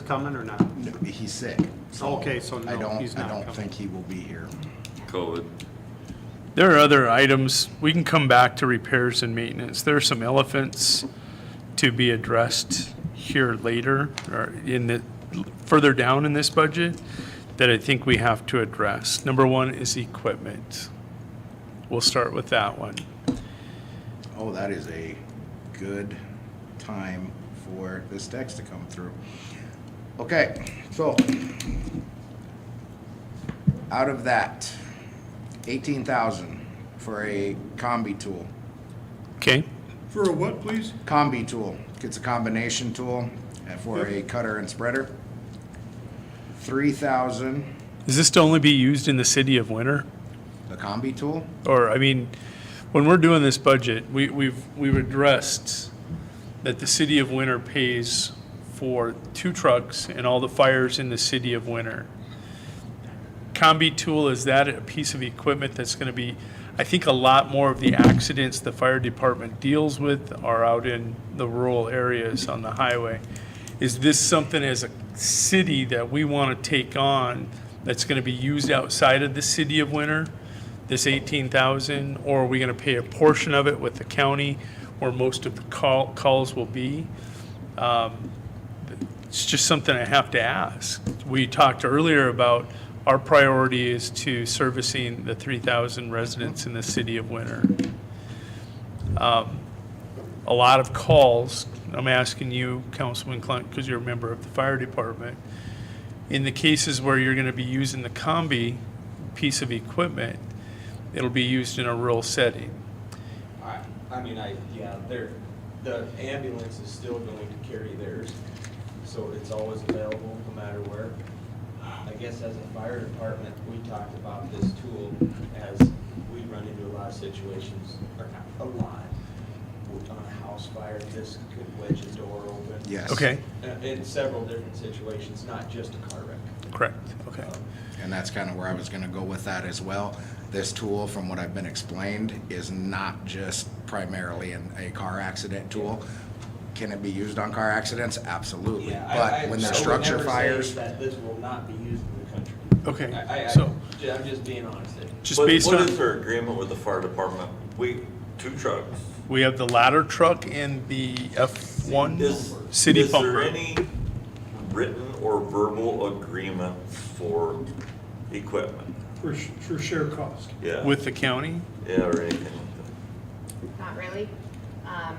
coming or not? he's sick. Okay, so I no, he's don't, I not don't coming. think he will be here. COVID. There are other items, we can come back to repairs and maintenance. There are some elephants to be addressed here later, or further down in this budget, that I think we have to address. Number one is equipment. We'll start with that one. Oh, that is a good time for this text to come through. Okay, so out of that, 18,000 for a combi tool. Okay, For a what, please? Combi tool. It's a combination tool for a cutter and spreader. 3,000, is this to only be used in the city of Winter? the combi tool. Or, I mean, when we're doing this budget, we've addressed that the city of Winter pays for 2 trucks and all the fires in the city of Winter. Combi tool, is that a piece of equipment that's gonna be, I think a lot more of the accidents the fire department deals with are out in the rural areas on the highway. Is this something as a city that we wanna take on that's gonna be used outside of the city of Winter? This 18,000, or are we gonna pay a portion of it with the county where most of the calls will be? It's just something I have to ask. We talked earlier about our priority is to servicing the 3,000 residents in the city of Winter. A lot of calls, I'm asking you, Councilman Clunt, because you're a member of the fire department, in the cases where you're gonna be using the combi piece of equipment, it'll be used in a rural setting. The ambulance is still going to carry theirs, so it's always available no matter where. I guess as a fire department, we talked about this tool as we run into a lot of situations, or not a lot. On a house fire, this could wedge a door open. Yes. Okay, In several different situations, not just a car wreck. correct, okay. And that's kind of where I was gonna go with that as well. This tool, from what I've been explained, is not just primarily a car accident tool. Can it be used on car accidents? Absolutely. But when there's structure fires, That this will not be used in the country. Okay, so, I'm just being honest. just based What on, is our agreement with the fire department? 2 trucks. we have the ladder truck and the F1 city Is there pumper. any written or verbal agreement for equipment? For share cost. Yeah. With the county? Yeah, or anything like Not really.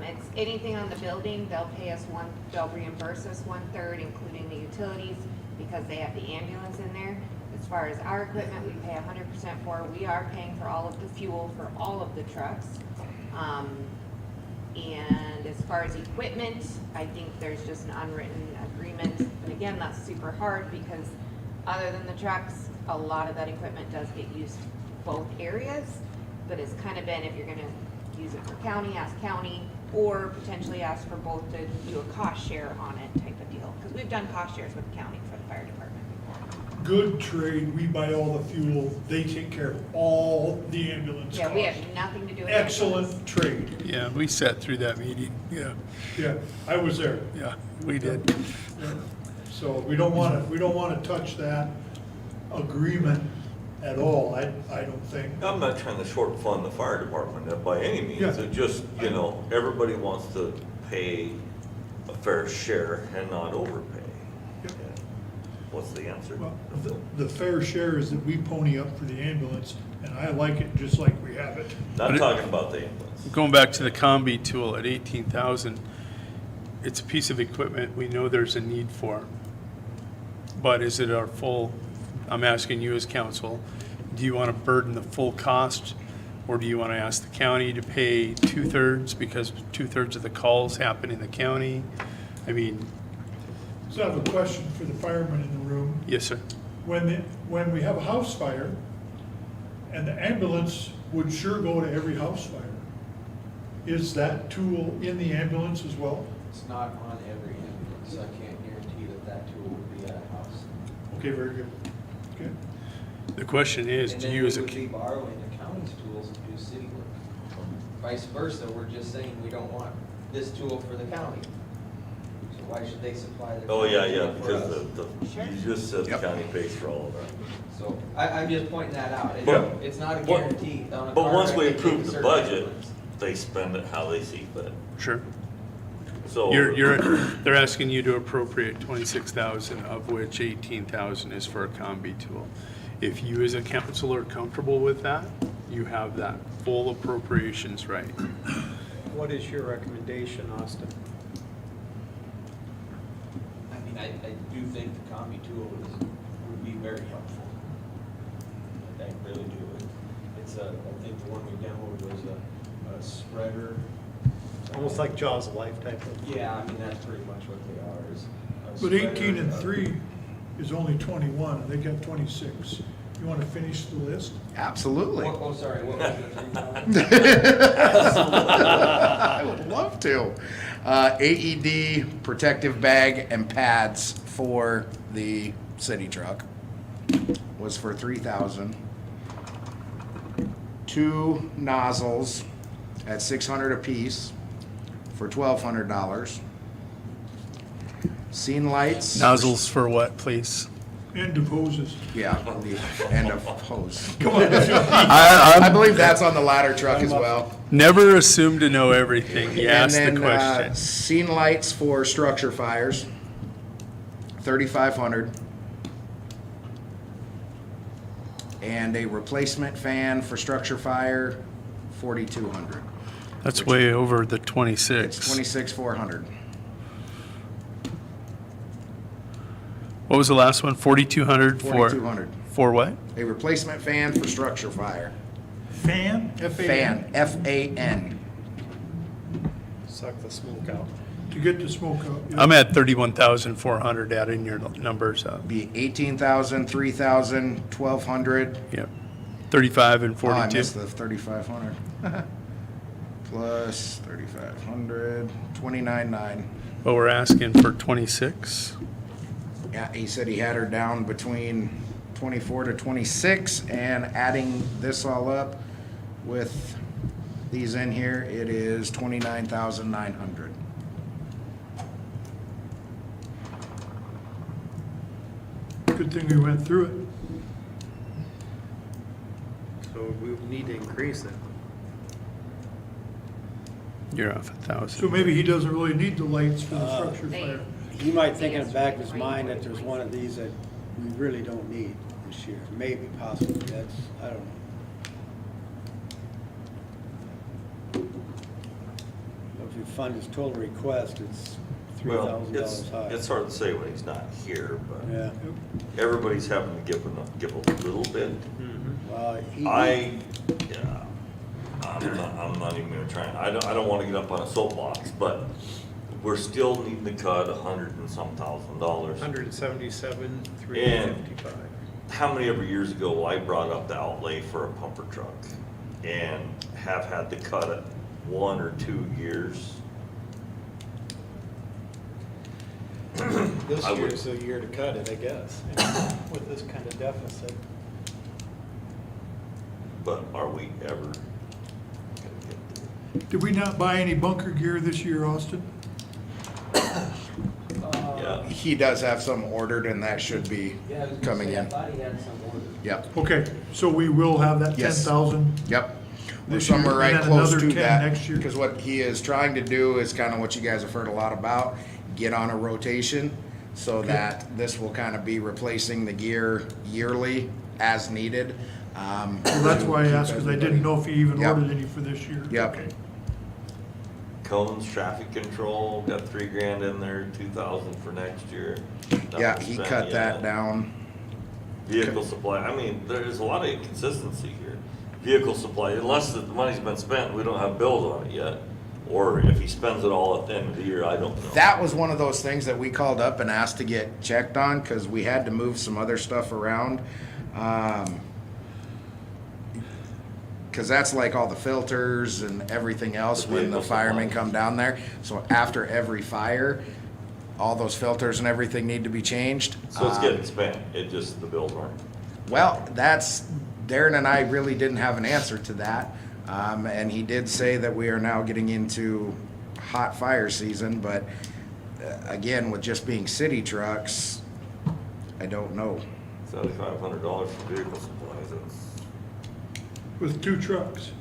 It's anything on the building, they'll pay us they'll reimburse us 1/3, including the utilities, because they have the ambulance in there. As far as our equipment, we pay 100% for. We are paying for all of the fuel for all of the trucks. And as far as equipment, I think there's just an unwritten agreement. But again, that's super hard because other than the trucks, a lot of that equipment does get used both areas. But it's kind of been, if you're gonna use it for county, ask county, or potentially ask for both to do a cost share on it type of deal. Because we've done cost shares with the county for the fire department before. Good trade, we buy all the fuel, they take care of all the ambulance Yeah, we costs. have nothing to do with it. Excellent trade. Yeah, we sat through that meeting, yeah, Yeah, I was there. yeah, we did. Yeah. So we don't wanna touch that agreement at all, I don't think. that. I'm not trying to short fund the fire department by any means. Yeah. It just, everybody wants to pay a fair share and not overpay. Yep. What's the answer? Well, the fair share is that we pony up for the ambulance, and I like it just like we have it. Not talking about the ambulance. Going back to the combi tool at 18,000, it's a piece of equipment we know there's a need for. But is it our full, I'm asking you as council, do you want to burden the full cost? Or do you want to ask the county to pay 2/3 because 2/3 of the calls happen in the county? I mean, So I have a question for the firemen in the room. yes, sir. When we have a house fire, and the ambulance would sure go to every house fire. Is that tool in the ambulance as well? It's not on every ambulance, so I can't guarantee that that tool will be at a house. Okay, very good. Okay. The question is, And do then you we as a, would be borrowing the county's tools and do city work. Vice versa, we're just saying we don't want this tool for the county. So why should they supply the? Oh, yeah, county yeah, tool for because us? you just said the county pays for all of that. So I'm just pointing that out. But- It's not a but- guarantee. On a But car once wreck, we they take approve a the certain budget, ambulance. they spend it how they see fit. sure. So. They're asking you to appropriate 26,000, of which 18,000 is for a combi tool. If you as a council are comfortable with that, you have that full appropriations right. What is your recommendation, Austin? I mean, I do think the combi tool would be very helpful. I really do. It's I think the one we demoed was a spreader. Almost like Jaws of Life type of. Yeah, I mean, that's pretty much what they are, is a But spreader, 18 and 3 is only 21, and they got 26. You want to finish the list? Absolutely. Oh, sorry, what was the 3,000? I would love to. AED, protective bag, and pads for the city truck was for 3,000. 2 nozzles at 600 apiece for $1,200. Scene lights. Nozzles for what, please? End of hoses. Yeah, the end of hose. Come on. I believe that's on the ladder truck as well. Never assume to know everything. You ask the And then question. scene lights for structure fires, 3,500. And a replacement fan for structure fire, 4,200. That's way over the 26. It's 26,400. What was the last one? 4,200 for? 4,200. For what? A replacement fan for structure fire. Fan? F-A-N? Fan, F-A-N. Suck the smoke out. To get the smoke out. yeah. I'm at 31,400 adding your numbers up. Be 18,000, 3,000, 1,200. Yep. 35 and Oh, I 42. missed the 3,500. Plus 3,500, 29,900. But we're asking for 26. Yeah, he said he had her down between 24 to 26, and adding this all up with these in here, it is 29,900. Good thing we went through it. So we would need to increase it. You're off 1,000. So maybe he doesn't really need the lights for the structure They- fire. He might think in the back of his mind that there's one of these that we really don't need this year. Maybe, possibly, that's, I don't know. But if you fund his total request, it's Well, $3,000 high. it's hard to say when he's not here, but Yeah, everybody's having to give a little bit. well, Yeah, I'm not even gonna try, I don't wanna get up on a soapbox, but we're still needing to cut $100 and some thousand. 177, 355. How many ever years ago I brought up the outlay for a pumper truck and have had to cut it 1 or 2 years? This I would- year's a year to cut it, I guess, with this kind of deficit. But are we ever gonna get there? Did we not buy any bunker gear this year, Austin? Yeah. He does have some ordered, and that should be Yeah, I was gonna coming say, I in. thought he had some ordered. Yep, Okay, so we will have that Yes. 10,000. yep. We're This year, somewhere right and then close another to 10 that. next year. Because what he is trying to do is kind of what you guys have heard a lot about, get on a rotation so that this will kind of be replacing the gear yearly as needed. Well, that's why I asked, because I didn't know if he even Yep. ordered any for this year. Yep. Okay. Cones, traffic control, got $3,000 in there, 2,000 for next year. Yeah, Nothing he spent cut yet. that down. Vehicle supply, I mean, there's a lot of inconsistency here. Vehicle supply, unless the money's been spent, we don't have bills on it yet. Or if he spends it all at the end of the year, I don't know. That was one of those things that we called up and asked to get checked on, because we had to move some other stuff around. because that's like all the filters and everything else The when the vehicle firemen supplies. come down there. So after every fire, all those filters and everything need to be changed. So it's getting spent, it just, the bills aren't. Well, Darren and I really didn't have an answer to that. And he did say that we are now getting into hot fire season, but again, with just being city trucks, I don't know. $7,500 for vehicle supplies, that's. With 2 trucks.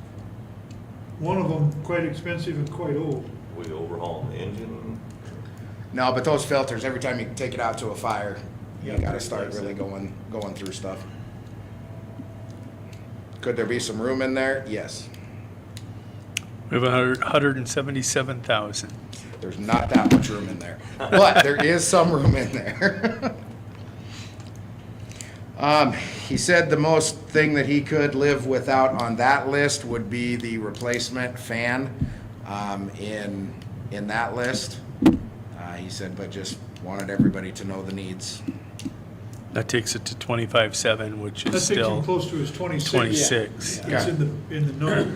One of them quite expensive and quite old. We overhaul the engine. No, but those filters, every time you take it out to a fire, you Yeah, gotta start replace really it. going through stuff. Could there be some room in there? Yes. We have 177,000. There's not that much room in there, but there is some room in there. He said the most thing that he could live without on that list would be the replacement fan, in that list. He said, but just wanted everybody to know the needs. That takes it to 25.7, which That is takes him still close to his 26. 26. It's in the number.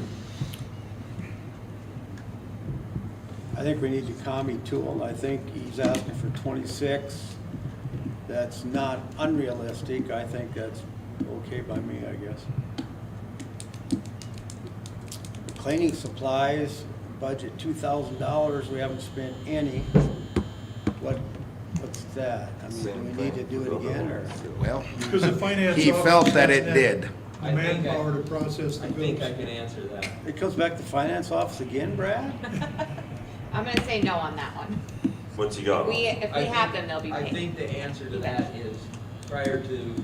I think we need the commie tool. I think he's asking for 26. That's not unrealistic. I think that's okay by me, I guess. Cleaning supplies, budget $2,000. We haven't spent any. What's that? I mean, do we need to do it again, or? Well, Because the finance he office felt that it doesn't did. have the manpower to process the I think bills. I can answer that. It comes back to finance office again, Brad? I'm gonna say no on that one. What you got? If we I have think- them, they'll be I paid. think the answer to that is prior to,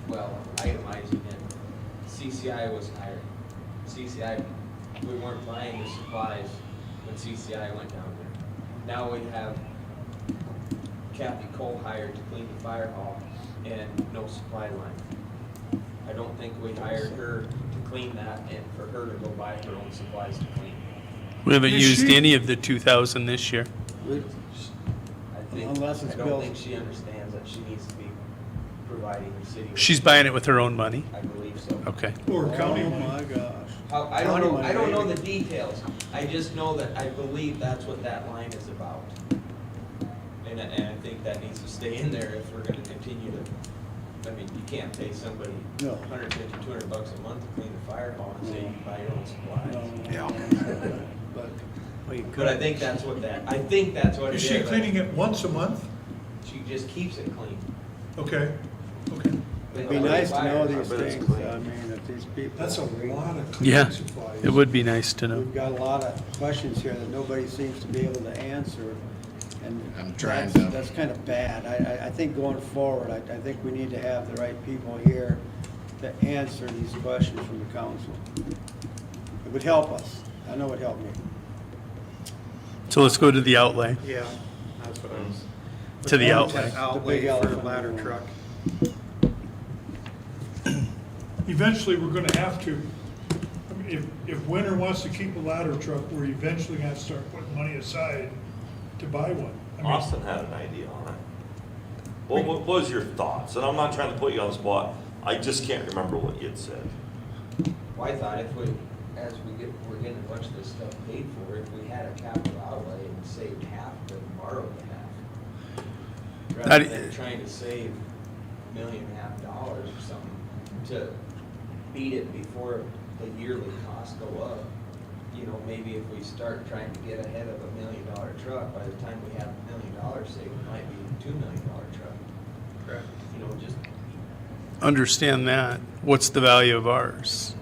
well, itemizing it, CCI was hired. CCI, we weren't buying the supplies when CCI went down there. Now we have Kathy Cole hired to clean the fire hall and no supply line. I don't think we hired her to clean that and for her to go buy her own supplies to clean. We haven't Is used she- any of the 2,000 this year. Unless it's I don't built. think she understands that she needs to be providing the city. with- She's buying it with her own money? I believe so. Okay. Or county Oh, money. my gosh. I County don't know, money, I don't know baby. the details. I just know that I believe that's what that line is about. And I think that needs to stay in there if we're gonna continue to, I mean, you can't pay somebody No. $150, $200 a month to clean the fire hall and say you can buy your own supplies. Yeah. But But I think that's what it Is is. she cleaning it once a month? She just keeps it clean. Okay, okay. it'd be nice to know these I bet it's things. clean. I mean, if these people. That's a lot of Yeah, cleaning supplies. it would be nice to know. We've got a lot of questions here that nobody seems to be able to answer. And I'm trying that's- to- That's kind of bad. I think going forward, I think we need to have the right people here to answer these questions from the council. It would help us. I know it would help me. So let's go to the outlay. Yeah, that's what I was. To the What's outlay. that outlay big for elephant the ladder in the room. truck. Eventually, we're gonna have to, I mean, if Winter wants to keep a ladder truck, we're eventually gonna have to start putting money aside to buy one. I mean, Austin had an idea on it. What was your thoughts? And I'm not trying to put you on the spot, I just can't remember what you'd said. Well, I thought if we, we're getting a bunch of this stuff paid for, if we had a capital outlay and saved half, then borrowed half. Rather How do- than trying to save $1.5 million or something to beat it before the yearly costs go up. You know, maybe if we start trying to get ahead of $1 million truck, by the time we have $1 million saved, it might be a $2 million truck. Correct. You know, just, Understand that. What's the value of ours?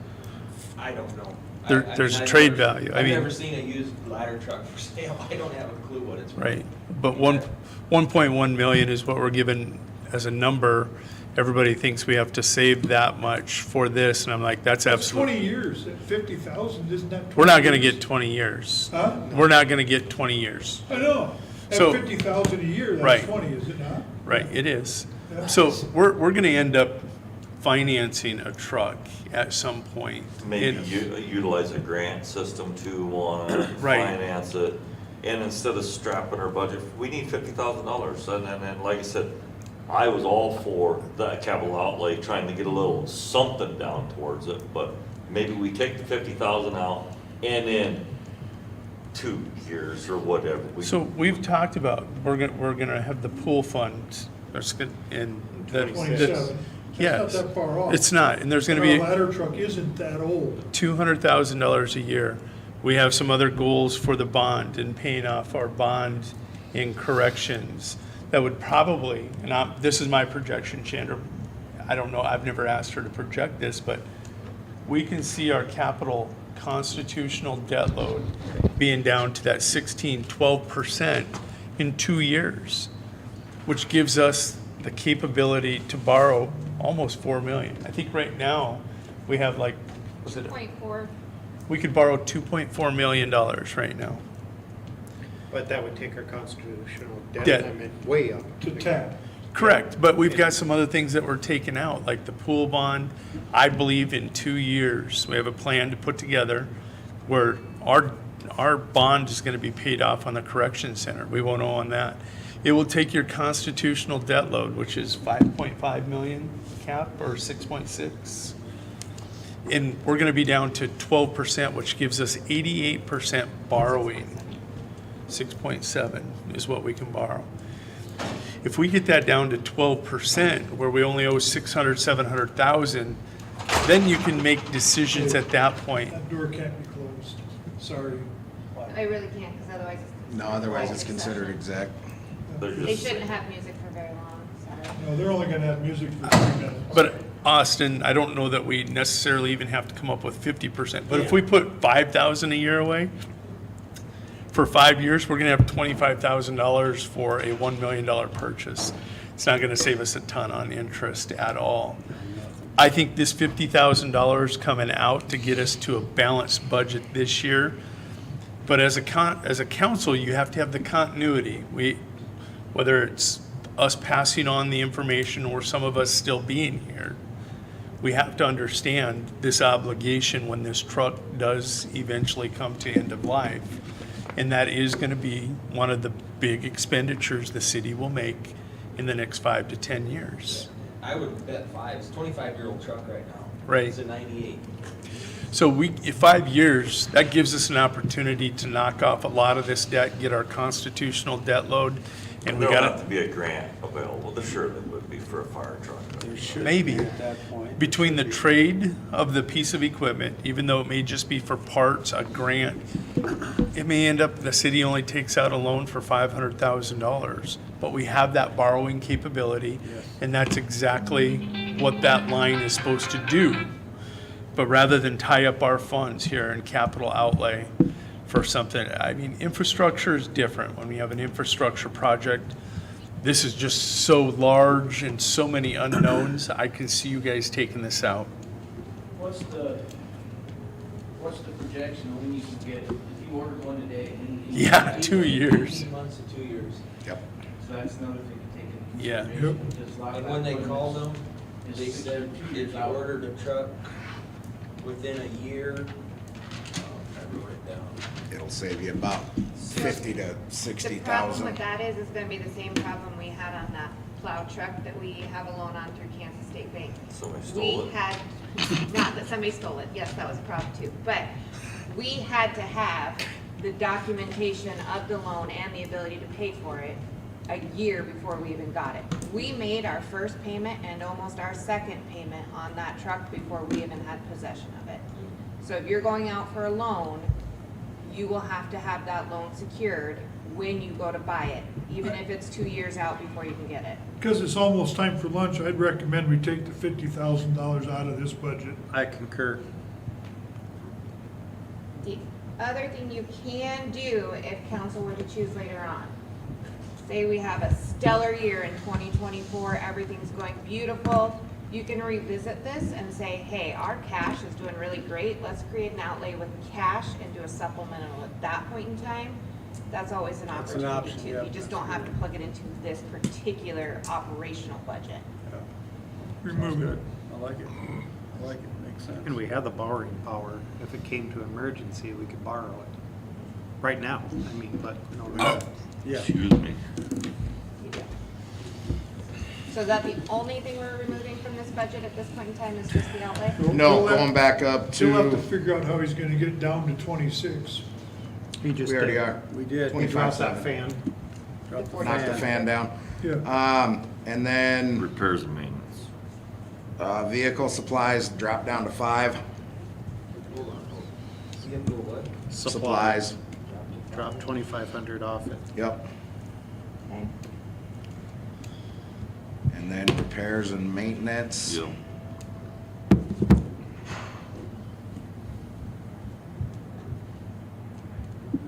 I don't know. There's I've trade never- value. I I've mean- never seen a used ladder truck for sale. I don't have a clue what it's worth. Right, but 1.1 million is what we're given as a number. Everybody thinks we have to save that much for this, and I'm like, that's That's 20 absolutely, years, at 50,000, isn't that 20 we're not gonna years? get 20 years. Huh? We're not gonna get 20 years. I know. At So- 50,000 a year, Right. that's 20, is it not? Right, it is. Yeah. So we're gonna end up financing a truck at some point. Maybe And- utilize a grant system to Right. finance it. And instead of strapping our budget, we need $50,000. And then, like I said, I was all for that capital outlay, trying to get a little something down towards it, but maybe we take the 50,000 out and in 2 years or whatever. So we've talked about, we're gonna have the pool fund, and the. 27. Yes. It's not that far off. It's not, and there's gonna But our be ladder truck isn't that old. $200,000 a year. We have some other goals for the bond and paying off our bond in corrections that would probably, and this is my projection, Chandra, I don't know, I've never asked her to project this, but we can see our capital constitutional debt load being down to that 12% in 2 years, which gives us the capability to borrow almost 4 million. I think right now, we have like, was it? 2.4. We could borrow $2.4 million right now. But that would take our constitutional Debt. debt limit way up. To tap. Correct, but we've got some other things that were taken out, like the pool bond. I believe in 2 years, we have a plan to put together where our bond is gonna be paid off on the correction center. We won't owe on that. It will take your constitutional debt load, which is 5.5 million cap or 6.6. And we're gonna be down to 12%, which gives us 88% borrowing. 6.7 is what we can borrow. If we get that down to 12%, where we only owe 600, 700,000, then you can make decisions at that point. That door can't be closed. Sorry. I really can't, because otherwise it's. No, otherwise it's considered exec. They shouldn't have music for very long, so. No, they're only gonna have music for 3 minutes. But Austin, I don't know that we necessarily even have to come up with 50%, but if we put 5,000 a year away, for 5 years, we're gonna have $25,000 for a $1 million purchase. It's not gonna save us a ton on interest at all. I think this $50,000 coming out to get us to a balanced budget this year, but as a council, you have to have the continuity. Whether it's us passing on the information or some of us still being here, we have to understand this obligation when this truck does eventually come to end of life. And that is going to be one of the big expenditures the city will make in the next 5 to 10 years. I would bet 5, it's a 25-year-old truck right now. Right. It's a 98. So in 5 years, that gives us an opportunity to knock off a lot of this debt, get our constitutional debt load, and we There'll got have to be a grant available. There surely would be for a fire truck. There should Maybe. be at that point. Between the trade of the piece of equipment, even though it may just be for parts, a grant, it may end up the city only takes out a loan for $500,000. But we have that borrowing capability, and that's exactly what that line is supposed to do. But rather than tie up our funds here in capital outlay for something, I mean, infrastructure is different. When we have an infrastructure project, this is just so large and so many unknowns. I can see you guys taking this out. What's the projection of when you can get it? If you ordered one today? Yeah, 2 years. 18 months to 2 years. Yep. So that's another thing to take into Yeah. consideration. because a lot of And that when they equipment called them, is they said 2 if years you out. ordered a truck within a year, I wrote it down. It'll save you about 50 to The problem 60,000. with that is, it's gonna be the same problem we had on that plow truck that we have a loan on through Kansas State Bank. Somebody stole We it. had, not that somebody stole it, yes, that was a problem too, but we had to have the documentation of the loan and the ability to pay for it a year before we even got it. We made our first payment and almost our second payment on that truck before we even had possession of it. So if you're going out for a loan, you will have to have that loan secured when you go to buy it, even if it's 2 years out before you can get it. Because it's almost time for lunch, I'd recommend we take the $50,000 out of this budget. I concur. The other thing you can do if council were to choose later on, say we have a stellar year in 2024, everything's going beautiful, you can revisit this and say, hey, our cash is doing really great, let's create an outlay with cash and do a supplemental at that point in time. That's always an That's an opportunity option, too. yeah. You just don't have to plug it into this particular operational budget. Remove it. I like it. I like it. Makes sense. And we have the borrowing power. If it came to emergency, we could borrow it. Right now, I mean, but no reason. Yeah. Excuse me. So is that the only thing we're removing from this budget at this point in time is just the outlay? No, He'll have- going back up He'll have to to, figure out how he's gonna get down to 26. We just we already did. are. We did. We dropped that 25.7. fan. Knock the fan down. Yeah. And then, Repairs and maintenance. vehicle supplies dropped down to 5. Supplies, Drop 2,500 off it. yep. And then repairs and maintenance. Yep.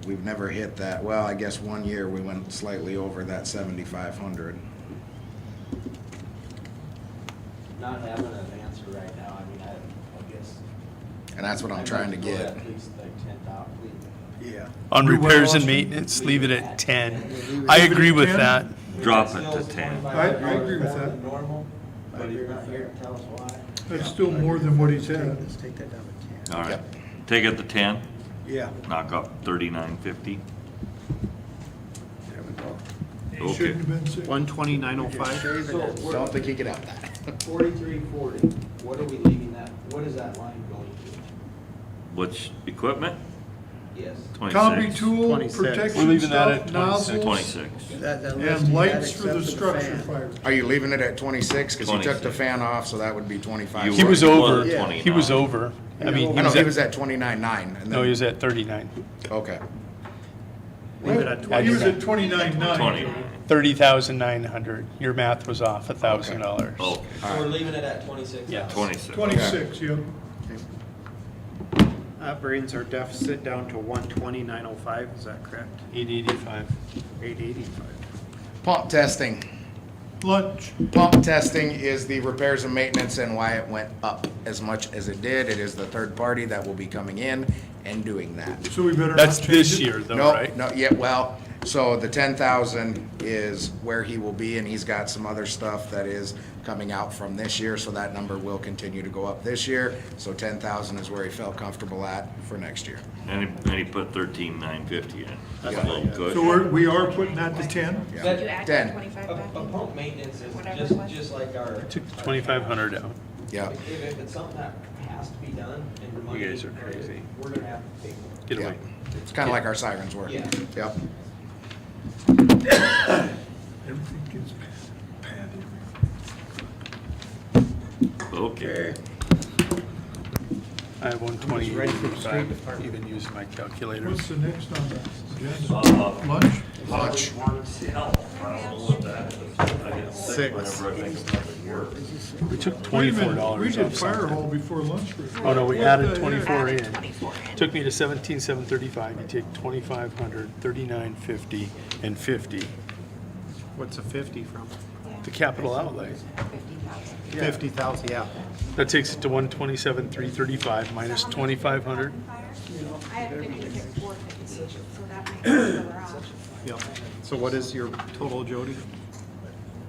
We've never hit that. Well, I guess one year we went slightly over that 7,500. Not having an answer right now, I mean, I guess. And that's what I'm trying to get. At least like 10,000, please. Yeah. On Do what, repairs and Austin? maintenance, leave it at 10. I agree with 10? that. Drop it Still to is 10. $2,500 I agree with more that. than normal, but you're not here to tell us why. That's still more than what he's had. Let's take that down to 10. All right, Yep. take it to 10, Yeah. knock up 3950. There we go. He Okay. shouldn't have been sick. 129.05. So we're Don't think you get out that. 4340, what are we leaving that, what is that line going to? Which equipment? Yes. Combi 26. tool, 26. We're protection leaving that stuff, at 26. nozzles, 26. That list and you had lights for the except structure fan. fire. Are you leaving it at 26? Because you took the 26. fan off, so that would be 25. He was You over, were Yeah. he was 29. over. I mean, I know, he was at 29.9. and no, then- he was at 39. Okay. Leave it at He 20. was at 29.9. 29. 30,900. Your math was off $1,000. Oh, So we're leaving it at 26? Yeah. 26. 26, yep. That brings our deficit down to 129.05, is that correct? 885. 885. Pump testing. Lunch. Pump testing is the repairs and maintenance and why it went up as much as it did. It is the third party that will be coming in and doing that. So we better not That's change this it? year though, No, right? no, yeah, well, so the 10,000 is where he will be, and he's got some other stuff that is coming out from this year, so that number will continue to go up this year. So 10,000 is where he felt comfortable at for next year. And he put 13,950 in. That's a Yeah. little good. So we are putting that to 10? Yeah. That- Did you add 10. that 25 A back in? pump maintenance Whatever is it was. just like our. Took the 2,500 out. Yeah, If it's something that has to be done and the money. You guys are isn't there, crazy. We're gonna have to pay for it. Get yeah. away. It's kind of like our sirens were. Yeah. Yep. Everything gets padded. Okay. I have Ready for the street 128.85, department. even using my calculator. What's the next on the agenda? Lunch? Lunch. Six. We took Wait a minute, $24 we did off fire something. hall before lunch break. Oh, no, we What added the 24 heck? in. 24 in. Took me to 17,735. You take 2,500, 39.50, and 50. What's a 50 from? The capital outlay. 50,000. 50,000, yeah. That takes it to 127,335 minus 2,500. I have 56,450, so that makes it we're off. Yep. So what is your total, Jody?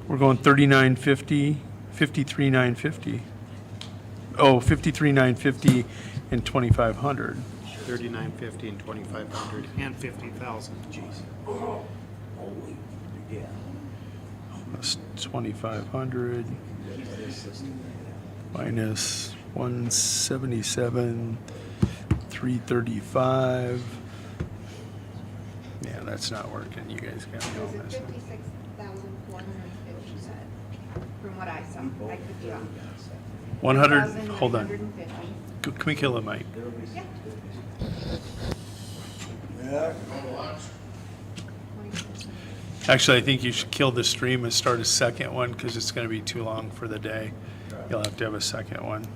We're going 39.50, 53,950. Oh, 53,950 and 2,500. 3950 and 2,500 and 50,000, jeez. That's 2,500 minus 177, 335. Yeah, that's not working. You guys got me all It was messed up. 56,450, you said, from what I saw. I could be wrong. 100, hold on. 1,950. Can we kill the mic? Yeah. Actually, I think you should kill the stream and start a second one because it's going to be too long for the day. You'll have to have a second one.